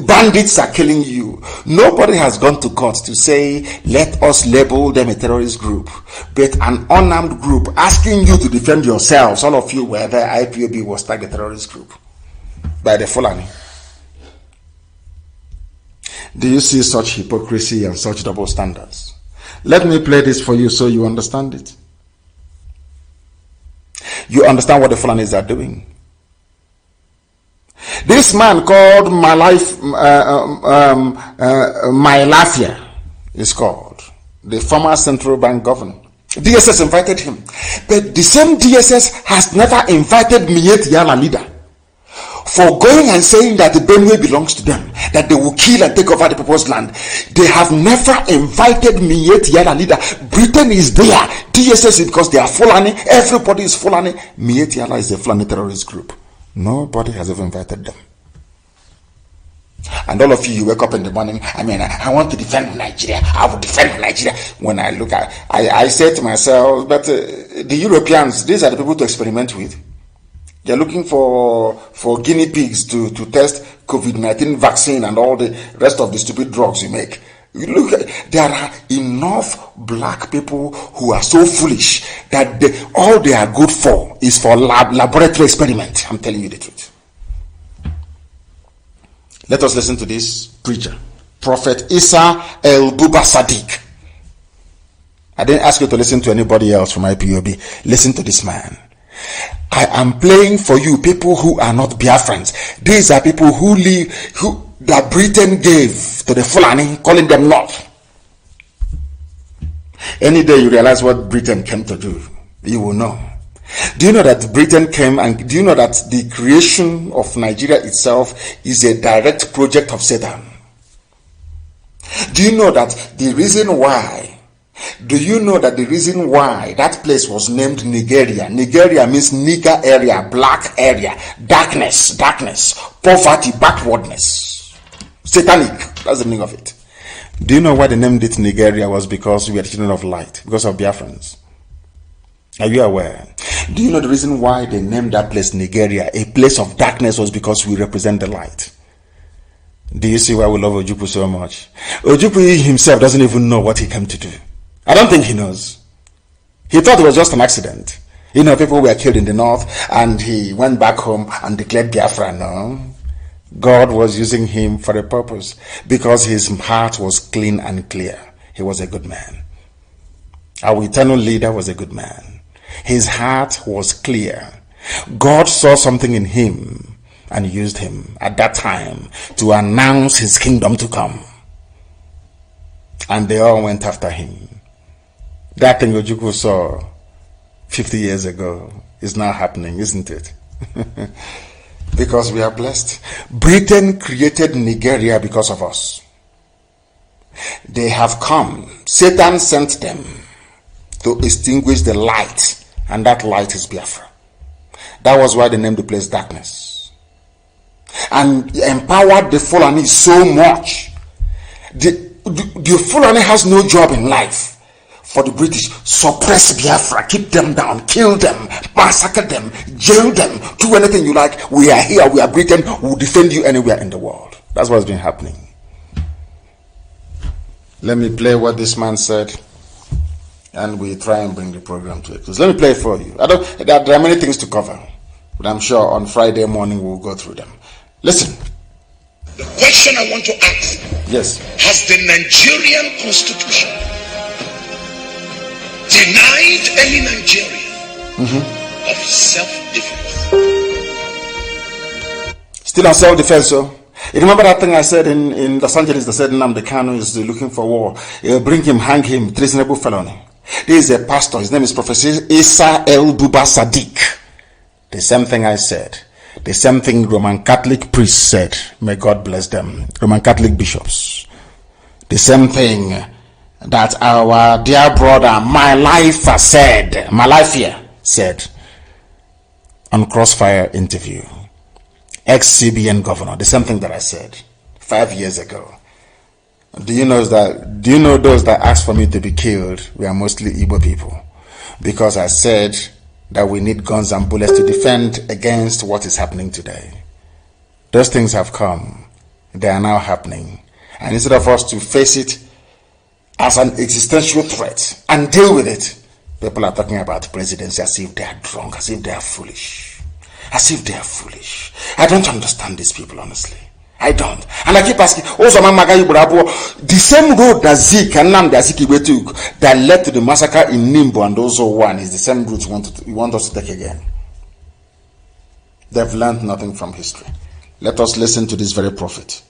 Bandits are killing you. Nobody has gone to court to say, let us label them a terrorist group. But an unarmed group asking you to defend yourselves, all of you were there, IPOB was tagged a terrorist group by the Fulani. Do you see such hypocrisy and such double standards? Let me play this for you so you understand it. You understand what the Fulanis are doing. This man called Malafia is called, the former central bank governor. DSS invited him, but the same DSS has never invited Miyetti Allah leader for going and saying that the Benue belongs to them, that they will kill and take over the people's land. They have never invited Miyetti Allah leader. Britain is there. DSS is because they are Fulani. Everybody is Fulani. Miyetti Allah is a Fulani terrorist group. Nobody has ever invited them. And all of you wake up in the morning, I want to defend Nigeria. I will defend Nigeria. When I look at I say to myself, but the Europeans, these are the people to experiment with. They're looking for guinea pigs to test COVID-19 vaccine and all the rest of the stupid drugs you make. You look, there are enough black people who are so foolish that all they are good for is for laboratory experiment. I'm telling you the truth. Let us listen to this preacher, Prophet Isa El-Buba Sadiq. I didn't ask you to listen to anybody else from IPOB. Listen to this man. I am playing for you people who are not Biafrans. These are people who that Britain gave to the Fulani, calling them North. Any day you realize what Britain came to do, you will know. Do you know that Britain came, and do you know that the creation of Nigeria itself is a direct project of Satan? Do you know that the reason why that place was named Nigeria? Nigeria means nigger area, black area, darkness, poverty, backwardness, satanic. That's the meaning of it. Do you know why they named it Nigeria? Was because we are the children of light, because of Biafrans. Are you aware? Do you know the reason why they named that place Nigeria, a place of darkness, was because we represent the light? Do you see why we love Ojukwu so much? Ojukwu himself doesn't even know what he came to do. I don't think he knows. He thought it was just an accident. You know, people were killed in the north and he went back home and declared Biafra. No. God was using him for a purpose because his heart was clean and clear. He was a good man. Our eternal leader was a good man. His heart was clear. God saw something in him and used him at that time to announce his kingdom to come. And they all went after him. That thing Ojukwu saw 50 years ago is now happening, isn't it? Because we are blessed. Britain created Nigeria because of us. They have come. Satan sent them to extinguish the light, and that light is Biafra. That was why they named the place darkness. And empowered the Fulani so much. The Fulani has no job in life. For the British, suppress Biafra, keep them down, kill them, massacre them, jail them, do anything you like. We are here, we are Britain, we will defend you anywhere in the world. That's what's been happening. Let me play what this man said, and we try and bring the program to a close. Let me play it for you. There are many things to cover, but I'm sure on Friday morning we'll go through them. Listen. The question I want to ask. Yes. Has the Nigerian constitution denied any Nigerian of self-defense? Still on self-defense, so. You remember that thing I said in Los Angeles? They said Nnamdi Kanu is looking for war. Bring him, hang him, treasonable felony. This is a pastor. His name is Professor Isa El-Buba Sadiq. The same thing I said. The same thing Roman Catholic priests said. May God bless them. Roman Catholic bishops. The same thing that our dear brother Malafia said on Crossfire interview. Ex-CBN governor. The same thing that I said 5 years ago. Do you know those that asked for me to be killed were mostly Igbo people? Because I said that we need guns and bullets to defend against what is happening today. Those things have come. They are now happening. And instead of us to face it as an existential threat and deal with it, people are talking about presidency as if they are drunk, as if they are foolish. As if they are foolish. I don't understand these people, honestly. I don't. And I keep asking, the same road that Zik and Nnamdi Azikiwe took that led to the massacre in Nimbo and also one is the same route you want us to take again. They've learned nothing from history. Let us listen to this very prophet.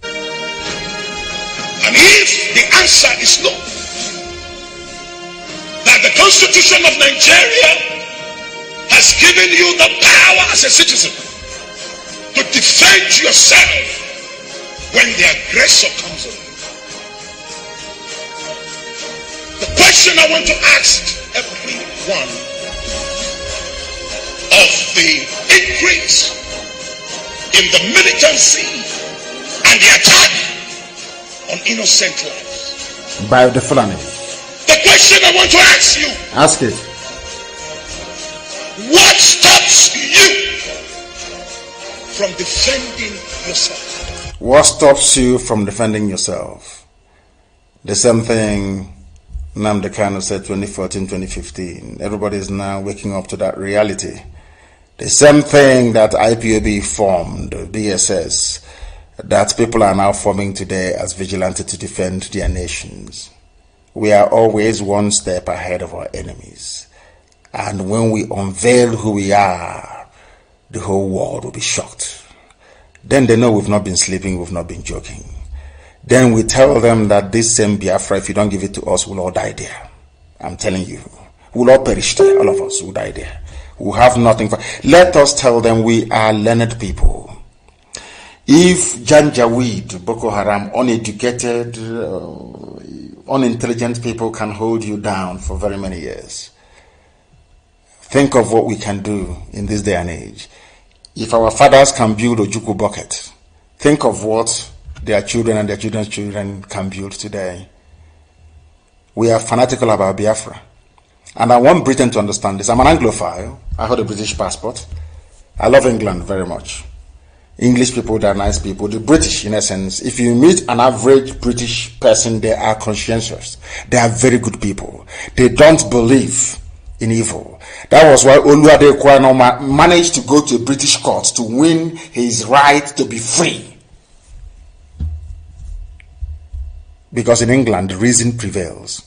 And if the answer is no, that the Constitution of Nigeria has given you the power as a citizen to defend yourself when the aggressor comes in. The question I want to ask every one of the increase in the militancy and the attack on innocent lives. By the Fulani. The question I want to ask you. Ask it. What stopped stops you from defending yourself? What stops you from defending yourself? The same thing Nnamdi Kanu said 2014, 2015. Everybody is now waking up to that reality. The same thing that IPOB formed, BSS, that people are now forming today as vigilantes to defend their nations. We are always one step ahead of our enemies. And when we unveil who we are, the whole world will be shocked. Then they know we've not been sleeping, we've not been joking. Then we tell them that this same Biafra, if you don't give it to us, we'll all die there. I'm telling you, we'll all perish there, all of us will die there. We'll have nothing for. Let us tell them we are learned people. If Janjaweed, Boko Haram, uneducated, unintelligent people can hold you down for very many years, think of what we can do in this day and age. If our fathers can build a Juku bucket, think of what their children and their children's children can build today. We are fanatical about Biafra. And I want Britain to understand this. I'm an Anglophile. I hold a British passport. I love England very much. English people, they're nice people. The British, in essence, if you meet an average British person, they are conscientious. They are very good people. They don't believe in evil. That was why Oluwade Kwano managed to go to a British court to win his right to be free. Because in England, reason prevails.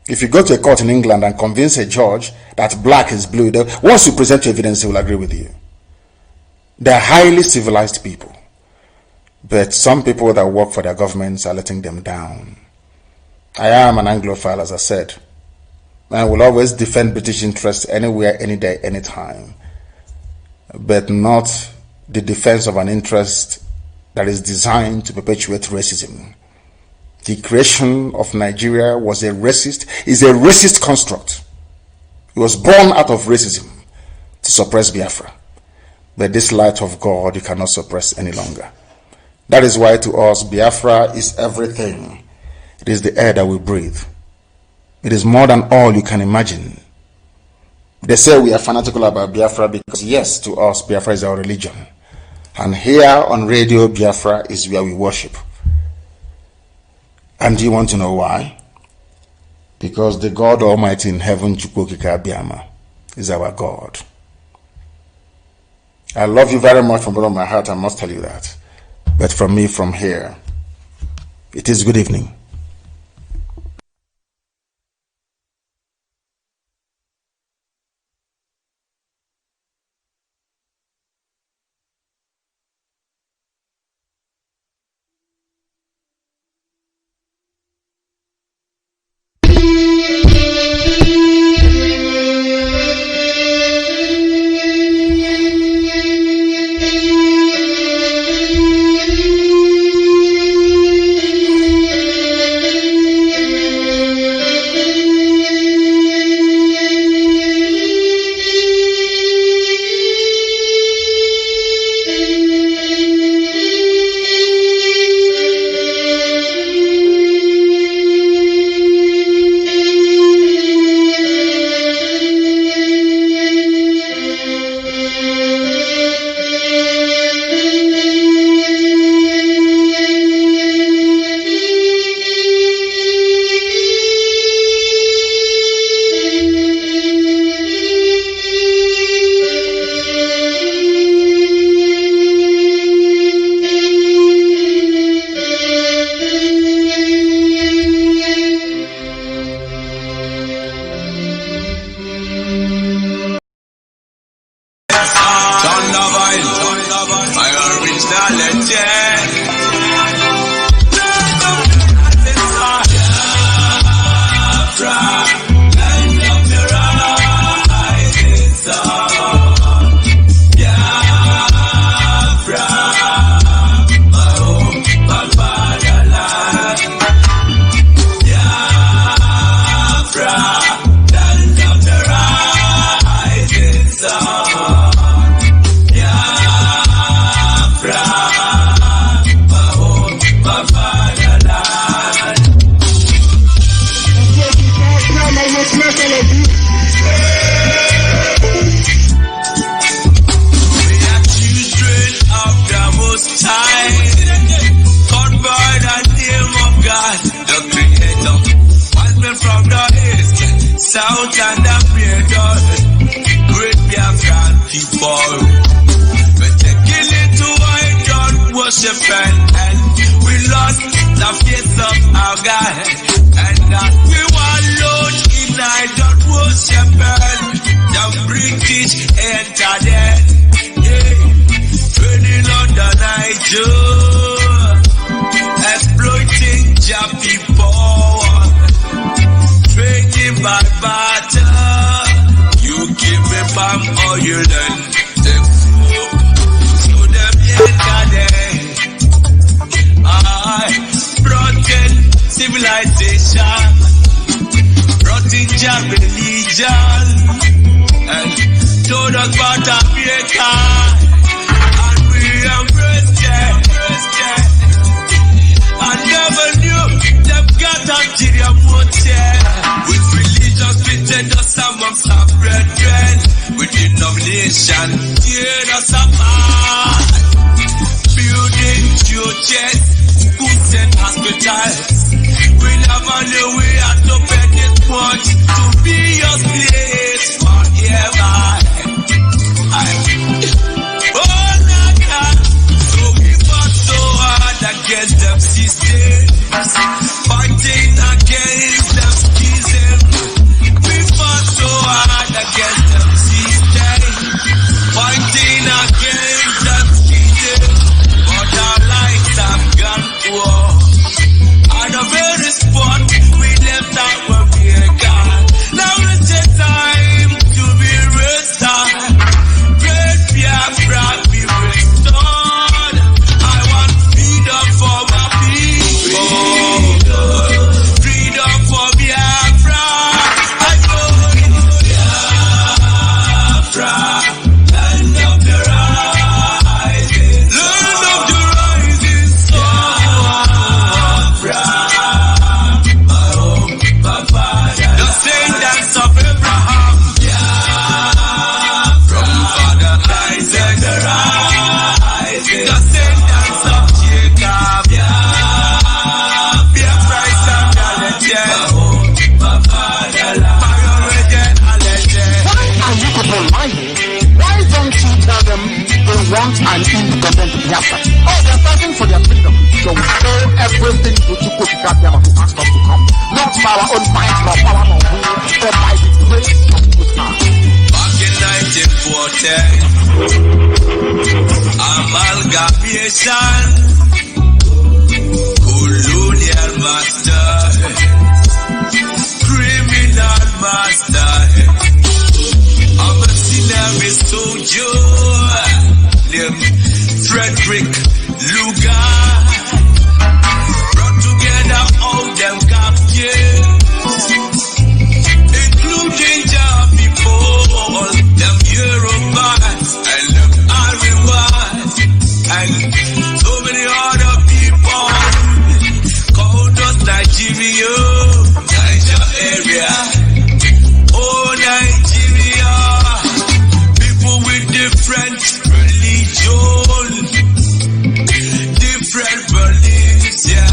If you go to a court in England and convince a judge that black is blue, once you present your evidence, he will agree with you. They're highly civilized people. But some people that work for their governments are letting them down. I am an Anglophile, as I said. I will always defend British interests anywhere, any day, anytime. But not the defense of an interest that is designed to perpetuate racism. The creation of Nigeria is a racist construct. It was born out of racism to suppress Biafra. But this light of God you cannot suppress any longer. That is why to us Biafra is everything. It is the air that we breathe. It is more than all you can imagine. They say we are fanatical about Biafra because yes, to us Biafra is our religion. And here on Radio Biafra is where we worship. And do you want to know why? Because the God Almighty in heaven, Chukwokika Abiyama, is our God. I love you very much from the bottom of my heart, I must tell you that. But from me, from here, it is good evening. guy. And that we were alone in night that was shepherd. The British entered it. Yeah. Training on the night, exploiting Jappy power. Trading by barter. You give me palm oil and the food. So them entered it. Broken civilization, rotten job religion, and told us about America, and we embraced it. I never knew them got ulterior motive. With religious pretend us amongst our brethren, with denomination, tear us apart. Building churches, schools and hospitals. We never knew we had to pay this much to be your place forever. Oh, Naka. So we fought so hard against them systems, fighting against them schisms. We fought so hard against them systems, fighting against them schisms. But our lives have gone poor. At the very spot we left out when we are gone. Now it's the time to be restored. Great Biafra be restored. I want freedom for my people. Freedom for Biafra. I go Biafra. Land of the rising. Land of the rising sun. My home, my father. The descendants of Abraham. From Father Isaac, the rising. Descendants of Jacob. Biafra is under legend. My home, my fatherland. My origin, a legend. Why are you people lying? Why don't you tell them they want an independent Biafra? Oh, they're fighting for their freedom. So we owe everything to Chukwuka who asked us to come. Not by our own might, nor power, nor will, but by the grace of Chukwuka. Back in 1940, amalgamation, colonial master, criminal master, I'm a mercenary soldier named Frederick Lugar. Brought together all them captives, including Jah people, them Yorubas and them Arivas, and so many other people called us Nigeria, Niger area. Oh, Nigeria, people with different religion, different beliefs, yeah,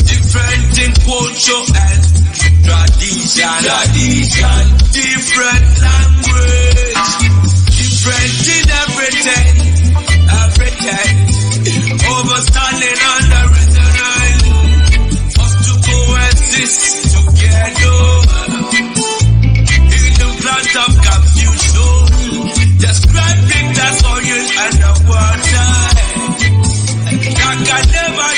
different in culture and tradition, different language, different in everything, overstanding on the return, us to coexist together, in the plant of confusion, describing the soil and the water, that can never